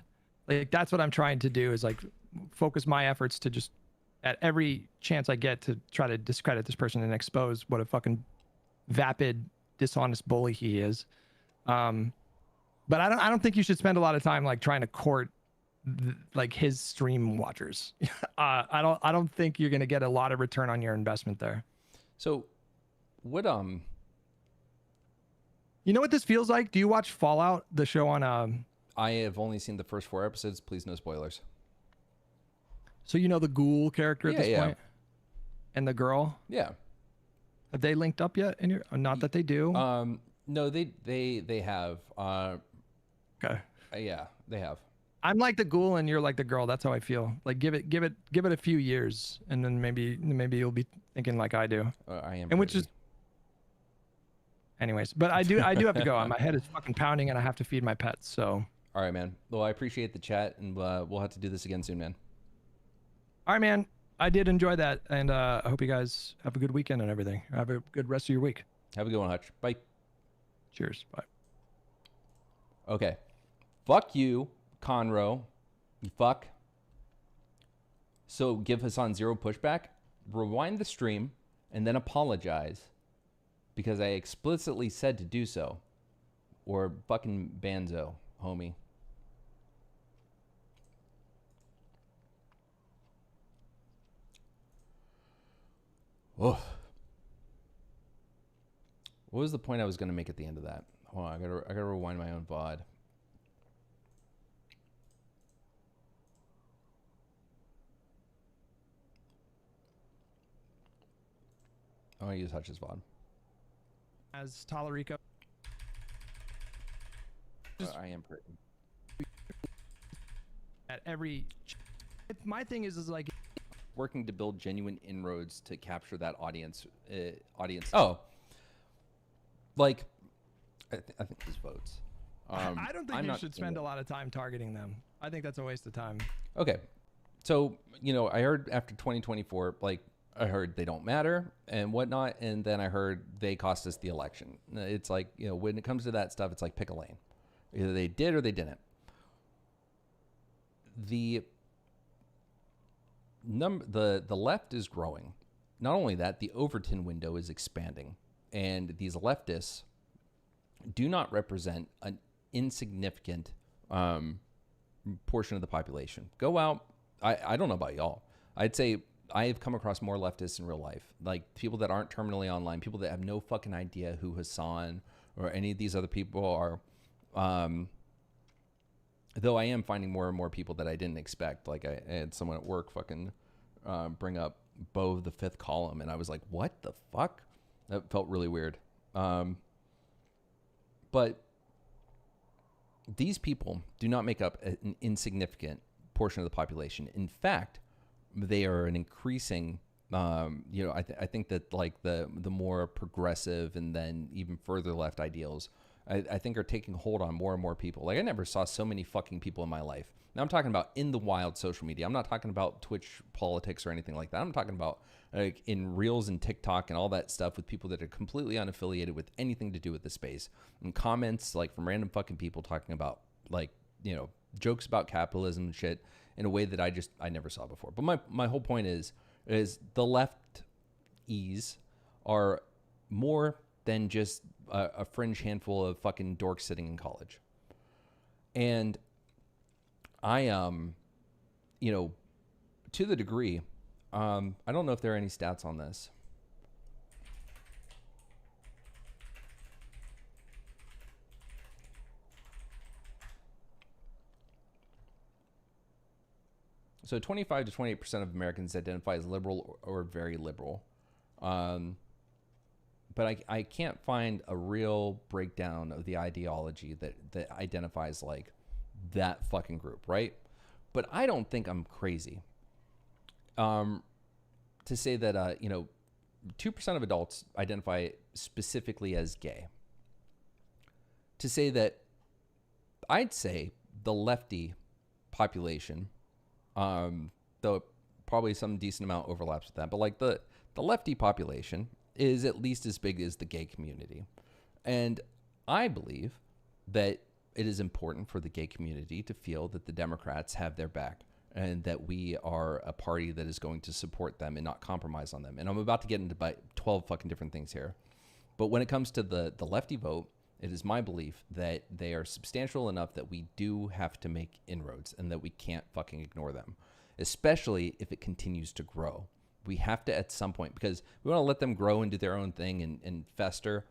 Speaker 4: Like that's what I'm trying to do, is like focus my efforts to just at every chance I get to try to discredit this person and expose what a fucking vapid, dishonest bully he is. But I don't think you should spend a lot of time like trying to court like his stream watchers. I don't think you're going to get a lot of return on your investment there.
Speaker 3: So what
Speaker 4: you know what this feels like? Do you watch Fallout, the show on
Speaker 3: I have only seen the first 4 episodes. Please, no spoilers.
Speaker 4: So you know the ghoul character at this point? And the girl?
Speaker 3: Yeah.
Speaker 4: Have they linked up yet? Not that they do.
Speaker 3: No, they have.
Speaker 4: Okay.
Speaker 3: Yeah, they have.
Speaker 4: I'm like the ghoul and you're like the girl. That's how I feel. Like give it a few years, and then maybe you'll be thinking like I do.
Speaker 3: I am.
Speaker 4: And which is, anyways. But I do have to go. My head is fucking pounding, and I have to feed my pets. So.
Speaker 3: All right, man. Well, I appreciate the chat, and we'll have to do this again soon, man.
Speaker 4: All right, man. I did enjoy that, and I hope you guys have a good weekend and everything. Have a good rest of your week.
Speaker 3: Have a good one, Hutch. Bye.
Speaker 4: Cheers. Bye.
Speaker 3: Okay. Fuck you, Conroe. You fuck. So give Hassan 0 pushback, rewind the stream, and then apologize because I explicitly said to do so. Or fucking Banzo, homie. Oh. What was the point I was going to make at the end of that? Hold on, I gotta rewind my own VOD. I want to use Hutch's VOD.
Speaker 4: As Tallarico.
Speaker 3: I am pretty.
Speaker 4: At every, my thing is like
Speaker 3: Working to build genuine inroads to capture that audience. Oh, like I think his votes.
Speaker 4: I don't think you should spend a lot of time targeting them. I think that's a waste of time.
Speaker 3: Okay, so I heard after 2024, like I heard they don't matter and whatnot, and then I heard they cost us the election. It's like when it comes to that stuff, it's like pick a lane. Either they did or they didn't. The left is growing. Not only that, the Overton window is expanding, and these leftists do not represent an insignificant portion of the population. Go out. I don't know about y'all. I'd say I have come across more leftists in real life, like people that aren't terminally online, people that have no fucking idea who Hassan or any of these other people are. Though I am finding more and more people that I didn't expect. Like I had someone at work fucking bring up Bo the Fifth Column, and I was like, what the fuck? That felt really weird. But these people do not make up an insignificant portion of the population. In fact, they are an increasing, I think that like the more progressive and then even further left ideals, I think are taking hold on more and more people. Like I never saw so many fucking people in my life. Now I'm talking about in the wild social media. I'm not talking about Twitch politics or anything like that. I'm talking about like in Reels and TikTok and all that stuff with people that are completely unaffiliated with anything to do with the space. And comments like from random fucking people talking about like, jokes about capitalism and shit in a way that I never saw before. But my whole point is the lefties are more than just a fringe handful of fucking dorks sitting in college. And I, to the degree, I don't know if there are any stats on this. So 25 to 28% of Americans identify as liberal or very liberal. But I can't find a real breakdown of the ideology that identifies like that fucking group, right? But I don't think I'm crazy to say that, 2% of adults identify specifically as gay. To say that I'd say the lefty population, though probably some decent amount overlaps with that, but like the lefty population is at least as big as the gay community. And I believe that it is important for the gay community to feel that the Democrats have their back and that we are a party that is going to support them and not compromise on them. And I'm about to get into about 12 fucking different things here. But when it comes to the lefty vote, it is my belief that they are substantial enough that we do have to make inroads and that we can't fucking ignore them, especially if it continues to grow. We have to at some point, because we want to let them grow and do their own thing and fester.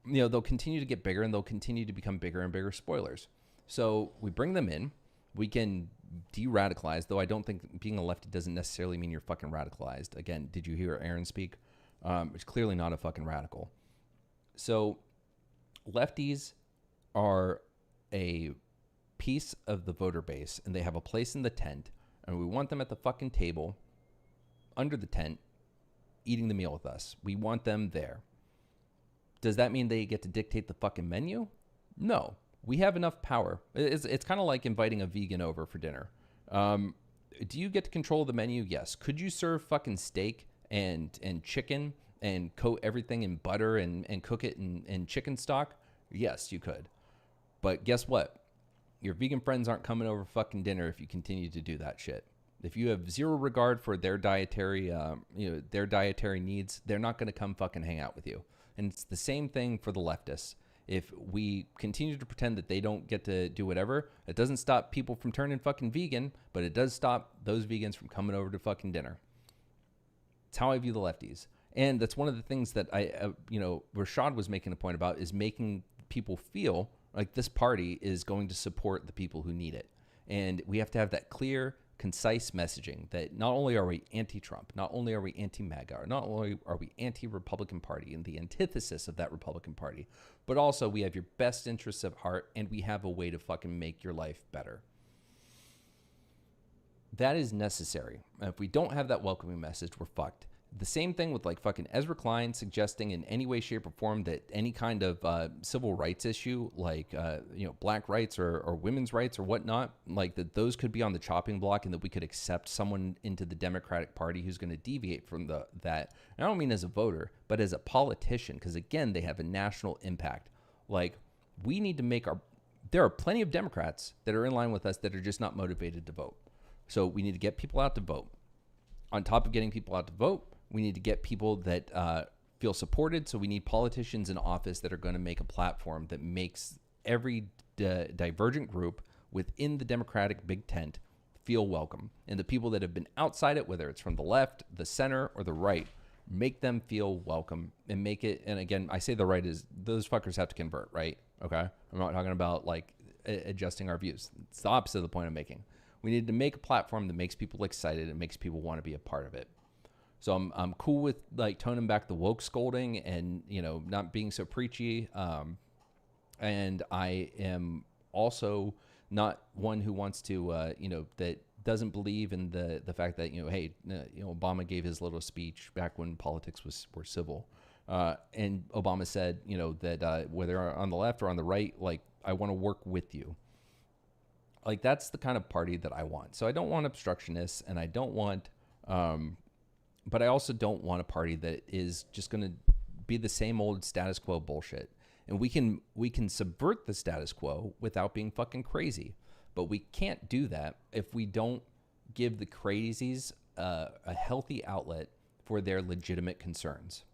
Speaker 3: They'll continue to get bigger and they'll continue to become bigger and bigger spoilers. So we bring them in. We can de-radicalize, though I don't think being a lefty doesn't necessarily mean you're fucking radicalized. Again, did you hear Aaron speak? It's clearly not a fucking radical. So lefties are a piece of the voter base and they have a place in the tent, and we want them at the fucking table under the tent eating the meal with us. We want them there. Does that mean they get to dictate the fucking menu? No. We have enough power. It's kind of like inviting a vegan over for dinner. Do you get to control the menu? Yes. Could you serve fucking steak and chicken and coat everything in butter and cook it in chicken stock? Yes, you could. But guess what? Your vegan friends aren't coming over fucking dinner if you continue to do that shit. If you have zero regard for their dietary, their dietary needs, they're not going to come fucking hang out with you. And it's the same thing for the leftists. If we continue to pretend that they don't get to do whatever, it doesn't stop people from turning fucking vegan, but it does stop those vegans from coming over to fucking dinner. It's how I view the lefties. And that's one of the things that Rashad was making a point about, is making people feel like this party is going to support the people who need it. And we have to have that clear, concise messaging that not only are we anti-Trump, not only are we anti-MAGA, not only are we anti-Republican Party and the antithesis of that Republican Party, but also we have your best interests at heart and we have a way to fucking make your life better. That is necessary. And if we don't have that welcoming message, we're fucked. The same thing with like fucking Ezra Klein suggesting in any way, shape, or form that any kind of civil rights issue, like black rights or women's rights or whatnot, like that those could be on the chopping block and that we could accept someone into the Democratic Party who's going to deviate from that. And I don't mean as a voter, but as a politician, because again, they have a national impact. Like we need to make there are plenty of Democrats that are in line with us that are just not motivated to vote. So we need to get people out to vote. On top of getting people out to vote, we need to get people that feel supported. So we need politicians in office that are going to make a platform that makes every divergent group within the Democratic big tent feel welcome. And the people that have been outside it, whether it's from the left, the center, or the right, make them feel welcome and make it. And again, I say the right is those fuckers have to convert, right? Okay. I'm not talking about like adjusting our views. It's the opposite of the point I'm making. We need to make a platform that makes people excited and makes people want to be a part of it. So I'm cool with like toning back the woke scolding and, not being so preachy. And I am also not one who wants to, that doesn't believe in the fact that, Obama gave his little speech back when politics were civil. And Obama said, that whether on the left or on the right, like I want to work with you. Like that's the kind of party that I want. So I don't want obstructionists and I don't want, but I also don't want a party that is just going to be the same old status quo bullshit. And we can subvert the status quo without being fucking crazy. But we can't do that if we don't give the crazies a healthy outlet for their legitimate concerns.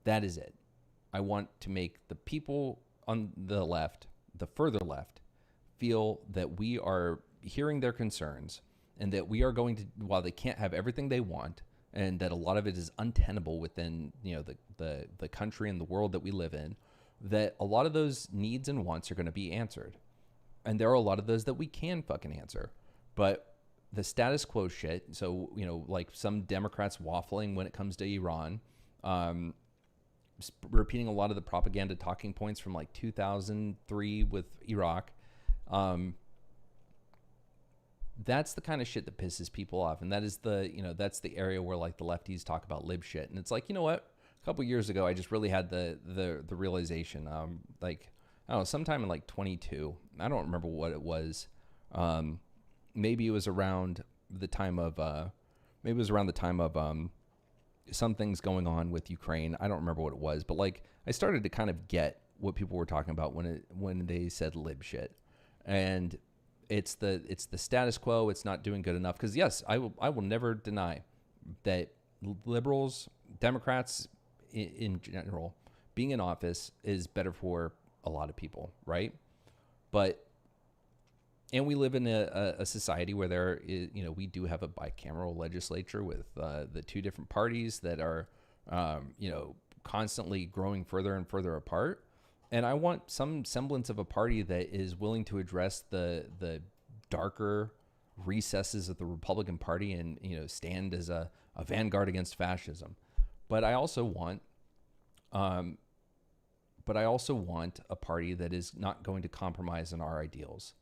Speaker 3: That is it. I want to make the people on the left, the further left, feel that we are hearing their concerns and that we are going to, while they can't have everything they want, and that a lot of it is untenable within, the country and the world that we live in, that a lot of those needs and wants are going to be answered. And there are a lot of those that we can fucking answer. But the status quo shit, so, like some Democrats waffling when it comes to Iran, repeating a lot of the propaganda talking points from like 2003 with Iraq, that's the kind of shit that pisses people off. And that is the, that's the area where like the lefties talk about lib shit. And it's like, you know what? A couple years ago, I just really had the realization, like, I don't know, sometime in like 22, I don't remember what it was. Maybe it was around the time of, some things going on with Ukraine. I don't remember what it was, but like I started to kind of get what people were talking about when they said lib shit. And it's the status quo. It's not doing good enough. Because yes, I will never deny that liberals, Democrats in general, being in office is better for a lot of people, right? And we live in a society where there is, we do have a bicameral legislature with the two different parties that are, constantly growing further and further apart. And I want some semblance of a party that is willing to address the darker recesses of the Republican Party and, stand as a vanguard against fascism. But I also want a party that is not going to compromise on our ideals.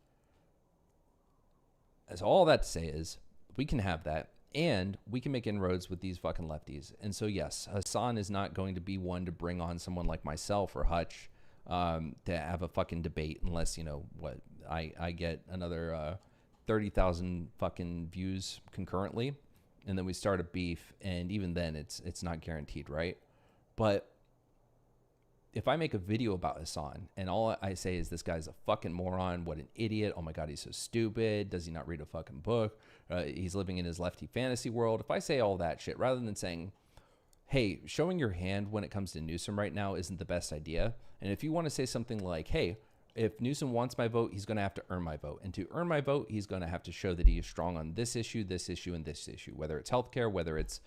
Speaker 3: So all that to say is we can have that and we can make inroads with these fucking lefties. And so, yes, Hassan is not going to be one to bring on someone like myself or Hutch to have a fucking debate unless, I get another 30,000 fucking views concurrently. And then we start a beef. And even then it's not guaranteed, right? But if I make a video about Hassan and all I say is this guy's a fucking moron, what an idiot, oh my God, he's so stupid, does he not read a fucking book, he's living in his lefty fantasy world. If I say all that shit, rather than saying, hey, showing your hand when it comes to Newsom right now isn't the best idea. And if you want to say something like, hey, if Newsom wants my vote, he's going to have to earn my vote. And to earn my vote, he's going to have to show that he is strong on this issue, and this issue, whether it's healthcare, whether it's,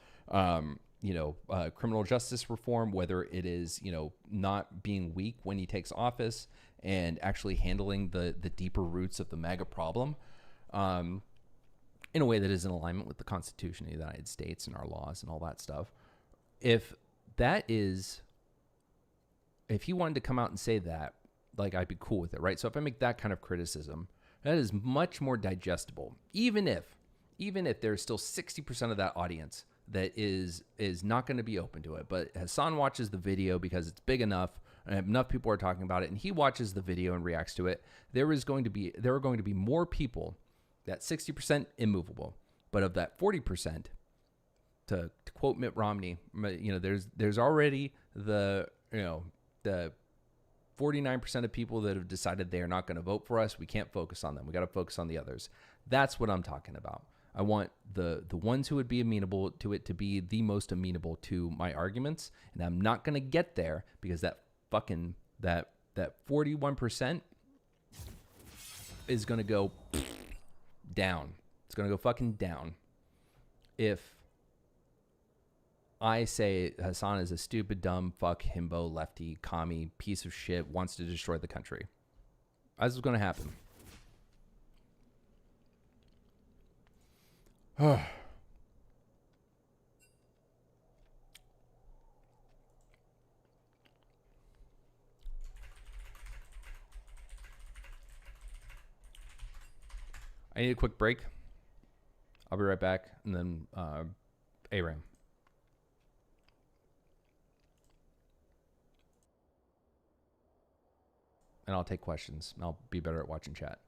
Speaker 3: criminal justice reform, whether it is, not being weak when he takes office and actually handling the deeper roots of the MAGA problem in a way that is in alignment with the Constitution of the United States and our laws and all that stuff. If he wanted to come out and say that, like, I'd be cool with it, right? So if I make that kind of criticism, that is much more digestible, even if there's still 60% of that audience that is not going to be open to it. But Hassan watches the video because it's big enough and enough people are talking about it, and he watches the video and reacts to it. There are going to be more people, that 60% immovable, but of that 40%, to quote Mitt Romney, there's already the 49% of people that have decided they are not going to vote for us. We can't focus on them. We got to focus on the others. That's what I'm talking about. I want the ones who would be amenable to it to be the most amenable to my arguments. And I'm not going to get there because that 41% is going to go down. It's going to go fucking down. If I say Hassan is a stupid, dumb, fuck, himbo, lefty, commie, piece of shit, wants to destroy the country. That's what's going to happen. I need a quick break. I'll be right back. And then Aram. And I'll take questions. I'll be better at watching chat.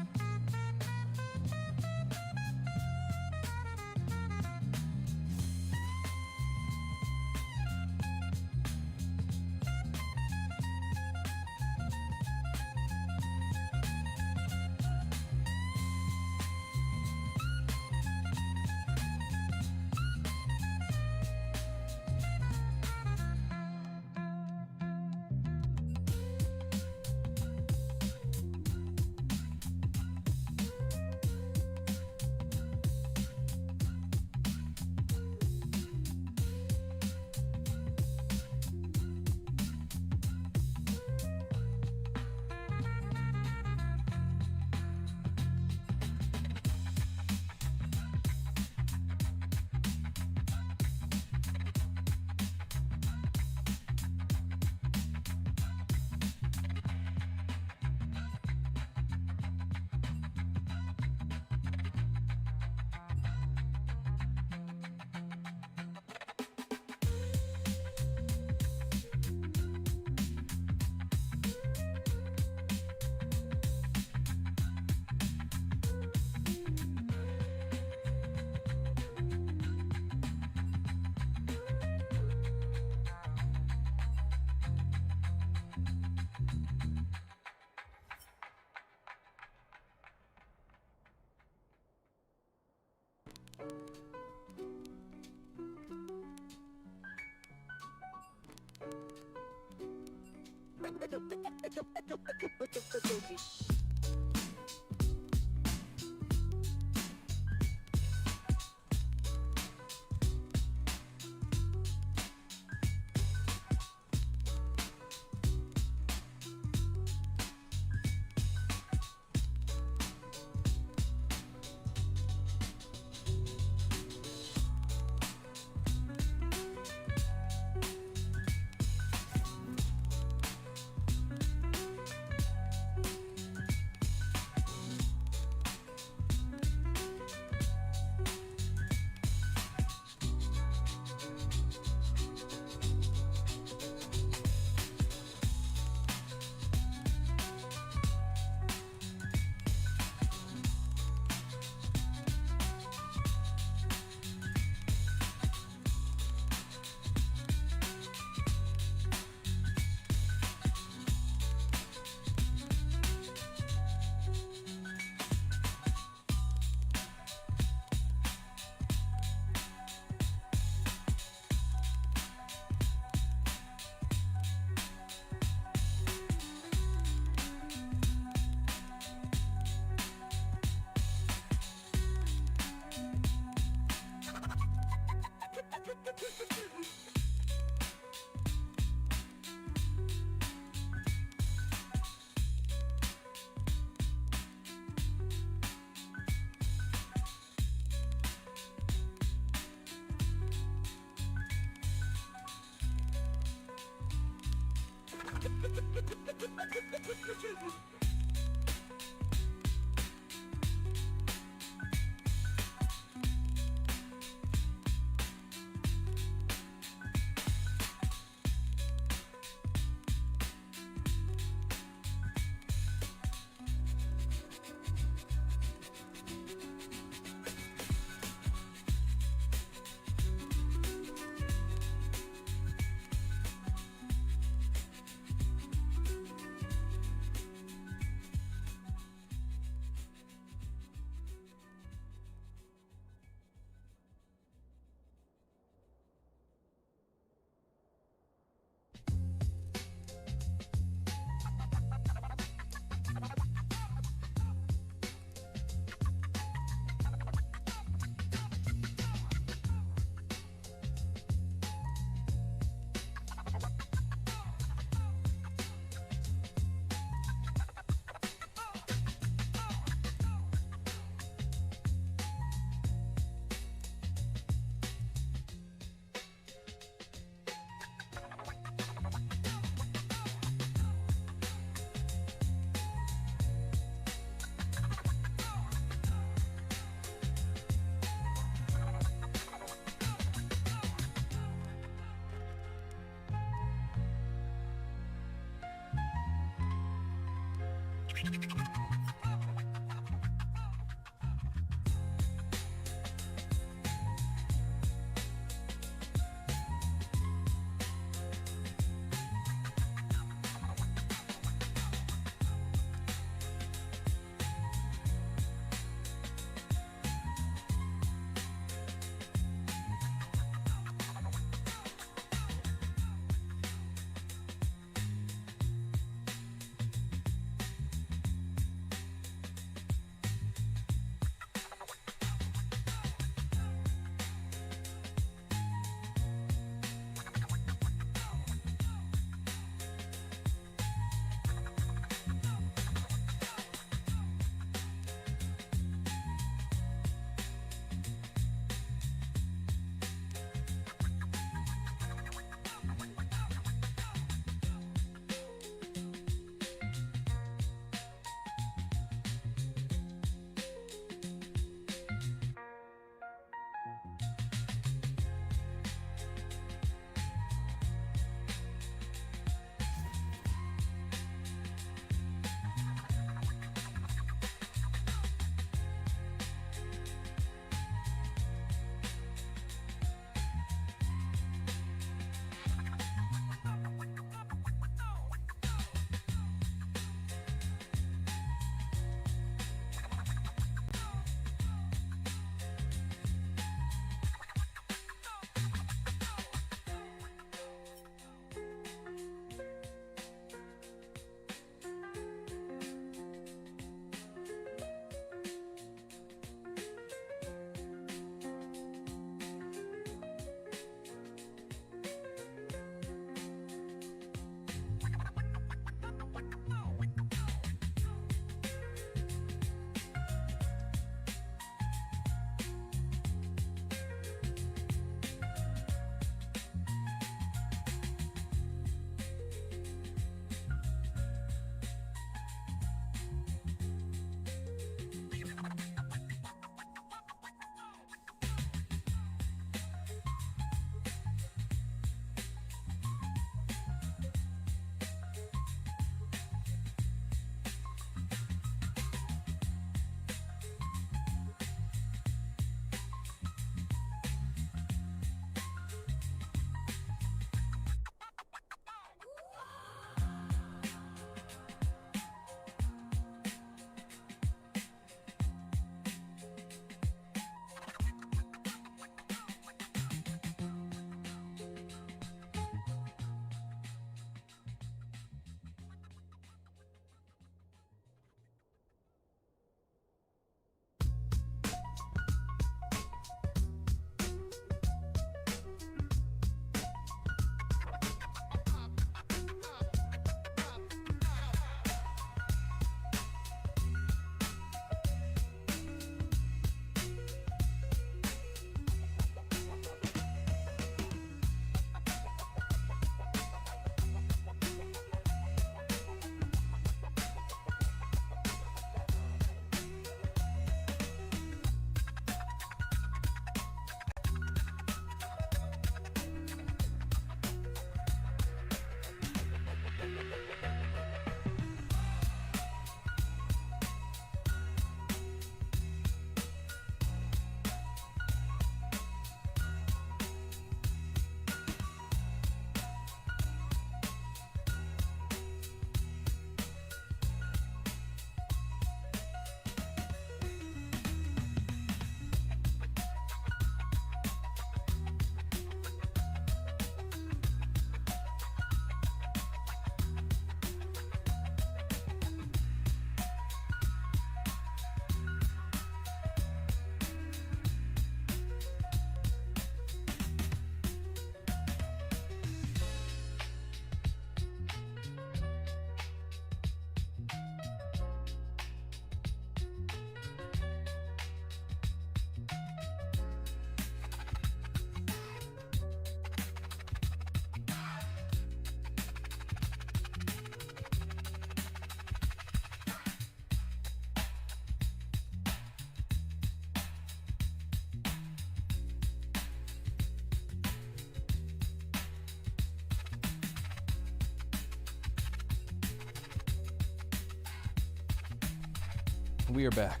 Speaker 3: We are back.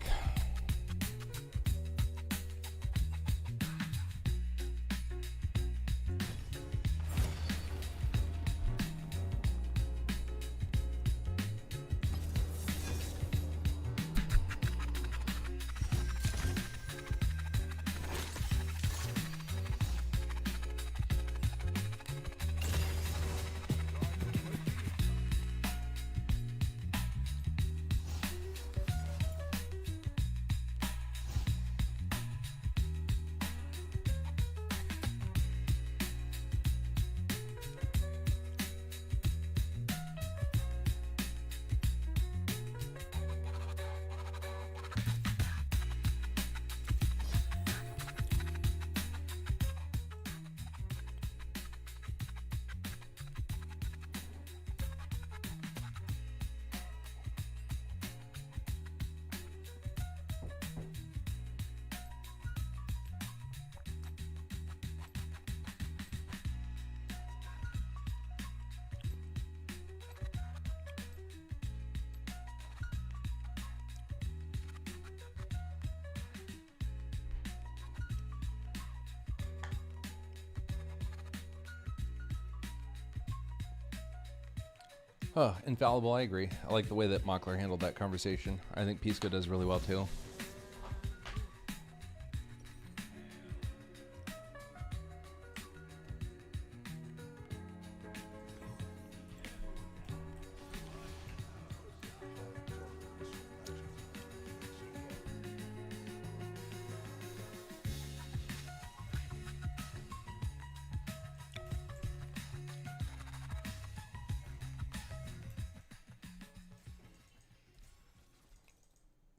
Speaker 3: Oh, infallible, I agree. I like the way that Mockler handled that conversation. I think Pisco does really well too.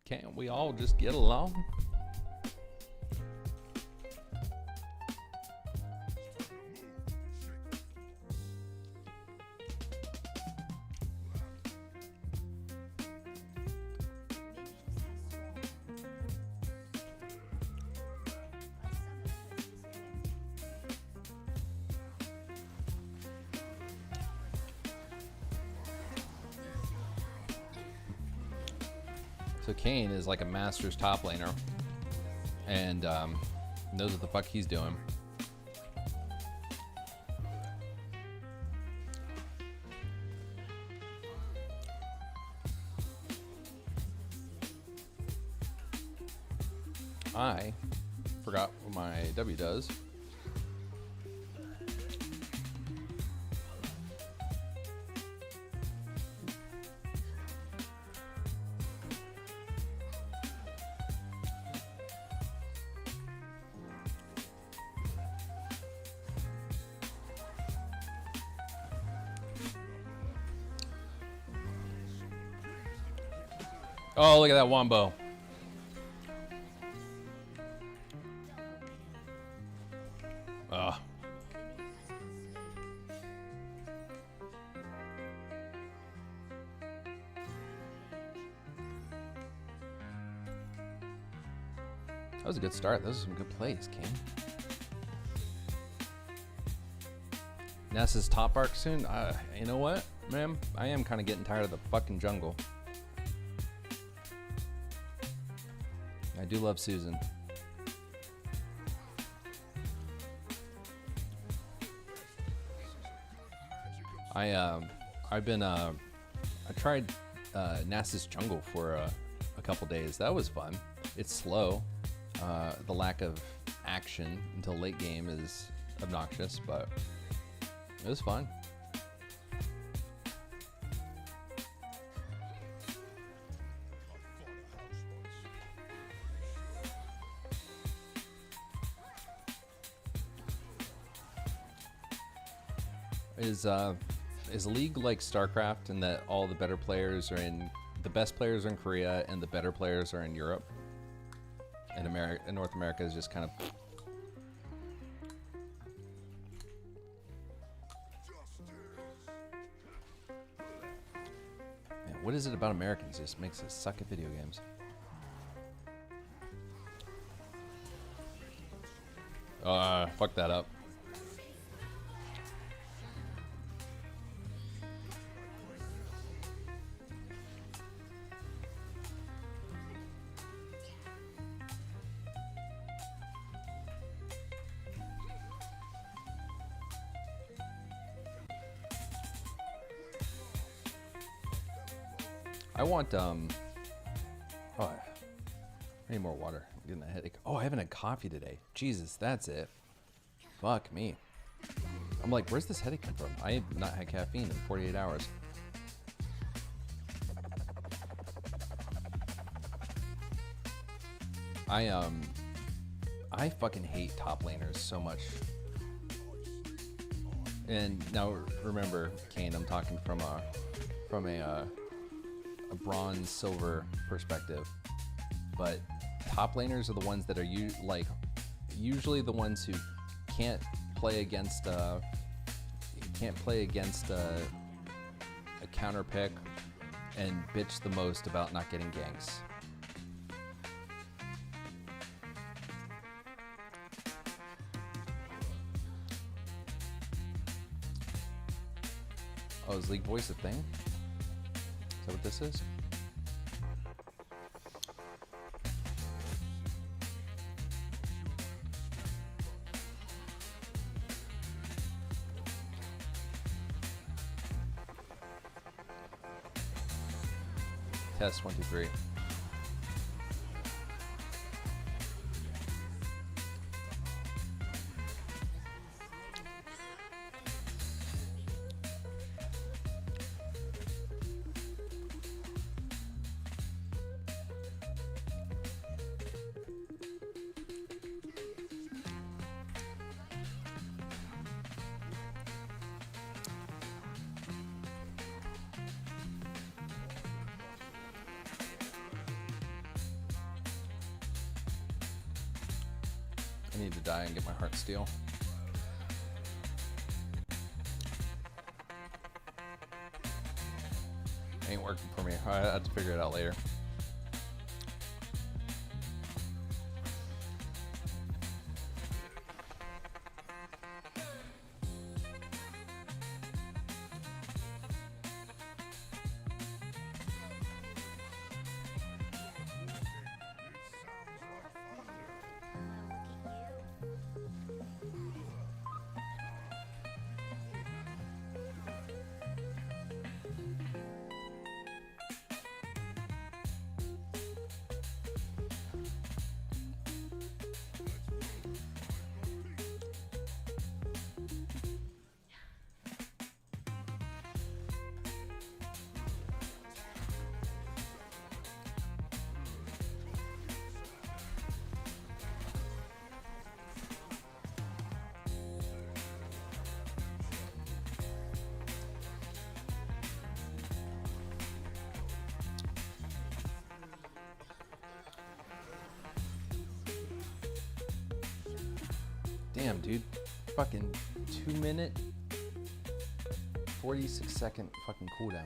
Speaker 3: Can't we all just get along? So Kane is like a Masters top laner, and knows what the fuck he's doing. I forgot what my W does. Oh, look at that wombo. Ugh. That was a good start. Those are some good plays, King. Ness's top arc soon? You know what, man? I am kind of getting tired of the fucking jungle. I do love Susan. I tried Nasa's jungle for a couple days. That was fun. It's slow. The lack of action until late game is obnoxious, but it was fun. Is League like StarCraft in that all the better players are in, the best players are in Korea and the better players are in Europe? And America, and North America is just kind of. Man, what is it about Americans that just makes us suck at video games? Fuck that up. I want oh, I need more water. I'm getting a headache. Oh, I haven't had coffee today. Jesus, that's it. Fuck me. I'm like, where's this headache come from? I have not had caffeine in 48 hours. I fucking hate top laners so much. And now remember, Kane, I'm talking from a bronze silver perspective. But top laners are the ones that are usually the ones who can't play against a counter pick and bitch the most about not getting ganks. Oh, is League Voice a thing? Is that what this is? Test 1, 2, 3. I need to die and get my heart steel. Ain't working for me. I have to figure it out later. Damn, dude. Fucking 2 minute, 46-second fucking cooldown.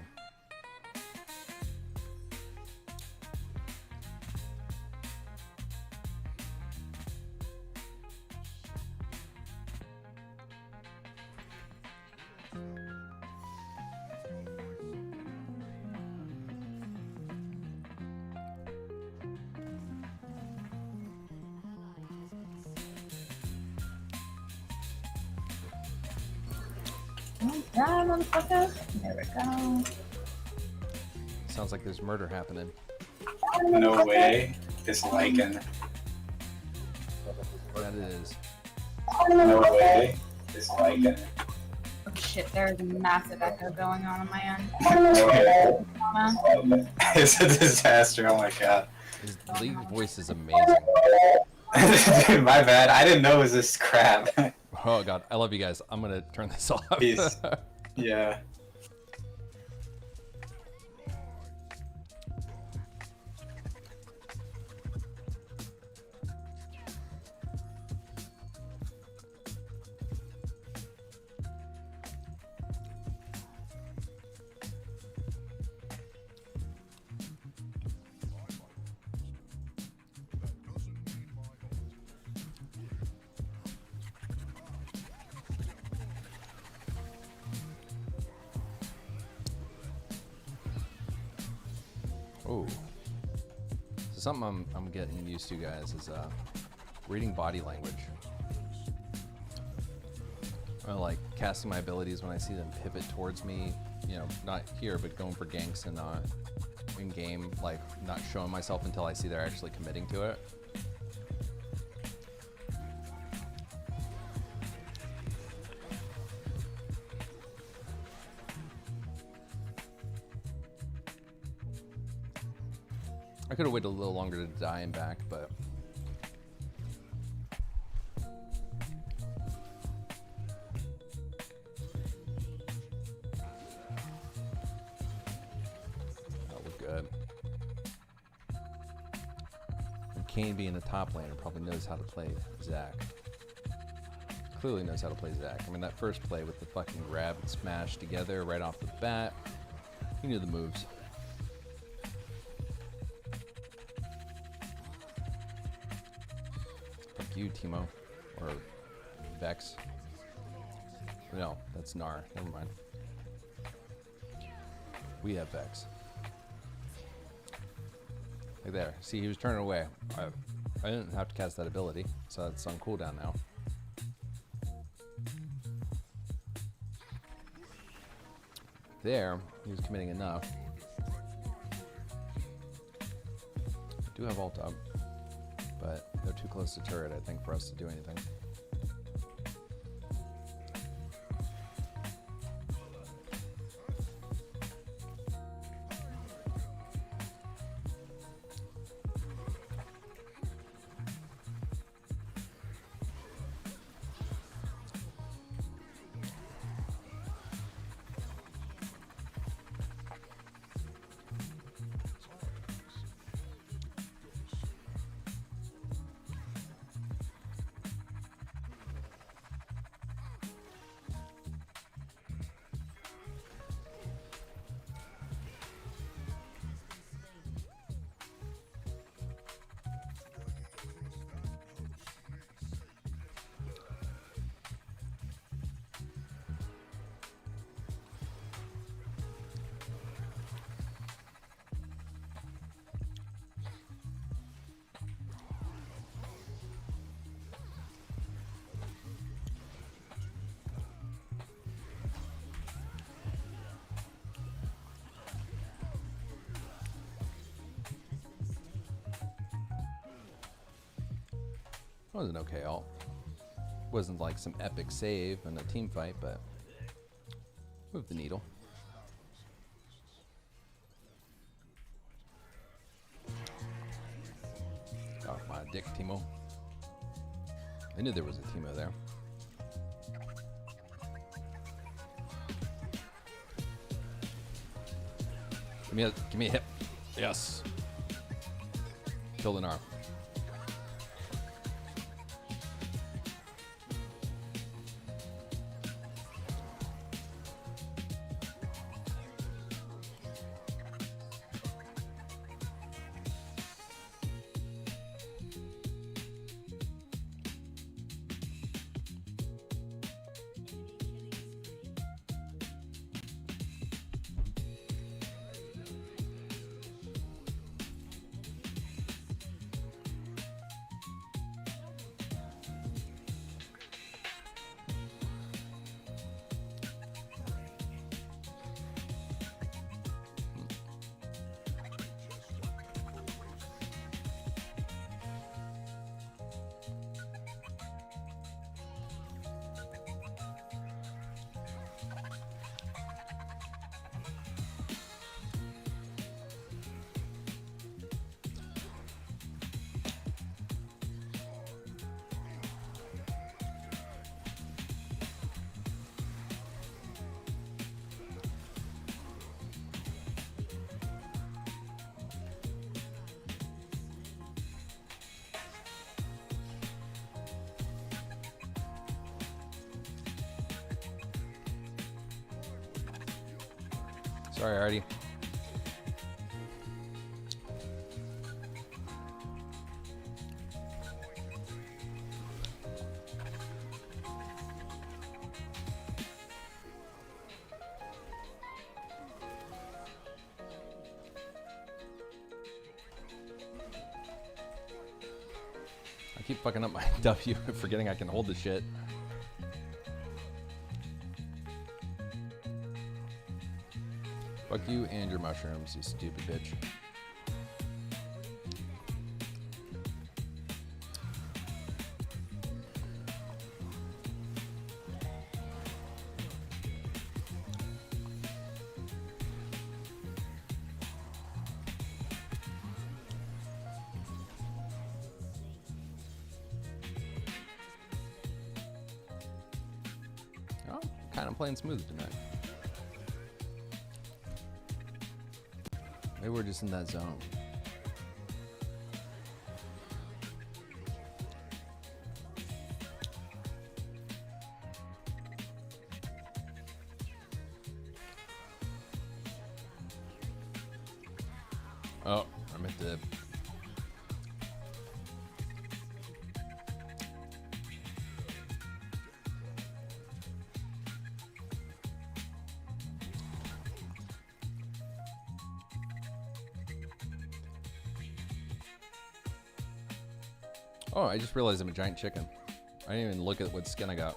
Speaker 8: Right, motherfucker. There we go.
Speaker 3: Sounds like there's murder happening.
Speaker 9: No way. It's Lycan.
Speaker 3: That is.
Speaker 9: No way. It's Lycan.
Speaker 8: Oh shit, there's a massive echo going on my end.
Speaker 9: It's a disaster. Oh my god.
Speaker 3: His League voice is amazing.
Speaker 9: Dude, my bad. I didn't know it was this crap.
Speaker 3: Oh god, I love you guys. I'm gonna turn this off.
Speaker 9: Peace. Yeah.
Speaker 3: Oh. So something I'm getting used to, guys, is reading body language. I like casting my abilities when I see them pivot towards me, you know, not here, but going for ganks and in game, like not showing myself until I see they're actually committing to it. I could have waited a little longer to die and back, but that looked good. And Kane being a top laner probably knows how to play Zac. Clearly knows how to play Zac. I mean, that first play with the fucking grab and smash together right off the bat, he knew the moves. You, Timo, or Vex. No, that's Gnar. Never mind. We have Vex. Like there. See, he was turning away. I didn't have to cast that ability, so it's on cooldown now. There, he was committing enough. I do have ult up, but they're too close to turret, I think, for us to do anything. It was an okay ult. Wasn't like some epic save in a team fight, but moved the needle. Oh, my dick, Timo. I knew there was a Timo there. Give me a hit. Yes. Kill an arm. Sorry, Artie. I keep fucking up my W, forgetting I can hold the shit. Fuck you and your mushrooms, you stupid bitch. Oh, kind of playing smooth tonight. Maybe we're just in that zone. Oh, I meant to. Oh, I just realized I'm a giant chicken. I didn't even look at what skin I got.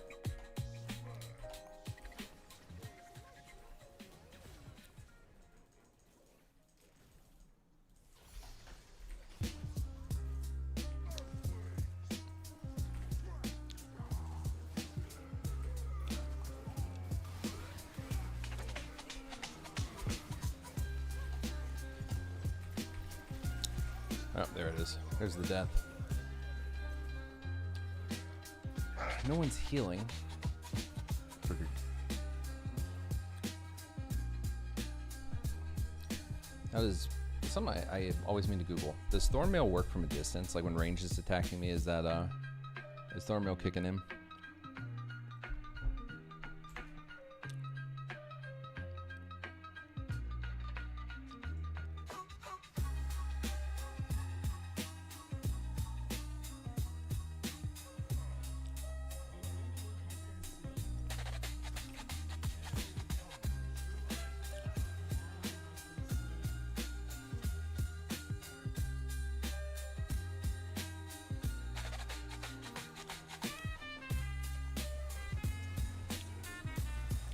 Speaker 3: Oh, there it is. There's the death. No one's healing. That is something I always mean to Google. Does Thornmail work from a distance? Like when range is attacking me, is Thornmail kicking in?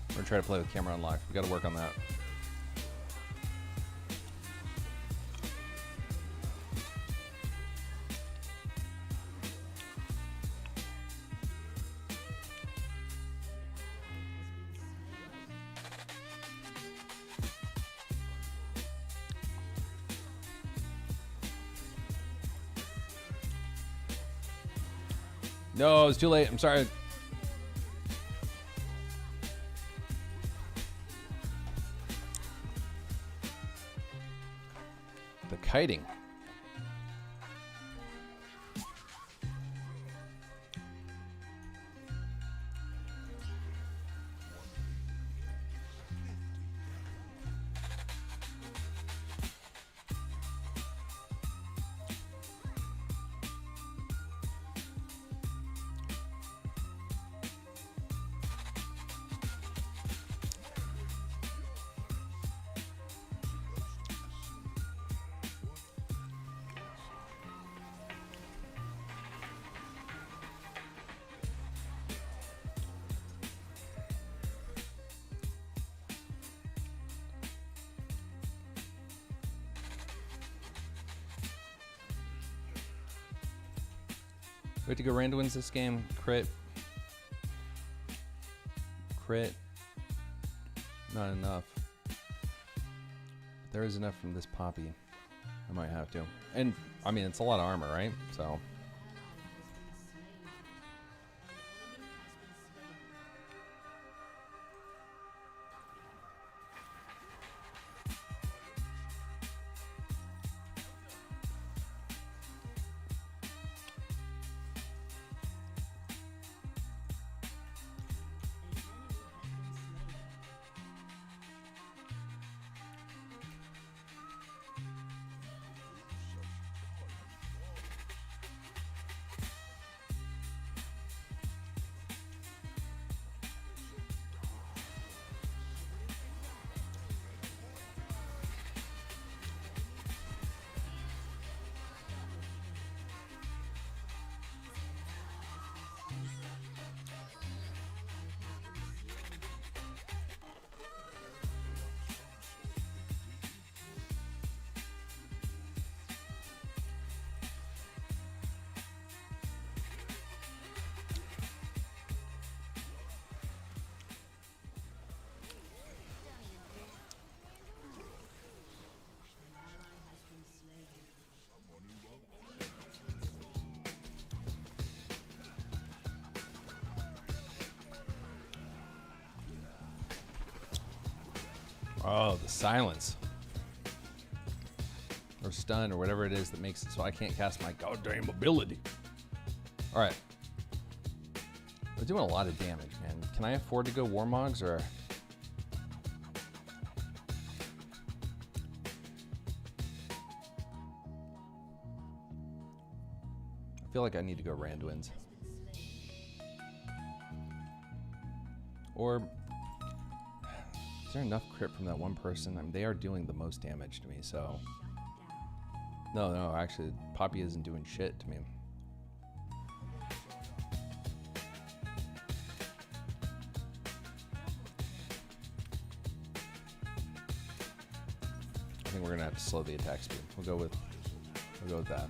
Speaker 3: We're gonna try to play with camera unlocked. We gotta work on that. No, it's too late. I'm sorry. The kiting. We have to go Rand wins this game. Crit. Crit. Not enough. There is enough from this poppy. I might have to. And, I mean, it's a lot of armor, right? So... Oh, the silence. Or stun or whatever it is that makes it so I can't cast my goddamn ability. All right. We're doing a lot of damage, man. Can I afford to go Warmogs or... I feel like I need to go Randuin's. Or... Is there enough crit from that one person? I mean, they are doing the most damage to me, so... No, actually, Poppy isn't doing shit to me. I think we're gonna have to slow the attack speed. We'll go with that.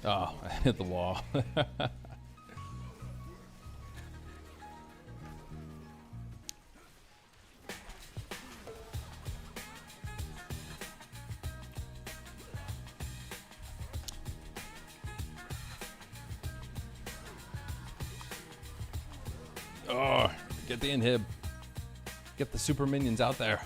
Speaker 3: Oh, I hit the wall. Oh, get the inhib. Get the super minions out there.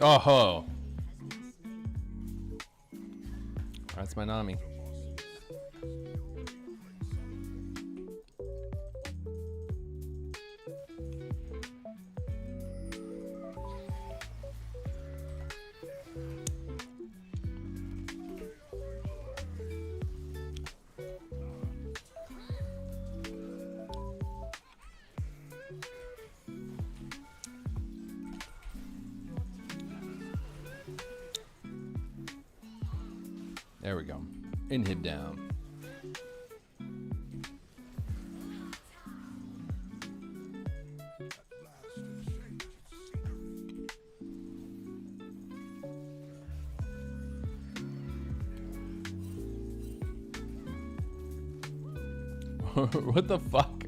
Speaker 3: Oh ho. That's my Nami. There we go. Inhib down. What the fuck?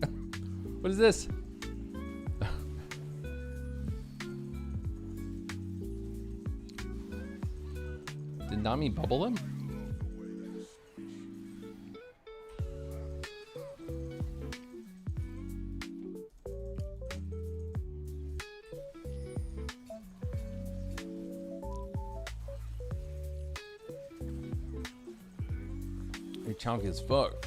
Speaker 3: What is this? Did Nami bubble him? You're chunky as fuck.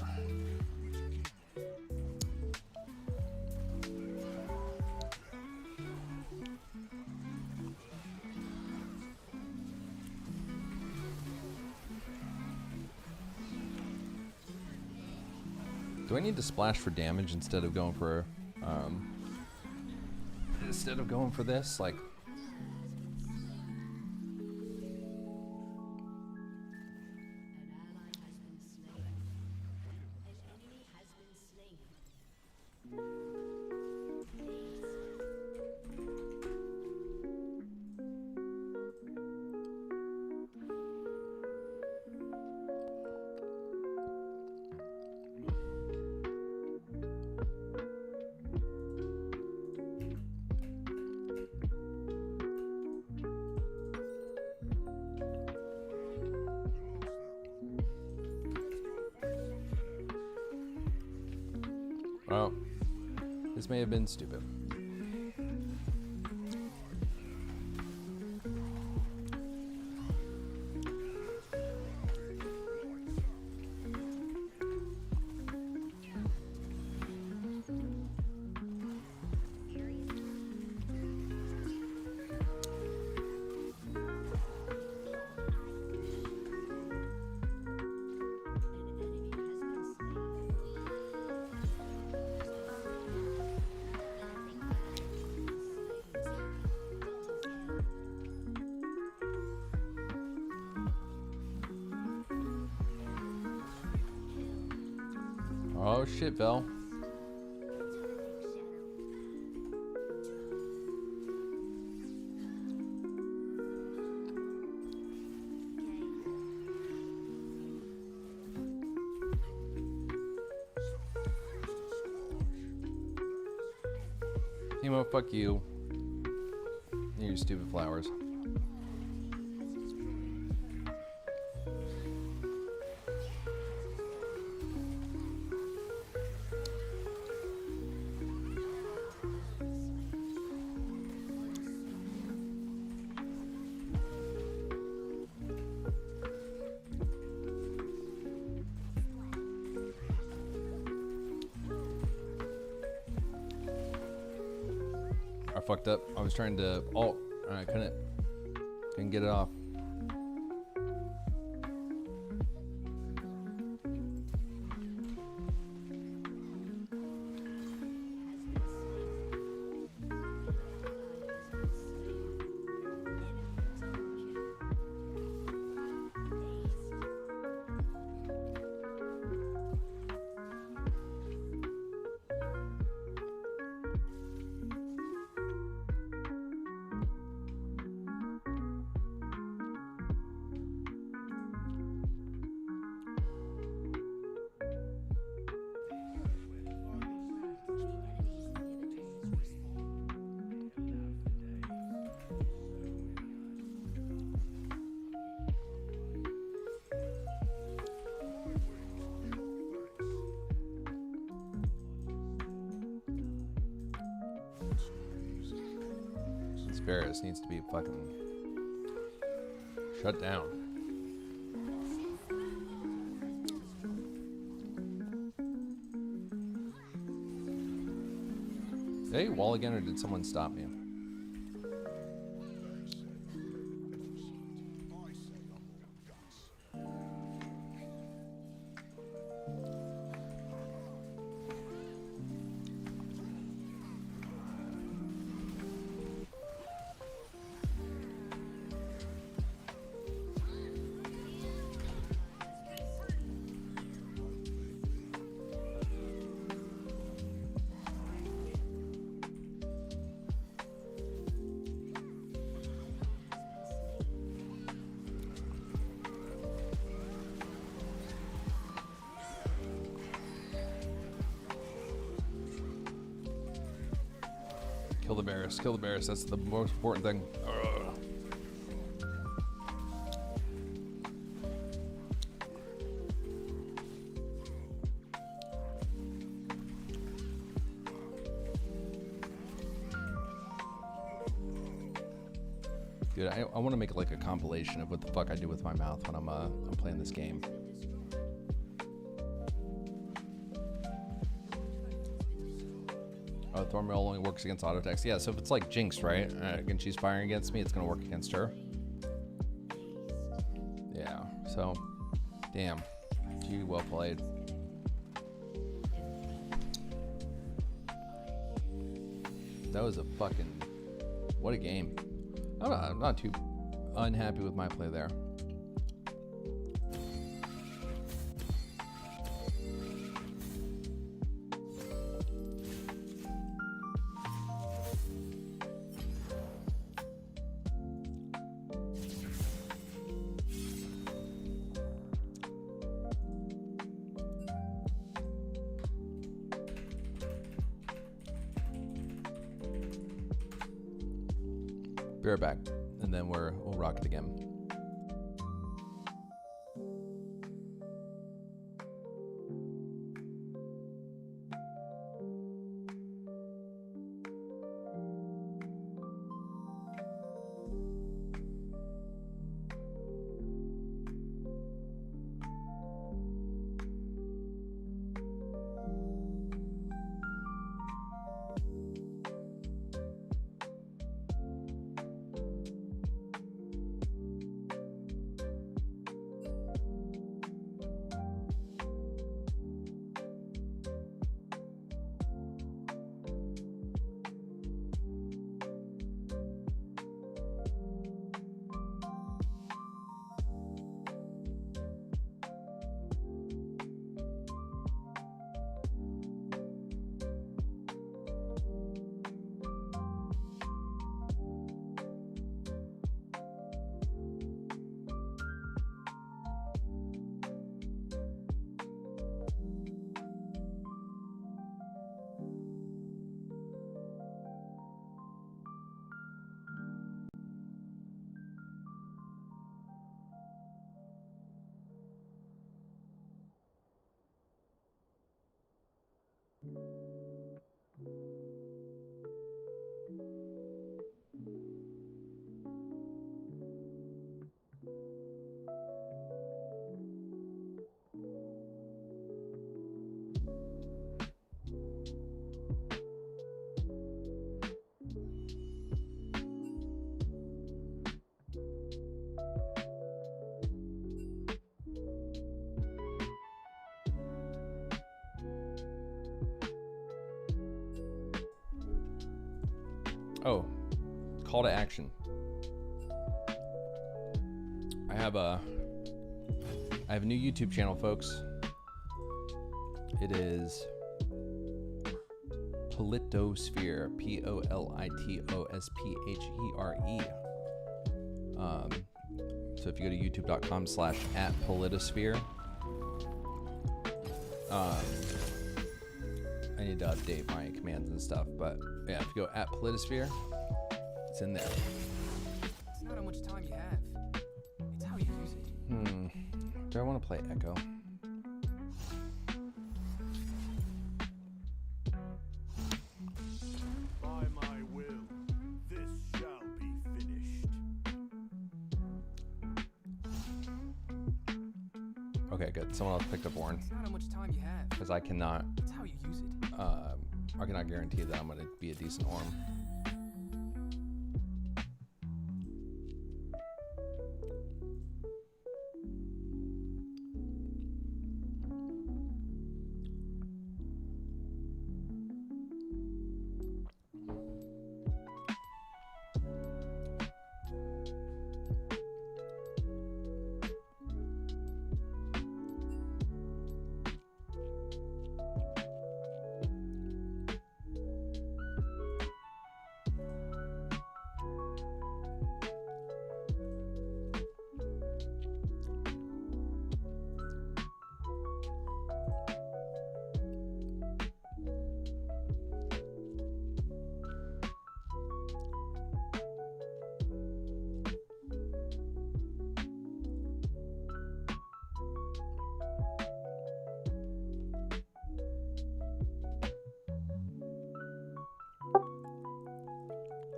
Speaker 3: Do I need to splash for damage instead of going for this? Like, well, this may have been stupid. Oh shit, Vel. Timo, fuck you. And your stupid flowers. I fucked up. I was trying to alt and I couldn't get it off. Varus needs to be fucking shut down. Did I wall again or did someone stop me? Kill the Varus. Kill the Varus. That's the most important thing. Dude, I want to make like a compilation of what the fuck I do with my mouth when I'm playing this game. Oh, Thornmill only works against auto text. Yeah, so if it's like Jinx, right? And she's firing against me, it's gonna work against her. Yeah, so, damn. Gee, well played. That was a fucking, what a game. I'm not too unhappy with my play there. Be right back, and then we'll rock it again. Oh, call to action. I have a new YouTube channel, folks. It is Politosphere, Politosphere. So if you go to youtube.com/@Politosphere, I need to update my commands and stuff, but yeah, if you go @Politosphere, it's in there.
Speaker 10: It's not how much time you have. It's how you use it.
Speaker 3: Do I want to play Echo?
Speaker 11: By my will, this shall be finished.
Speaker 3: Okay, good. Someone else picked up Warren.
Speaker 10: It's not how much time you have.
Speaker 3: Because I cannot,
Speaker 10: It's how you use it.
Speaker 3: I cannot guarantee that I'm going to be a decent Orm.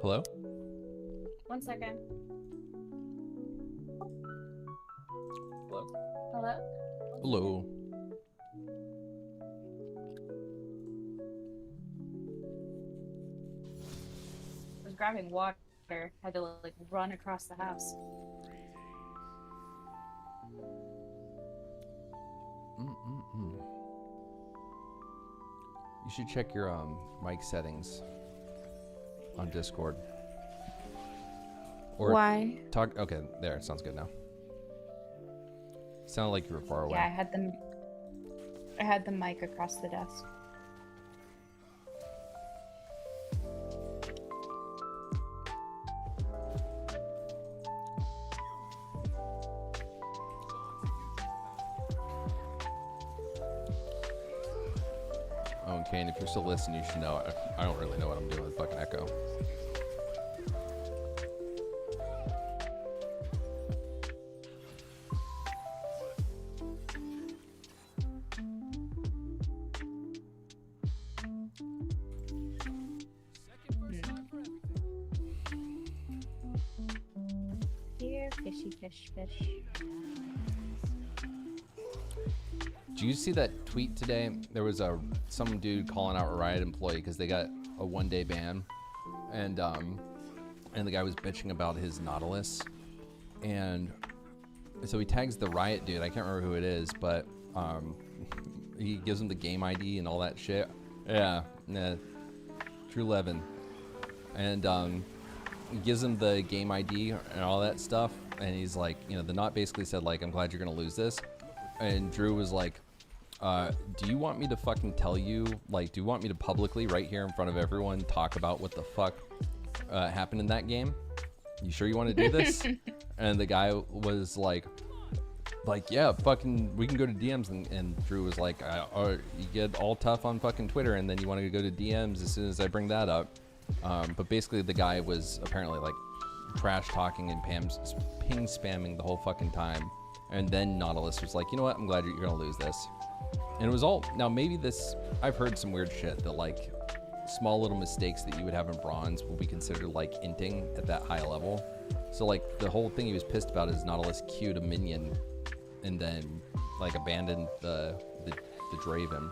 Speaker 3: Hello?
Speaker 8: 1 second.
Speaker 3: Hello?
Speaker 8: Hello?
Speaker 3: Hello.
Speaker 8: grabbing water. Had to like run across the house.
Speaker 3: You should check your mic settings on Discord. Or
Speaker 8: Why?
Speaker 3: talk. Okay, there. Sounds good now. Sounded like you were far away.
Speaker 8: Yeah, I had the mic across the desk.
Speaker 3: Oh, and Kane, if you're still listening, you should know I don't really know what I'm doing with fucking Echo.
Speaker 8: Here, fishy fish.
Speaker 3: Did you see that tweet today? There was some dude calling out a Riot employee because they got a 1-day ban, and the guy was bitching about his Nautilus, and so he tags the Riot dude. I can't remember who it is, but he gives him the game ID and all that shit. Yeah, True Levin, and he gives him the game ID and all that stuff, and he's like, you know, the Knot basically said like, I'm glad you're gonna lose this, and Drew was like, do you want me to fucking tell you, like, do you want me to publicly right here in front of everyone talk about what the fuck happened in that game? You sure you want to do this? And the guy was like, yeah, fucking, we can go to DMs. And Drew was like, you get all tough on fucking Twitter, and then you want to go to DMs as soon as I bring that up. But basically the guy was apparently like trash talking and ping spamming the whole fucking time. And then Nautilus was like, you know what? I'm glad you're going to lose this. And it was all, now maybe this, I've heard some weird shit that like small little mistakes that you would have in bronze will be considered like inting at that high level. So like the whole thing he was pissed about is Nautilus queued a minion and then like abandoned the Draven.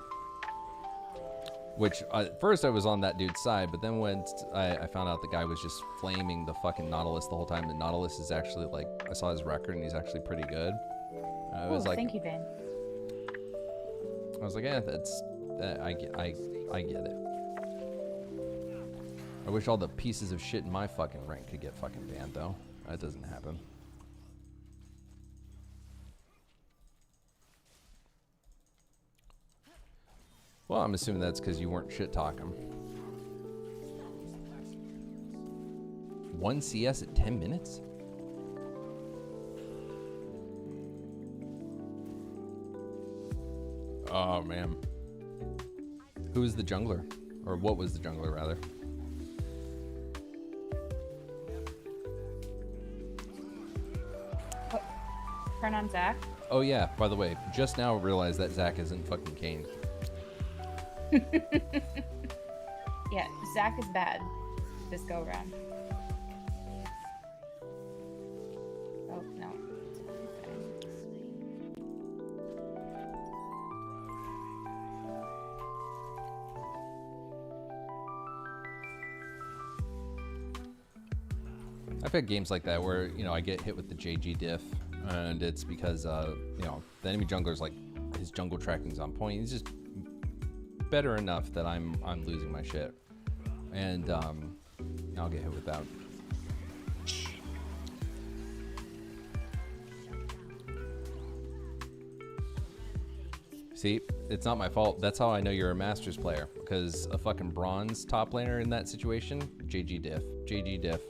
Speaker 3: Which at first I was on that dude's side, but then when I found out the guy was just flaming the fucking Nautilus the whole time, and Nautilus is actually like, I saw his record and he's actually pretty good. I was like,
Speaker 8: thank you, Vane.
Speaker 3: I was like, yeah, I get it. I wish all the pieces of shit in my fucking rank could get fucking banned though. That doesn't happen. Well, I'm assuming that's because you weren't shit talking. 1 CS at 10 minutes? Oh, man. Who was the jungler? Or what was the jungler, rather?
Speaker 8: Turn on Zach.
Speaker 3: Oh, yeah. By the way, just now realized that Zach isn't fucking Kane.
Speaker 8: Yeah, Zach is bad this go around. Oh, no.
Speaker 3: I've had games like that where, you know, I get hit with the JG diff, and it's because, you know, the enemy jungler's like, his jungle tracking's on point. He's just better enough that I'm losing my shit, and I'll get hit with that. See, it's not my fault. That's how I know you're a Masters player, because a fucking bronze top laner in that situation, JG diff, JG diff.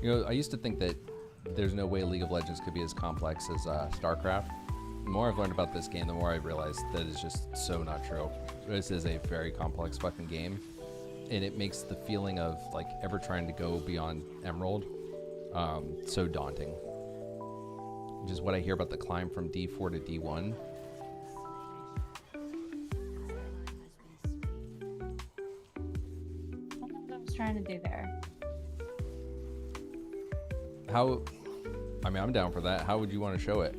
Speaker 3: You know, I used to think that there's no way League of Legends could be as complex as StarCraft. The more I've learned about this game, the more I realize that is just so not true. This is a very complex fucking game, and it makes the feeling of like ever trying to go beyond Emerald so daunting. Which is what I hear about the climb from D4 to D1.
Speaker 8: What I was trying to do there.
Speaker 3: How, I mean, I'm down for that. How would you want to show it?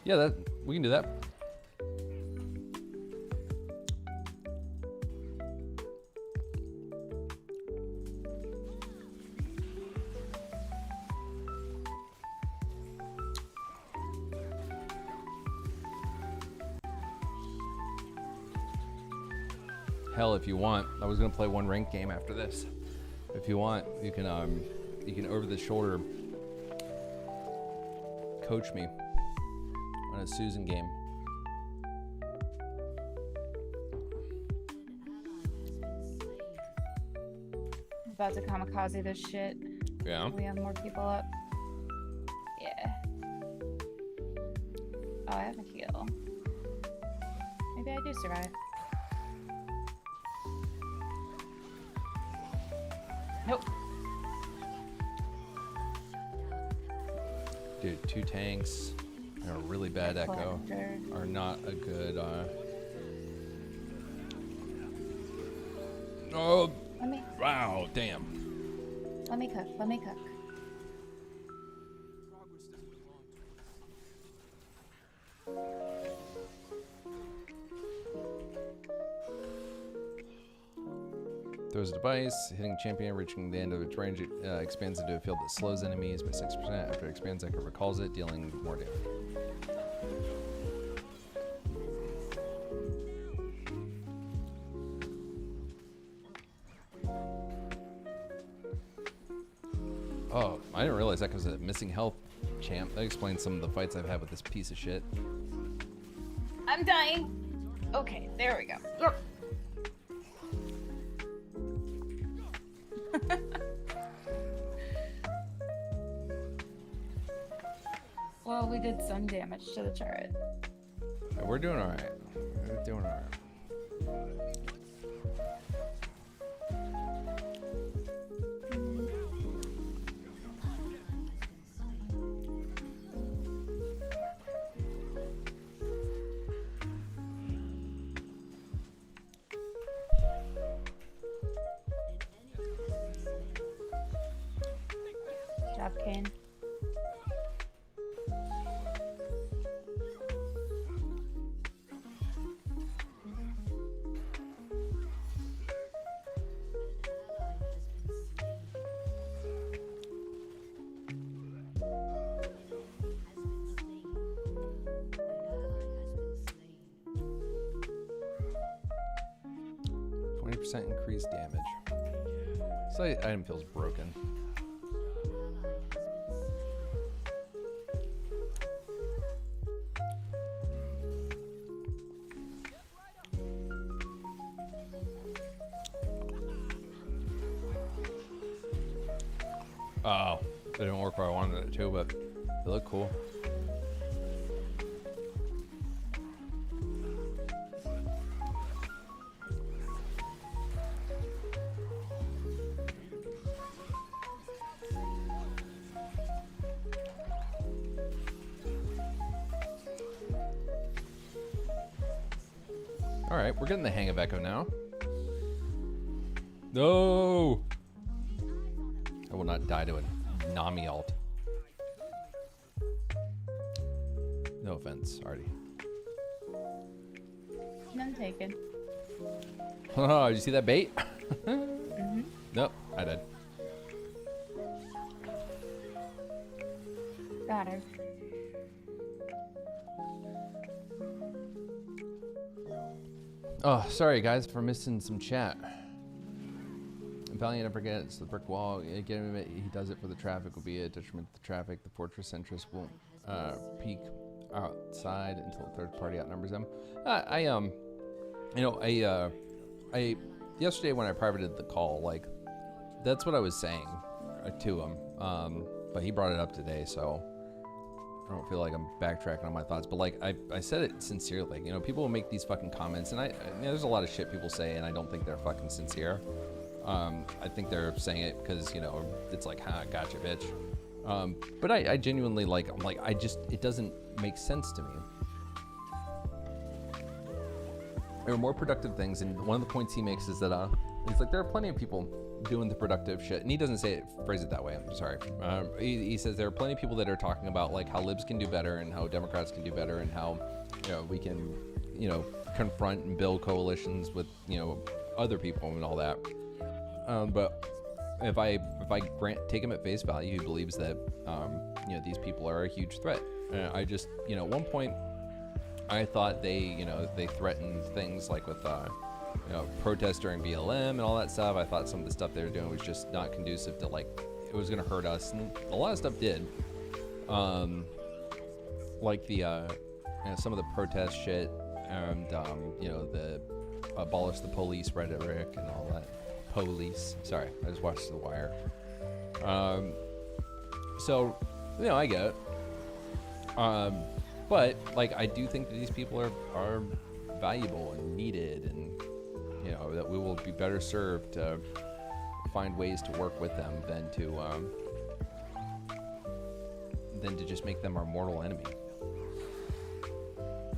Speaker 3: Yeah, that we can do that. Hell, if you want, I was gonna play one ranked game after this. If you want, you can over the shoulder coach me on a Susan game.
Speaker 8: I'm about to kamikaze this shit.
Speaker 3: Yeah.
Speaker 8: We have more people up. Yeah. Oh, I have a heal. Maybe I do survive. Nope.
Speaker 3: Dude, 2 tanks and a really bad echo are not a good. Oh.
Speaker 8: Let me.
Speaker 3: Wow. Damn.
Speaker 8: Let me cook. Let me cook.
Speaker 3: Throws a device, hitting champion, reaching the end of its range, expands into a field that slows enemies by 6%. After it expands, Echo recalls it, dealing more damage. Oh, I didn't realize Echo's a missing health champ. That explains some of the fights I've had with this piece of shit.
Speaker 8: I'm dying. Okay, there we go. Yep. Well, we did some damage to the turret.
Speaker 3: We're doing all right. We're doing all right. 20% increased damage. So item feels broken. Oh, it didn't work where I wanted it to, but they look cool. All right, we're getting the hang of Echo now. No! I will not die to a Nami ult. No offense, Artie.
Speaker 8: None taken.
Speaker 3: Oh, did you see that bait?
Speaker 8: Mm-hmm.
Speaker 3: Nope, I did.
Speaker 8: Got her.
Speaker 3: Oh, sorry guys for missing some chat. Valiant never gets the brick wall. Get him, he does it for the traffic. Will be a detriment to the traffic. The fortress interest won't peek outside until a third party outnumbers them. I yesterday when I privated the call, like that's what I was saying to him. But he brought it up today, so I don't feel like I'm backtracking on my thoughts. But like I said it sincerely. You know, people will make these fucking comments, and there's a lot of shit people say, and I don't think they're fucking sincere. I think they're saying it because, you know, it's like, ha, gotcha, bitch. But I genuinely, like, I'm like, it doesn't make sense to me. There are more productive things, and one of the points he makes is that, he's like, there are plenty of people doing the productive shit. And he doesn't phrase it that way. I'm sorry. He says there are plenty of people that are talking about like how libs can do better and how Democrats can do better and how, you know, we can, you know, confront and build coalitions with, you know, other people and all that. But if I take him at face value, he believes that, you know, these people are a huge threat. I just, you know, at one point I thought they threatened things like with, you know, protests during BLM and all that stuff. I thought some of the stuff they were doing was just not conducive to, like, it was going to hurt us. And a lot of stuff did. Like the, you know, some of the protest shit and, you know, the abolish the police rhetoric and all that. Police. Sorry, I just watched The Wire. So, you know, I get it. But, like, I do think that these people are valuable and needed, and, you know, that we will be better served to find ways to work with them than to just make them our mortal enemy.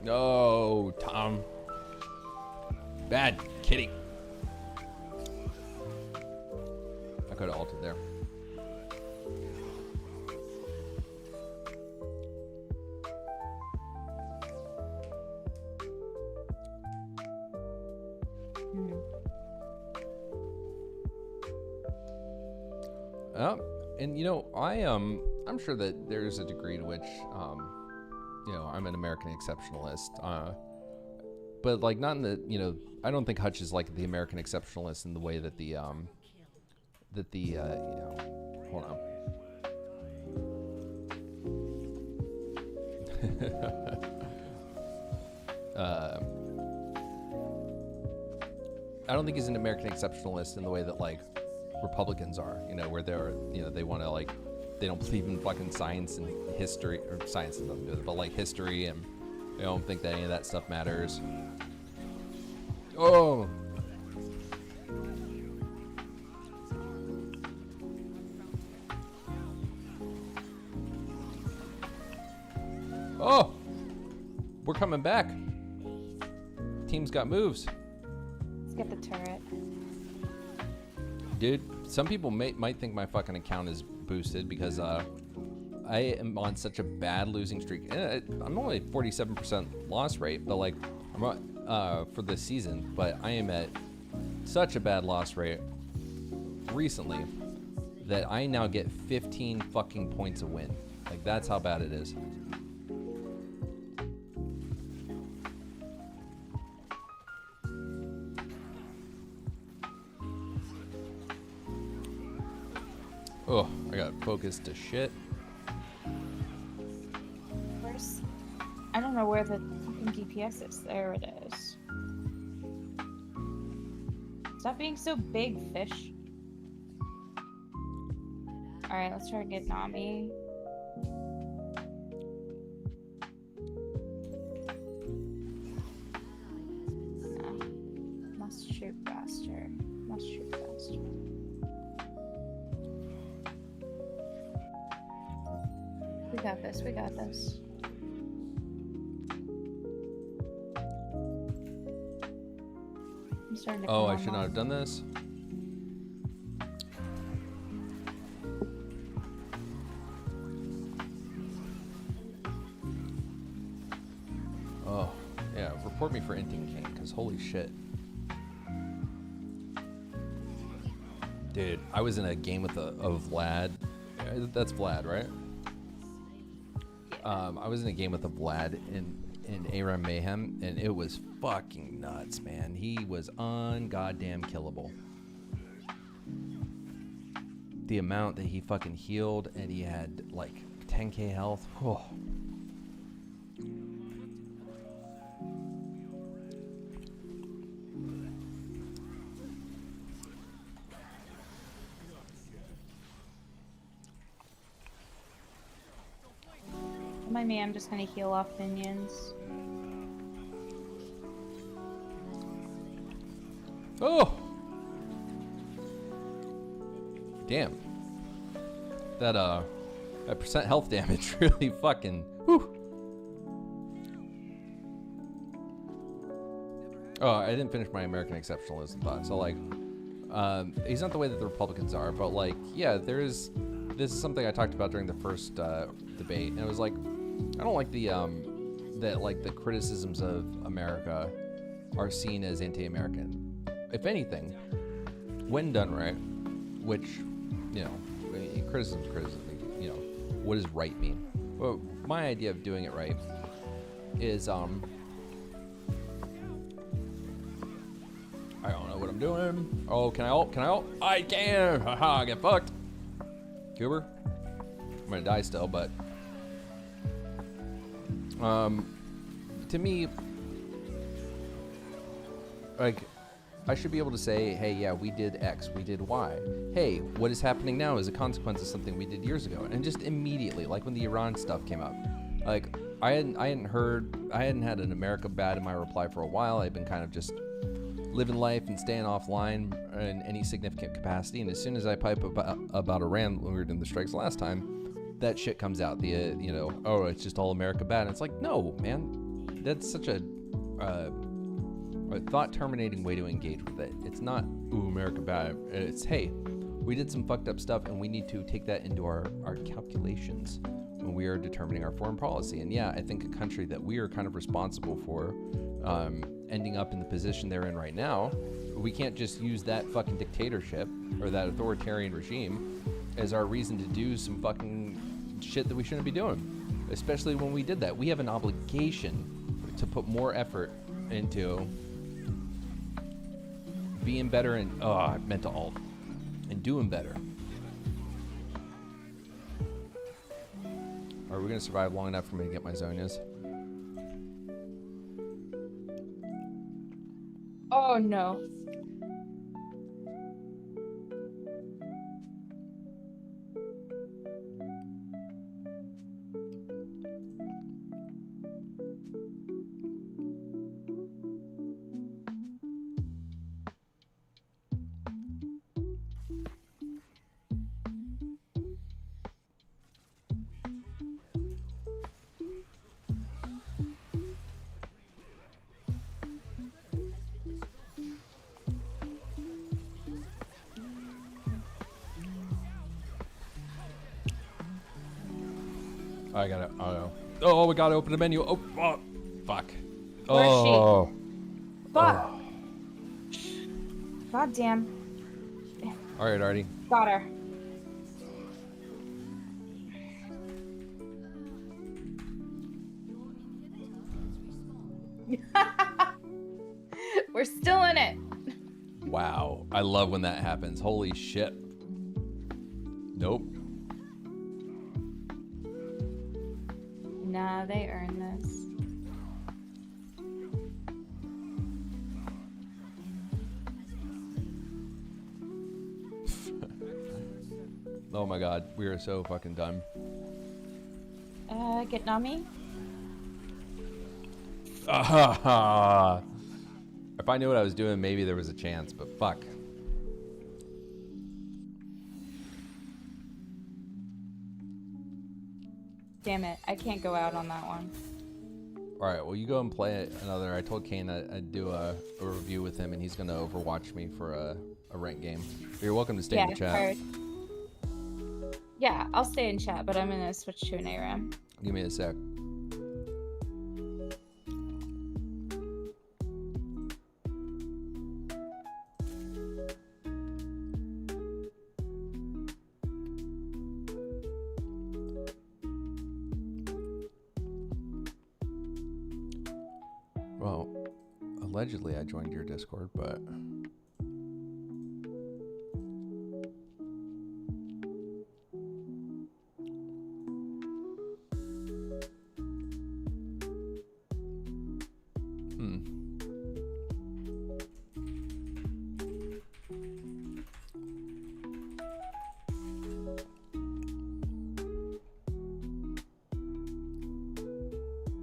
Speaker 3: No, Tom. Bad kitty. I could have altered there. And you know, I'm sure that there's a degree to which, you know, I'm an American exceptionalist, but like not in the, you know, I don't think Hutch is like the American exceptionalist in the way that the, you know, hold on. I don't think he's an American exceptionalist in the way that like Republicans are, you know, where they're, you know, they want to like, they don't believe in fucking science and history, or science doesn't do it, but like history, and they don't think that any of that stuff matters. Oh. Oh, we're coming back. Team's got moves.
Speaker 8: Let's get the turret.
Speaker 3: Dude, some people might think my fucking account is boosted because I am on such a bad losing streak. I'm only 47% loss rate, but like I'm for this season, but I am at such a bad loss rate recently that I now get 15 fucking points a win. Like that's how bad it is. Oh, I got focused to shit.
Speaker 8: Where's... I don't know where the fucking DPS is. There it is. Stop being so big, fish. Alright, let's try to get Nami. No. Must shoot faster. Must shoot faster. We got this, we got this. I'm starting to
Speaker 3: Oh,
Speaker 8: come
Speaker 3: I should not have done this. Oh, yeah, report me for Inting King, because holy shit. Dude, I was in a game with a Vlad. That's Vlad, right? I was in a game with a Vlad in ARAM Mayhem, and it was fucking nuts, man. He was ungoddamn killable. The amount that he fucking healed, and he had like 10k health. Whew.
Speaker 8: Mind me, I'm just gonna heal off minions.
Speaker 3: Oh! Damn. That percent health damage really fucking, whew. Oh, I didn't finish my American exceptionalism thought. So like, He's not the way that the Republicans are, but like, yeah, this is something I talked about during the first debate, and it was like, I don't like the that like the criticisms of America are seen as anti-American. If anything, when done right, which, you know, criticism, you know, what does right mean? Well, my idea of doing it right is I don't know what I'm doing. Oh, can I ult? Can I ult? I can! Haha, get fucked. Goober. I'm gonna die still, but to me, like, I should be able to say, hey, yeah, we did X, we did Y. Hey, what is happening now is a consequence of something we did years ago. And just immediately, like when the Iran stuff came up, like I hadn't had an America bad in my reply for a while. I'd been kind of just living life and staying offline in any significant capacity. And as soon as I pipe about Iran when we were doing the strikes last time, that shit comes out. You know, oh, it's just all America bad. And it's like, no, man, that's such a thought-terminating way to engage with it. It's not, ooh, America bad. It's, hey, we did some fucked up stuff, and we need to take that into our calculations when we are determining our foreign policy. And yeah, I think a country that we are kind of responsible for ending up in the position they're in right now, we can't just use that fucking dictatorship or that authoritarian regime as our reason to do some fucking shit that we shouldn't be doing. Especially when we did that. We have an obligation to put more effort into being better and I meant to alt and doing better. Are we gonna survive long enough for me to get my Zonias?
Speaker 8: Oh no.
Speaker 3: I gotta, oh, we gotta open the menu. Oh, fuck.
Speaker 8: Where is she?
Speaker 3: Oh.
Speaker 8: Fuck. God damn.
Speaker 3: All right, Artie.
Speaker 8: Got her. We're still in it.
Speaker 3: Wow. I love when that happens. Holy shit. Nope.
Speaker 8: Nah, they earned this.
Speaker 3: Oh my god, we are so fucking done.
Speaker 8: Get Nami?
Speaker 3: If I knew what I was doing, maybe there was a chance, but fuck.
Speaker 8: Damn it, I can't go out on that one.
Speaker 3: Alright, well, you go and play another. I told Kane I'd do a review with him, and he's gonna overwatch me for a ranked game. You're welcome to stay in the chat.
Speaker 8: Heard. Yeah, I'll stay in chat, but I'm gonna switch to an ARAM.
Speaker 3: Give me a sec. Well, allegedly I joined your Discord, but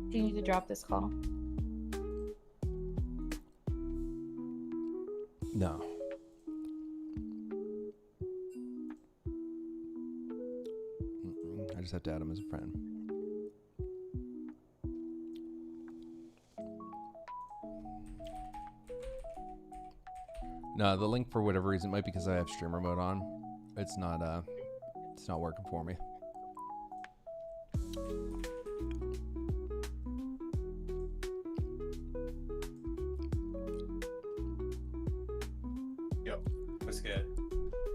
Speaker 8: Do you need to drop this call?
Speaker 3: no. I just have to add him as a friend. No, the link for whatever reason might be because I have streamer mode on. It's not working for me.
Speaker 9: Yo, what's good?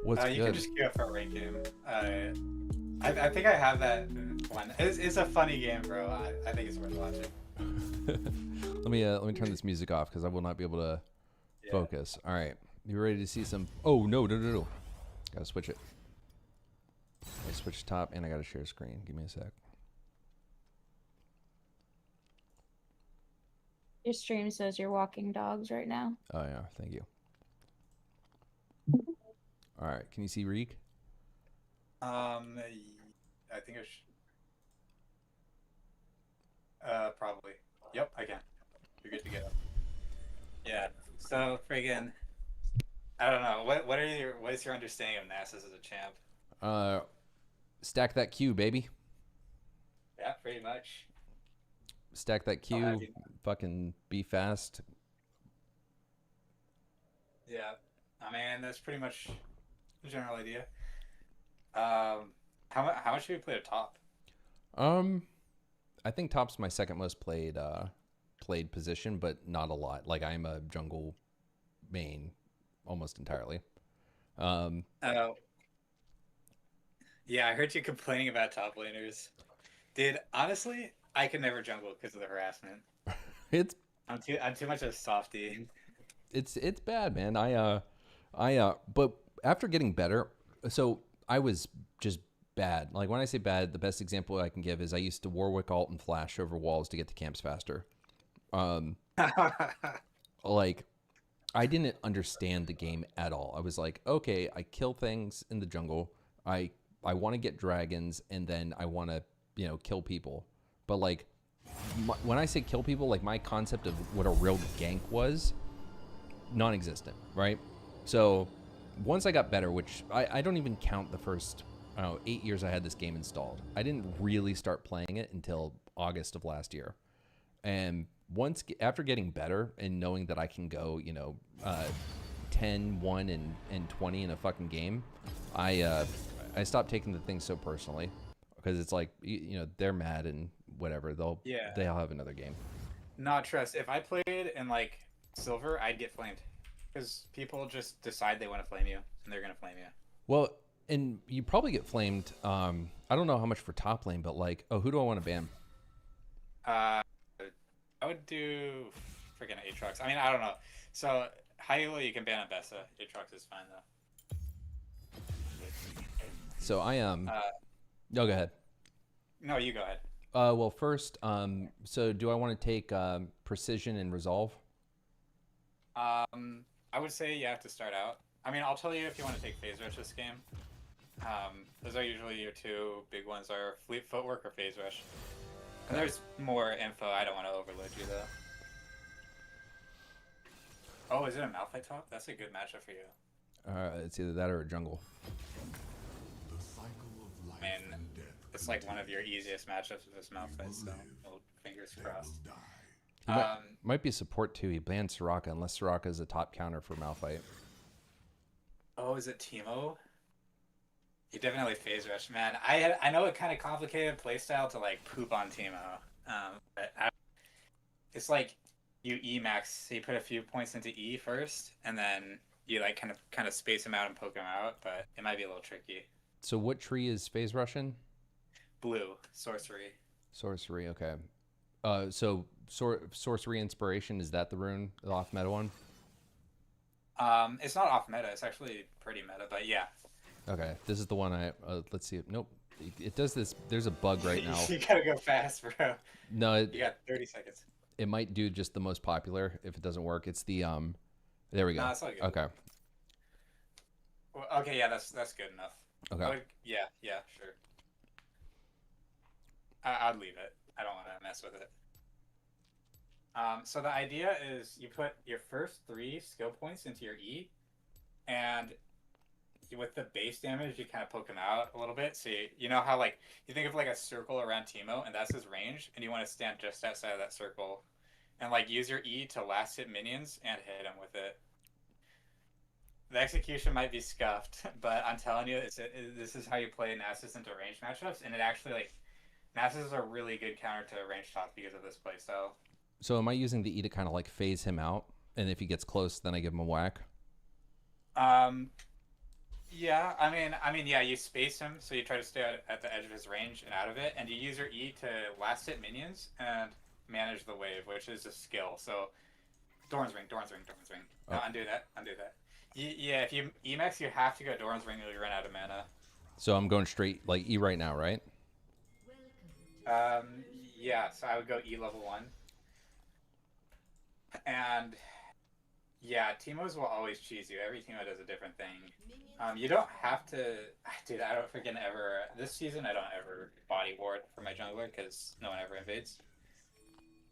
Speaker 3: What's
Speaker 9: You
Speaker 3: good?
Speaker 9: can just queue up for a rank game. I think I have that one. It's a funny game, bro. I think it's worth watching.
Speaker 3: let me turn this music off because I will not be able to focus. All right, you ready to see some? Oh no. Gotta switch it. I switch top and I gotta share screen. Give me a sec.
Speaker 8: Your stream says you're walking dogs right now.
Speaker 3: Oh yeah, thank you. All right, can you see Reek?
Speaker 9: I think I should. Probably. Yep, I can. You're good to go. Yeah. So friggin', I don't know. What is your understanding of Nasus as a champ?
Speaker 3: Stack that Q, baby.
Speaker 9: Yeah, pretty much.
Speaker 3: Stack that Q. Fucking be fast.
Speaker 9: Yeah, I mean that's pretty much the general idea. How much do you play at top?
Speaker 3: I think top's my second most played position, but not a lot. Like I'm a jungle main almost entirely.
Speaker 9: Oh. Yeah, I heard you complaining about top laners. Dude, honestly, I could never jungle because of the harassment. I'm too much of a softie.
Speaker 3: It's bad, man. But after getting better, so I was just bad. Like when I say bad, the best example I can give is I used to Warwick ult and flash over walls to get to camps faster. Like I didn't understand the game at all. I was like, okay, I kill things in the jungle. I want to get dragons and then I want to, kill people. But like when I say kill people, like my concept of what a real gank was non-existent, right? So once I got better, which I don't even count the first 8 years I had this game installed. I didn't really start playing it until August of last year. And after getting better and knowing that I can go, 10, 1, and 20 in a fucking game, I stopped taking the things so personally because it's like, they're mad and whatever. They'll have another game.
Speaker 9: Not trust. If I played in like silver, I'd get flamed because people just decide they want to flame you and they're going to flame you.
Speaker 3: Well, and you probably get flamed. I don't know how much for top lane, but like, who do I want to ban?
Speaker 9: I would do freaking Aatrox. I mean, I don't know. So Hyula, you can ban on Bessa. Aatrox is fine though.
Speaker 3: So I no, go ahead.
Speaker 9: No, you go ahead.
Speaker 3: Well, first, so do I want to take precision and resolve?
Speaker 9: I would say you have to start out. I mean, I'll tell you if you want to take phase rush this game. Those are usually your two big ones: are fleet footwork or phase rush. And there's more info. I don't want to overload you though. Oh, is it a Malphite top? That's a good matchup for you.
Speaker 3: It's either that or a jungle.
Speaker 9: I mean, it's like one of your easiest matchups with this Malphite, so fingers crossed.
Speaker 3: He might be support too. He banned Soraka unless Soraka is a top counter for Malphite.
Speaker 9: Oh, is it Teemo? You definitely phase rush, man. I know it kind of complicated playstyle to like poop on Teemo, but it's like you E max, so you put a few points into E first, and then you like kind of space them out and poke them out. But it might be a little tricky.
Speaker 3: So what tree is phase rushing?
Speaker 9: Blue sorcery.
Speaker 3: Sorcery, okay. So sorcery inspiration, is that the rune, the off meta one?
Speaker 9: It's not off meta. It's actually pretty meta, but yeah.
Speaker 3: Okay, this is the one I let's see. Nope, it does this. There's a bug right now.
Speaker 9: You gotta go fast, bro.
Speaker 3: No,
Speaker 9: you got 30 seconds.
Speaker 3: It might do just the most popular. If it doesn't work, it's the There we go.
Speaker 9: No, it's all good.
Speaker 3: Okay.
Speaker 9: Well, okay, yeah, that's good enough.
Speaker 3: Okay.
Speaker 9: Yeah, sure. I'd leave it. I don't want to mess with it. So the idea is you put your first 3 skill points into your E, and with the base damage, you kind of poke him out a little bit. So you know how like you think of like a circle around Teemo, and that's his range, and you want to stand just outside of that circle, and like use your E to last hit minions and hit him with it. The execution might be scuffed, but I'm telling you, this is how you play Nasus into range matchups, and it actually, like, Nasus is a really good counter to range top because of this playstyle.
Speaker 3: So am I using the E to kind of like phase him out, and if he gets close, then I give him a whack?
Speaker 9: Yeah, I mean, yeah, you space him, so you try to stay at the edge of his range and out of it, and you use your E to last hit minions and manage the wave, which is a skill. So, Doran's Ring. No, undo that. Yeah, if you Emax, you have to go Doran's Ring or you run out of mana.
Speaker 3: So I'm going straight like E right now, right?
Speaker 9: Yeah, so I would go E level 1. And yeah, Teemos will always cheese you. Every Teemo does a different thing. You don't have to... Dude, I don't freaking ever... This season, I don't ever body ward for my jungler because no one ever invades.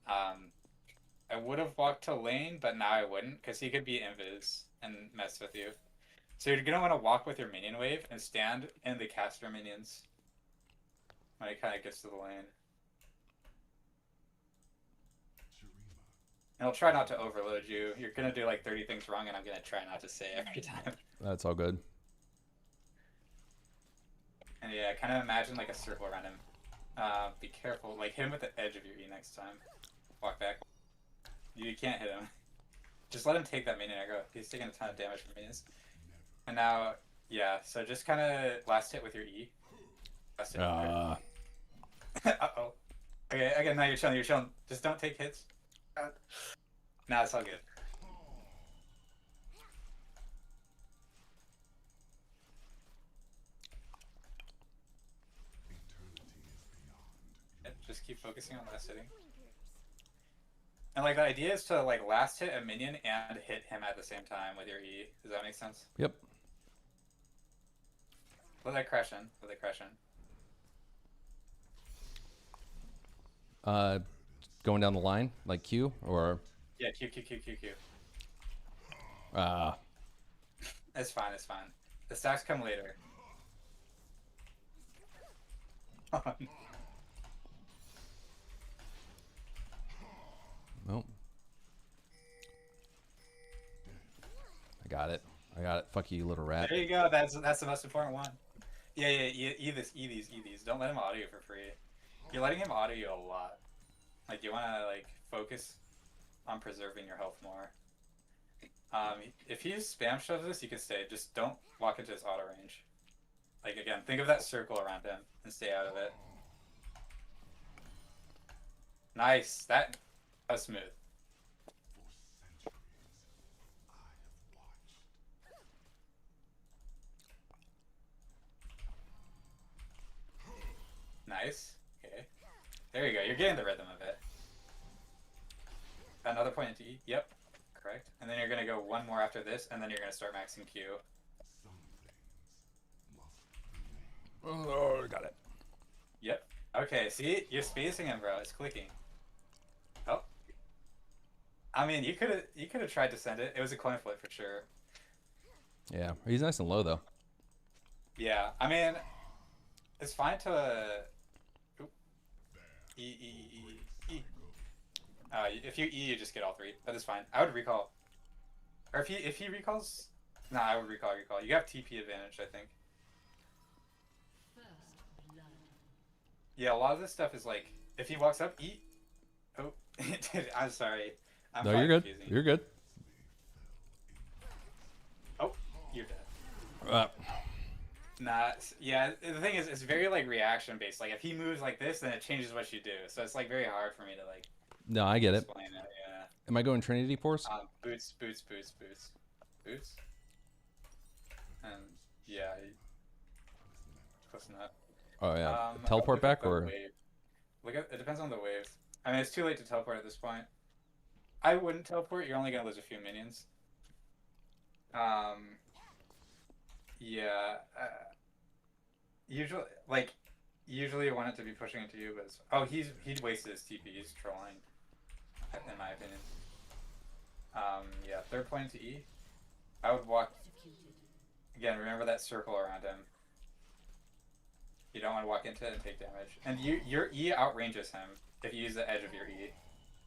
Speaker 9: I would have walked to lane, but now I wouldn't because he could be invis and mess with you. So you're going to want to walk with your minion wave and stand in the caster minions when it kind of gets to the lane. And I'll try not to overload you. You're going to do like 30 things wrong, and I'm going to try not to say every time.
Speaker 3: That's all good.
Speaker 9: And yeah, kind of imagine like a circle around him. Be careful. Like, hit him with the edge of your E next time. Walk back. You can't hit him. Just let him take that minion aggro. He's taking a ton of damage from minions. And now, yeah, so just kind of last hit with your E. Last hit. Uh-oh. Okay, now you're chilling. Just don't take hits. Nah, it's all good. Yeah, just keep focusing on last hitting. And like the idea is to like last hit a minion and hit him at the same time with your E. Does that make sense?
Speaker 3: Yep.
Speaker 9: Let that crash in.
Speaker 3: Going down the line like Q or
Speaker 9: Yeah, Q. It's fine. The stacks come later.
Speaker 3: Nope. I got it. Fuck you, little rat.
Speaker 9: There you go. That's the most important one. Yeah. E these. Don't let him auto you for free. You're letting him auto you a lot. Like, you want to like focus on preserving your health more. If he spam shoves this, you can stay. Just don't walk into his auto range. Like, again, think of that circle around him and stay out of it. Nice. That was smooth. Nice. Okay. There you go. You're getting the rhythm of it. Another point into E. Yep. Correct. And then you're going to go one more after this, and then you're going to start maxing Q.
Speaker 3: Oh, got it.
Speaker 9: Yep. Okay, see? You're spacing him, bro. It's clicking. Oh. I mean, you could have tried to send it. It was a coin flip for sure.
Speaker 3: Yeah. He's nice and low, though.
Speaker 9: Yeah. I mean, it's fine to... E. If you E, you just get all three. That is fine. I would recall. Or if he recalls... Nah, I would recall. You have TP advantage, I think. Yeah, a lot of this stuff is like, if he walks up, E... Oh, I'm sorry.
Speaker 3: No, you're good.
Speaker 9: Confusing.
Speaker 3: You're good.
Speaker 9: Oh, you're dead. Nah, yeah, the thing is, it's very, like, reaction-based. Like, if he moves like this, then it changes what you do. So it's, like, very hard for me to, like...
Speaker 3: No, I get it.
Speaker 9: Explain it, yeah.
Speaker 3: Am I going Trinity Force?
Speaker 9: Boots. And, yeah. Close enough.
Speaker 3: Oh, yeah. Teleport back, or...?
Speaker 9: It depends on the wave. I mean, it's too late to teleport at this point. I wouldn't teleport. You're only going to lose a few minions. Yeah. Usually you want it to be pushing into you, but it's... Oh, he'd wasted his TP. He's trolling, in my opinion. Yeah, third point into E. I would walk... Again, remember that circle around him. You don't want to walk into it and take damage. And your E outranges him if you use the edge of your E.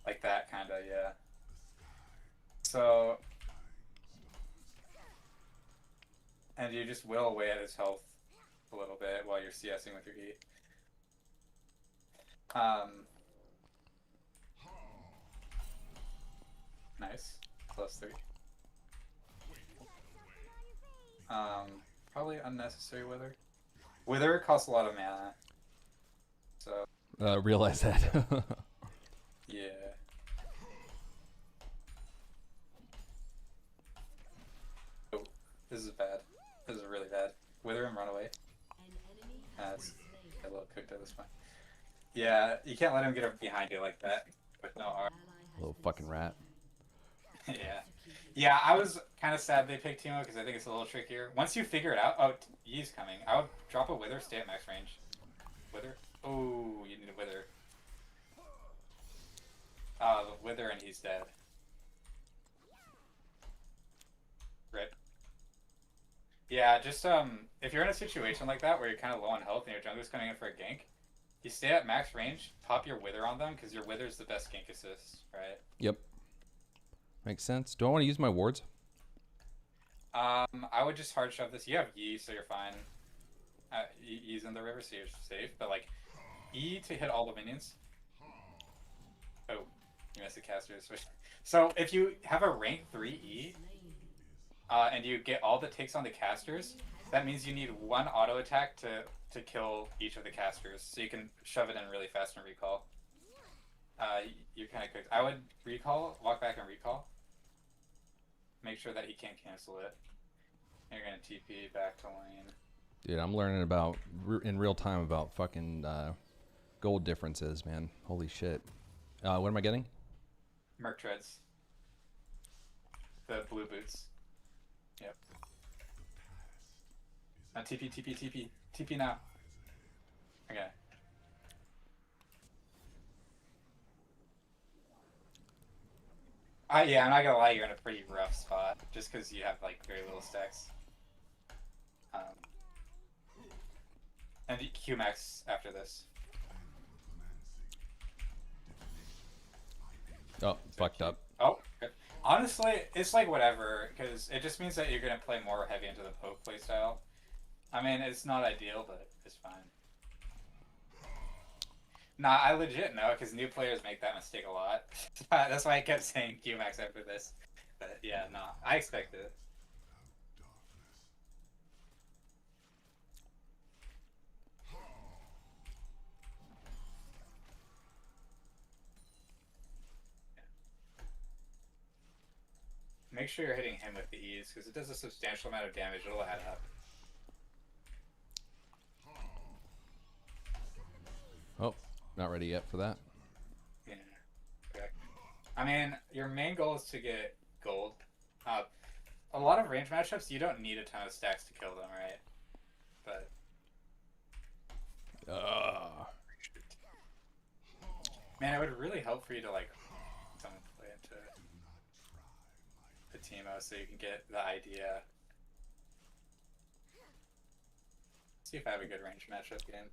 Speaker 9: Like that, kind of, yeah. So... and you just whittle away at his health a little bit while you're CSing with your E. Nice. +3. Probably unnecessary Wither. Wither costs a lot of mana. So.
Speaker 3: Realize that.
Speaker 9: Yeah. Oh, this is bad. This is really bad. Wither and run away. That's a little cooked at this point. Yeah, you can't let him get up behind you like that with no R.
Speaker 3: Little fucking rat.
Speaker 9: Yeah. Yeah, I was kind of sad they picked Teemo because I think it's a little trickier. Once you figure it out, oh, he's coming. I would drop a Wither, stay at max range. Wither? Oh, you need a Wither. The Wither and he's dead. Rip. Yeah, just if you're in a situation like that where you're kind of low on health and your jungler's coming in for a gank, you stay at max range, pop your Wither on them because your Wither's the best gank assist, right?
Speaker 3: Yep. Makes sense. Do I want to use my wards?
Speaker 9: I would just hard shove this. You have E, so you're fine. E's in the river, so you're safe. But like, E to hit all the minions. Oh, you missed the casters. So if you have a rank 3 E, and you get all the takes on the casters, that means you need one auto attack to kill each of the casters, so you can shove it in really fast and recall. You're kind of cooked. I would recall, walk back and recall. Make sure that he can't cancel it. You're gonna TP back to lane.
Speaker 3: Dude, I'm learning about in real time about fucking gold differences, man. Holy shit. What am I getting?
Speaker 9: Merc treads. The blue boots. Yep. Now TP now. Okay. Yeah, I'm not gonna lie, you're in a pretty rough spot, just because you have, like, very little stacks. And Q-Max after this.
Speaker 3: Oh, fucked up.
Speaker 9: Oh, good. Honestly, it's like whatever, because it just means that you're gonna play more heavy into the poke playstyle. I mean, it's not ideal, but it's fine. Nah, I legit know, because new players make that mistake a lot. That's why I kept saying Q-Max after this. But yeah, no, I expected it. Make sure you're hitting him with the E's, because it does a substantial amount of damage. It'll add up.
Speaker 3: Oh, not ready yet for that.
Speaker 9: Yeah, correct. I mean, your main goal is to get gold. A lot of range matchups, you don't need a ton of stacks to kill them, right? But... Man, it would really help for you to, like, someone play into the Teemo so you can get the idea. See if I have a good range matchup game.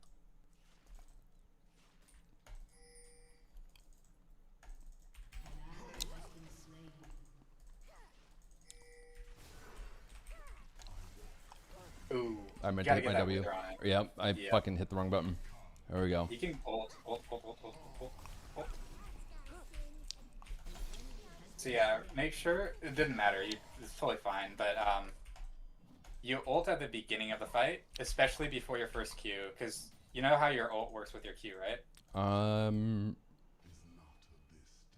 Speaker 9: Ooh,
Speaker 3: I meant to hit my W. Yep, I fucking hit the wrong button. There we go.
Speaker 9: You can ult. So yeah, make sure, it didn't matter, it's totally fine, but you ult at the beginning of the fight, especially before your first Q, because you know how your ult works with your Q, right?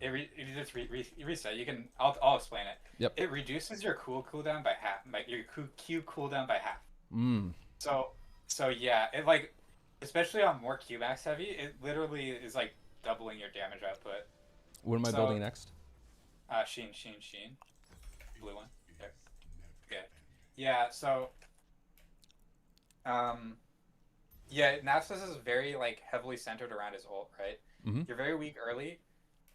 Speaker 9: It just reset. You can. I'll explain it.
Speaker 3: Yep.
Speaker 9: It reduces your cooldown by half. Like your Q cooldown by half. So yeah, it like, especially on more Q max heavy, it literally is like doubling your damage output.
Speaker 3: What am I building next?
Speaker 9: Sheen. Blue one. Okay. Okay. Yeah. So. Yeah, Nasus is very like heavily centered around his ult, right?
Speaker 3: Mm-hmm.
Speaker 9: You're very weak early.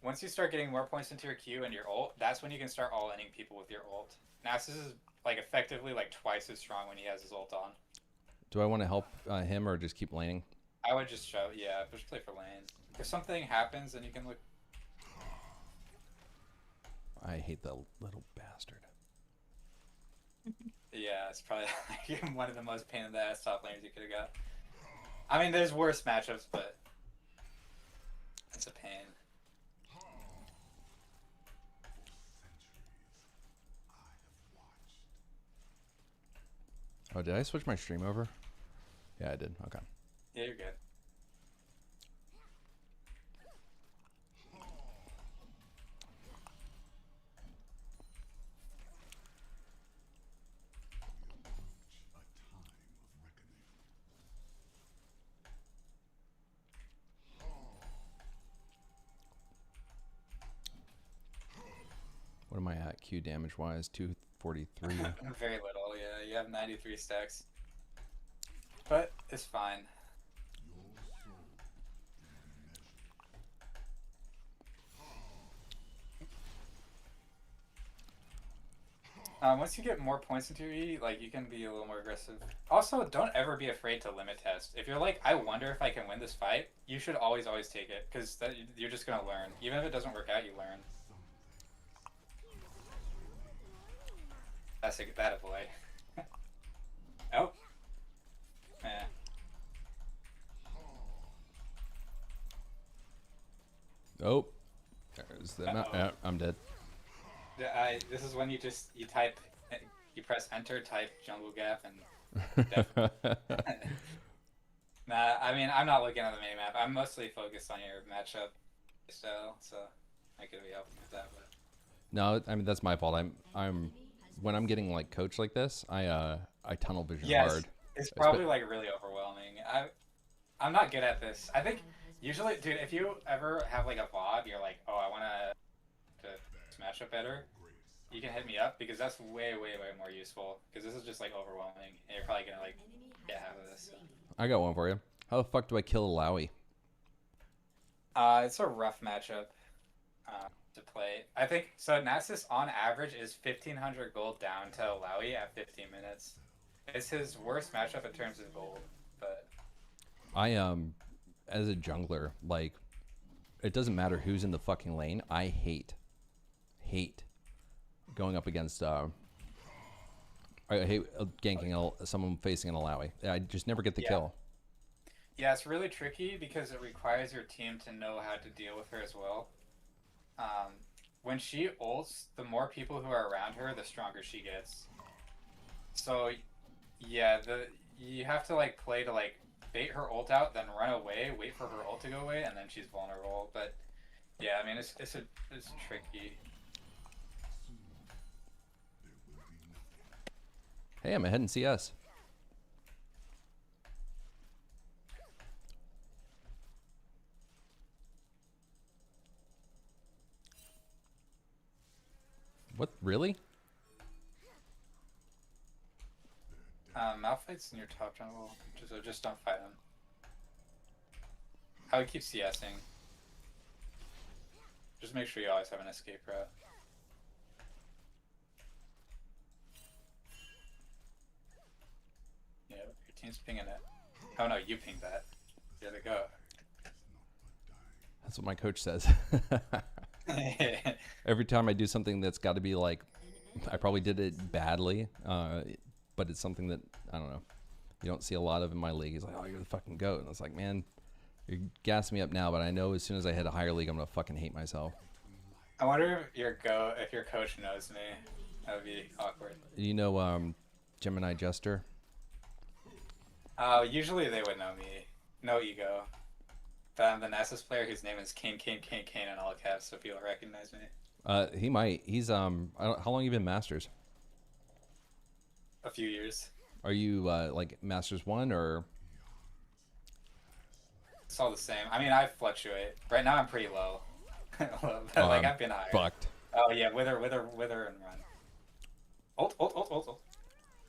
Speaker 9: Once you start getting more points into your Q and your ult, that's when you can start all-inning people with your ult. Nasus is like effectively like twice as strong when he has his ult on.
Speaker 3: Do I want to help him or just keep laning?
Speaker 9: I would just show, yeah, just play for lane. If something happens, then you can look.
Speaker 3: I hate that little bastard.
Speaker 9: Yeah, it's probably like one of the most pain in the ass top laners you could have got. I mean, there's worse matchups, but it's a pain.
Speaker 3: Oh, did I switch my stream over? Yeah, I did. Okay.
Speaker 9: Yeah, you're good.
Speaker 3: What am I at Q damage wise? 243.
Speaker 9: Very little, yeah. You have 93 stacks. But it's fine. Once you get more points into your E, like, you can be a little more aggressive. Also, don't ever be afraid to limit test. If you're like, I wonder if I can win this fight, you should always take it, because you're just going to learn. Even if it doesn't work out, you learn. That's that a boy. Oh. Yeah.
Speaker 3: Oh. There's the yeah, I'm dead.
Speaker 9: This is when you type, you press enter, type jungle gap, and nah, I mean, I'm not looking at the minimap. I'm mostly focused on your matchup style, so I could be helping with that. But
Speaker 3: No, I mean that's my fault. I'm when I'm getting like coached like this, I tunnel vision hard.
Speaker 9: It's probably like really overwhelming. I'm not good at this. I think usually, dude, if you ever have like a VOD, you're like, oh, I want to smash up better. You can hit me up because that's way more useful. Because this is just like overwhelming, and you're probably gonna like get half of this. So.
Speaker 3: I got one for you. How the fuck do I kill a Lowy?
Speaker 9: It's a rough matchup to play. I think so. Nasus on average is 1,500 gold down to Lowy at 15 minutes. It's his worst matchup in terms of gold, but
Speaker 3: I as a jungler, like it doesn't matter who's in the fucking lane. I hate going up against I hate ganking someone facing an Alawi. I just never get the kill.
Speaker 9: Yeah, it's really tricky because it requires your team to know how to deal with her as well. When she ults, the more people who are around her, the stronger she gets. So, yeah, you have to like play to like bait her ult out, then run away, wait for her ult to go away, and then she's vulnerable. But yeah, I mean it's tricky.
Speaker 3: Hey, I'm ahead in CS. What? Really?
Speaker 9: Malphite's in your top jungle, so just don't fight him. I would keep CSing. Just make sure you always have an escape route. Yeah, your team's pinging it. Oh no, you pinged that. There they go.
Speaker 3: That's what my coach says. Every time I do something that's got to be like, I probably did it badly, but it's something that, I don't know, you don't see a lot of in my league. He's like, oh, you're the fucking GOAT. And it's like, man, you're gassing me up now, but I know as soon as I hit a higher league, I'm going to fucking hate myself.
Speaker 9: I wonder if your coach knows me. That would be awkward.
Speaker 3: You know Gemini Jester?
Speaker 9: Usually they would know me. No ego. But I'm the Nasus player whose name is Kane in all caps, so people recognize me.
Speaker 3: He might. He's how long you been Masters?
Speaker 9: A few years.
Speaker 3: Are you like Masters 1 or?
Speaker 9: It's all the same. I mean, I fluctuate. Right now I'm pretty low. But like I've been higher.
Speaker 3: Fucked.
Speaker 9: Oh yeah, wither and run. Ult.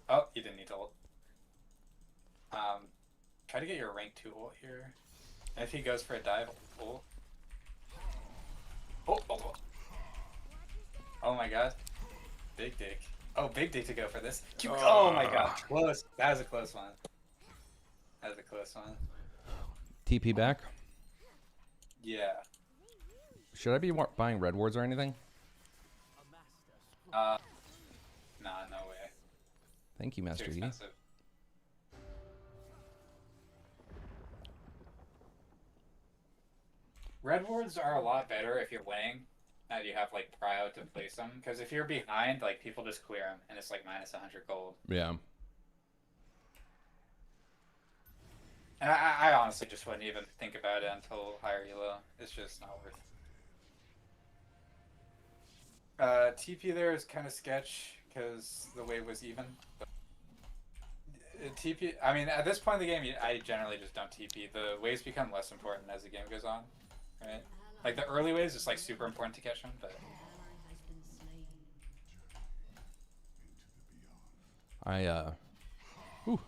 Speaker 9: Oh, you didn't need to ult. Try to get your rank 2 ult here. And if he goes for a dive, ult. Ult. Oh my god. Big dick. Oh, big dick to go for this. Oh my god, close. That was a close one.
Speaker 3: TP back?
Speaker 9: Yeah.
Speaker 3: Should I be buying red wards or anything?
Speaker 9: Nah, no way.
Speaker 3: Thank you,
Speaker 9: Too
Speaker 3: Master E.
Speaker 9: expensive. Red wards are a lot better if you're winning, and you have like prio to place them. Because if you're behind, like people just clear them, and it's like minus 100 gold.
Speaker 3: Yeah.
Speaker 9: And I honestly just wouldn't even think about it until higher elo. It's just not worth. TP there is kind of sketch because the wave was even. TP. I mean, at this point in the game, I generally just don't TP. The waves become less important as the game goes on, right? Like the early waves, it's like super important to catch them, but.
Speaker 3: Whew.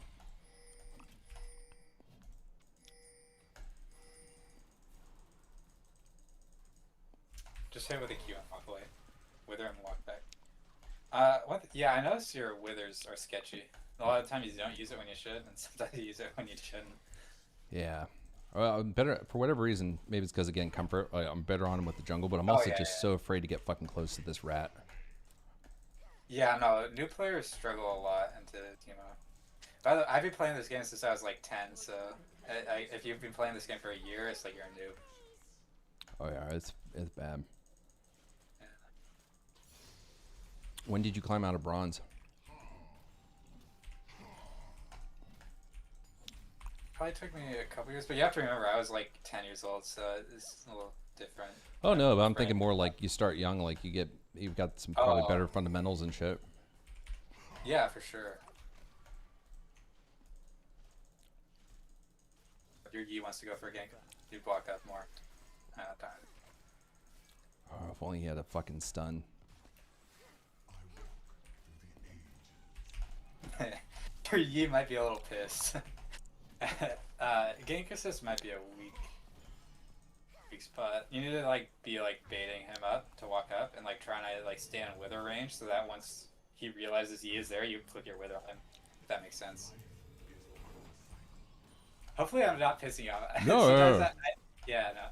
Speaker 9: Just hit with a Q and walk away. Wither and walk back. What? Yeah, I noticed your withers are sketchy. A lot of times you don't use it when you should, and sometimes you use it when you shouldn't.
Speaker 3: Yeah. Well, I'm better for whatever reason. Maybe it's because again comfort. I'm better on him with the jungle, but I'm also just so afraid to get fucking close to this rat.
Speaker 9: Yeah, no, new players struggle a lot into Teemo. By the way, I've been playing this game since I was like 10, so if you've been playing this game for a year, it's like you're a noob.
Speaker 3: Oh yeah, it's bad. Yeah. When did you climb out of bronze?
Speaker 9: Probably took me a couple years, but you have to remember I was like 10 years old, so it's a little different.
Speaker 3: Oh no, but I'm thinking more like you start young, like you've got some probably better fundamentals and shit.
Speaker 9: Yeah, for sure. Your Yi wants to go for a gank. You block up more. Time.
Speaker 3: Oh, if only he had a fucking stun.
Speaker 9: Your Yi might be a little pissed. Gank assist might be a weak spot. You need to like be like baiting him up to walk up and like trying to like stay in wither range so that once he realizes he is there, you click your wither on him. If that makes sense. Hopefully I'm not pissing you off.
Speaker 3: No.
Speaker 9: Yeah, no.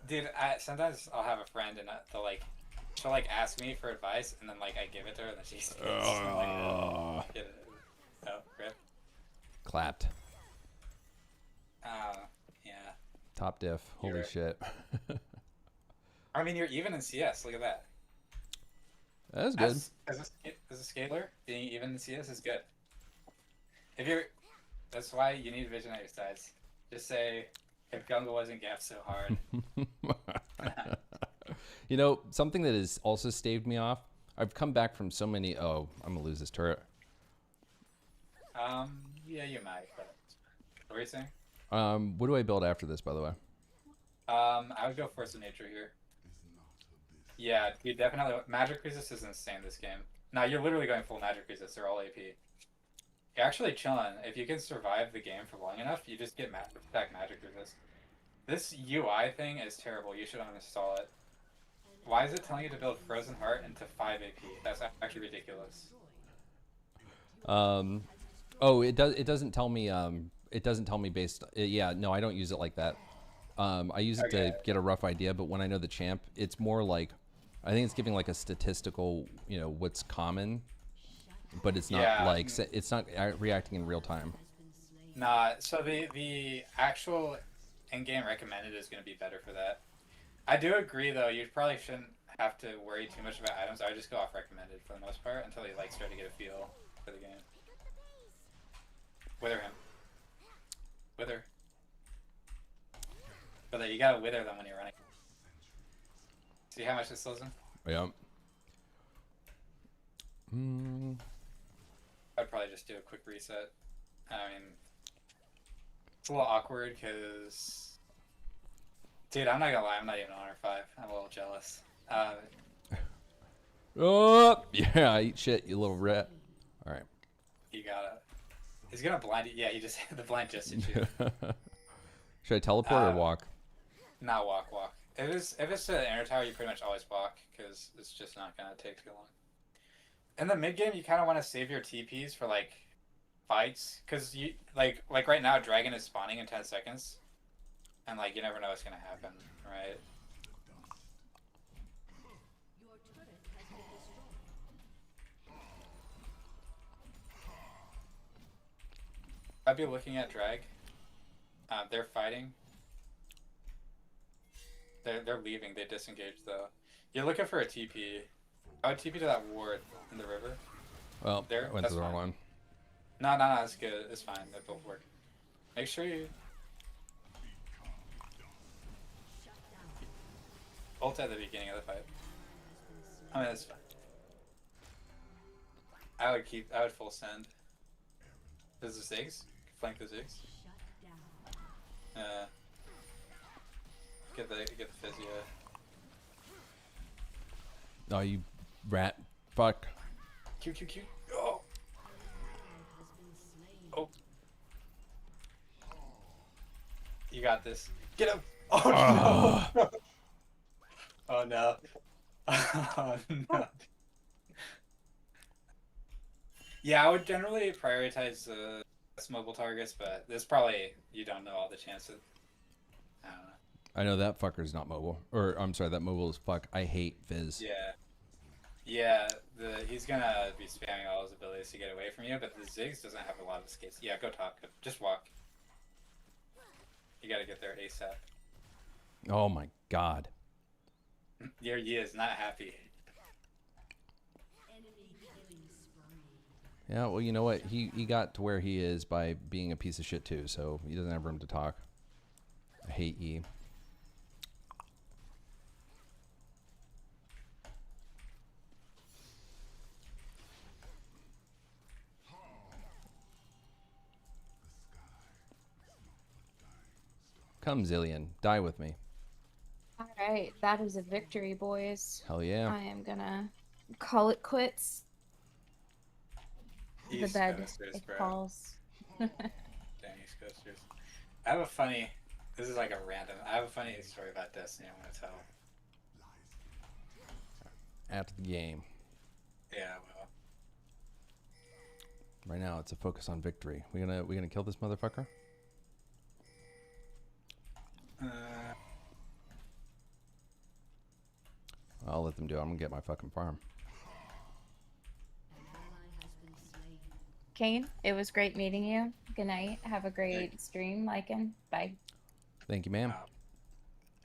Speaker 9: Dude, sometimes I'll have a friend and she'll like ask me for advice and then like I give it to her and then she's like, get it. Oh, rip.
Speaker 3: Clapped.
Speaker 9: Yeah.
Speaker 3: Top diff. Holy shit.
Speaker 9: I mean, you're even in CS. Look at that.
Speaker 3: That's good.
Speaker 9: As a scaler, being even in CS is good. That's why you need vision at your sides. Just say, if Gunga wasn't gapped so hard.
Speaker 3: You know, something that has also staved me off. I've come back from so many. Oh, I'm gonna lose this turret.
Speaker 9: Yeah, you might. But what were you saying?
Speaker 3: What do I build after this, by the way?
Speaker 9: I would go Force of Nature here. Yeah, you definitely. Magic resist is insane this game. Now you're literally going full magic resist. They're all AP. You're actually chilling. If you can survive the game for long enough, you just get back magic resist. This UI thing is terrible. You should uninstall it. Why is it telling you to build Frozen Heart into 5 AP? That's actually ridiculous.
Speaker 3: Oh, it doesn't tell me. It doesn't tell me based. Yeah, no, I don't use it like that. I use it to get a rough idea, but when I know the champ, it's more like, I think it's giving like a statistical, you know, what's common, but it's not like, it's not reacting in real time.
Speaker 9: Nah, so the actual in-game recommended is going to be better for that. I do agree though, you probably shouldn't have to worry too much about items. I would just go off recommended for the most part until you like start to get a feel for the game. Wither him. Wither. But you gotta wither them when you're running. See how much this slows him?
Speaker 3: Yeah.
Speaker 9: I'd probably just do a quick reset. I mean, it's a little awkward because... Dude, I'm not gonna lie, I'm not even on R5. I'm a little jealous.
Speaker 3: Oh, yeah, I eat shit, you little rat. Alright.
Speaker 9: You gotta... He's gonna blind you. Yeah, he just... the blind just hit you.
Speaker 3: Should I teleport or walk?
Speaker 9: Nah, walk. If it's to the inner tower, you pretty much always walk, because it's just not gonna take too long. In the mid game, you kind of want to save your TPs for like fights, because you like right now, Dragon is spawning in 10 seconds, and like you never know what's gonna happen, right? I'd be looking at drag. They're fighting. They're leaving. They disengaged though. You're looking for a TP. I would TP to that ward in the river.
Speaker 3: Well,
Speaker 9: There.
Speaker 3: I went
Speaker 9: That's
Speaker 3: to the wrong
Speaker 9: fine.
Speaker 3: one.
Speaker 9: No, that's good. It's fine. They both work. Make sure you ult at the beginning of the fight. I mean, that's fine. I would full send. There's the Ziggs. Flank the Ziggs. Get the physio.
Speaker 3: Oh, you rat. Fuck.
Speaker 9: Q. Oh. Oh. You got this. Get him. Oh no. Oh no. Oh no. Yeah, I would generally prioritize the mobile targets, but there's probably, you don't know all the chances. I don't know.
Speaker 3: I know that fucker's not mobile. Or, I'm sorry, that mobile is fuck. I hate Fizz.
Speaker 9: Yeah, he's gonna be spamming all his abilities to get away from you, but the Ziggs doesn't have a lot of escapes. Yeah, go top. Just walk. You gotta get there ASAP.
Speaker 3: Oh my god.
Speaker 9: Your Yi is not happy.
Speaker 3: Yeah, well, you know what? He got to where he is by being a piece of shit too, so he doesn't have room to talk. I hate Yi. Come, Zillion. Die with me.
Speaker 8: All right, that is a victory, boys.
Speaker 3: Hell yeah.
Speaker 8: I am gonna call it quits. The
Speaker 9: East
Speaker 8: bed
Speaker 9: Coasters,
Speaker 8: it
Speaker 9: bro.
Speaker 8: calls.
Speaker 9: Damn East Coasters. I have a funny. This is like a random. I have a funny story about Destiny I want to tell.
Speaker 3: After the game.
Speaker 9: Yeah, well.
Speaker 3: Right now, it's a focus on victory. We gonna kill this motherfucker? I'll let them do it. I'm gonna get my fucking farm.
Speaker 8: Kane, it was great meeting you. Good night. Have a great stream, Lycan. Bye.
Speaker 3: Thank you, ma'am.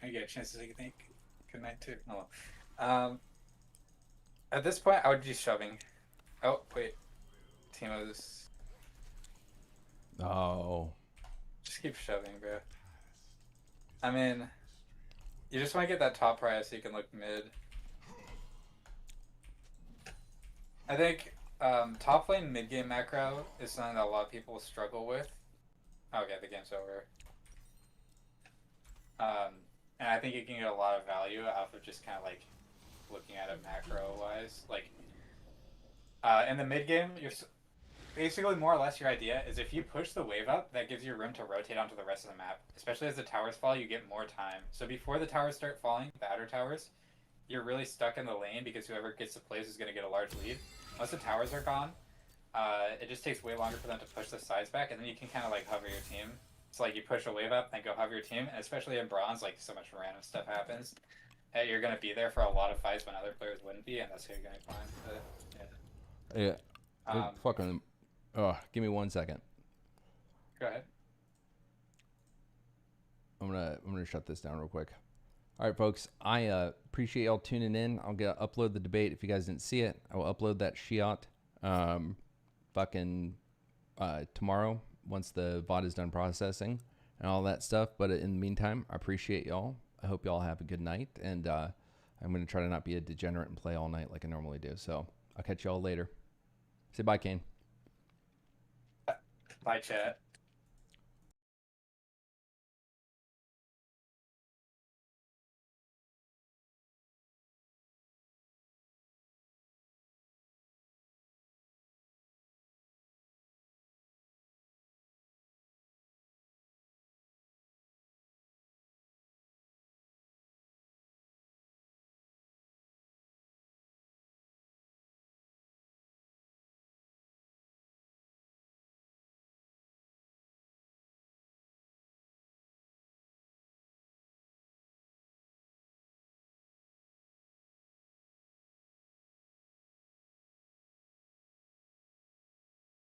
Speaker 9: I get a chance to take a think. Good night too. Oh. At this point, I would be shoving. Oh wait, Timo's.
Speaker 3: Oh.
Speaker 9: Just keep shoving, bro. I mean, you just want to get that top prize so you can look mid. I think top lane mid game macro is something that a lot of people struggle with. Okay, the game's over. And I think you can get a lot of value off of just kind of like looking at it macro wise. Like in the mid game, you're basically more or less your idea is if you push the wave up, that gives you room to rotate onto the rest of the map. Especially as the towers fall, you get more time. So before the towers start falling, the outer towers, you're really stuck in the lane because whoever gets the plays is going to get a large lead. Once the towers are gone, it just takes way longer for them to push the sides back, and then you can kind of like hover your team. So like you push a wave up, then go hover your team, and especially in bronze, like so much random stuff happens. You're going to be there for a lot of fights when other players wouldn't be, and that's who you're going to find.
Speaker 3: Yeah. Fucking. Oh, give me 1 second.
Speaker 9: Go ahead.
Speaker 3: I'm gonna shut this down real quick. All right, folks. I appreciate y'all tuning in. I'm gonna upload the debate. If you guys didn't see it, I will upload that shit. Tomorrow once the VOD is done processing and all that stuff. But in the meantime, I appreciate y'all. I hope y'all have a good night, and I'm gonna try to not be a degenerate and play all night like I normally do. So I'll catch y'all later. Say bye, Kane.
Speaker 9: Bye, chat.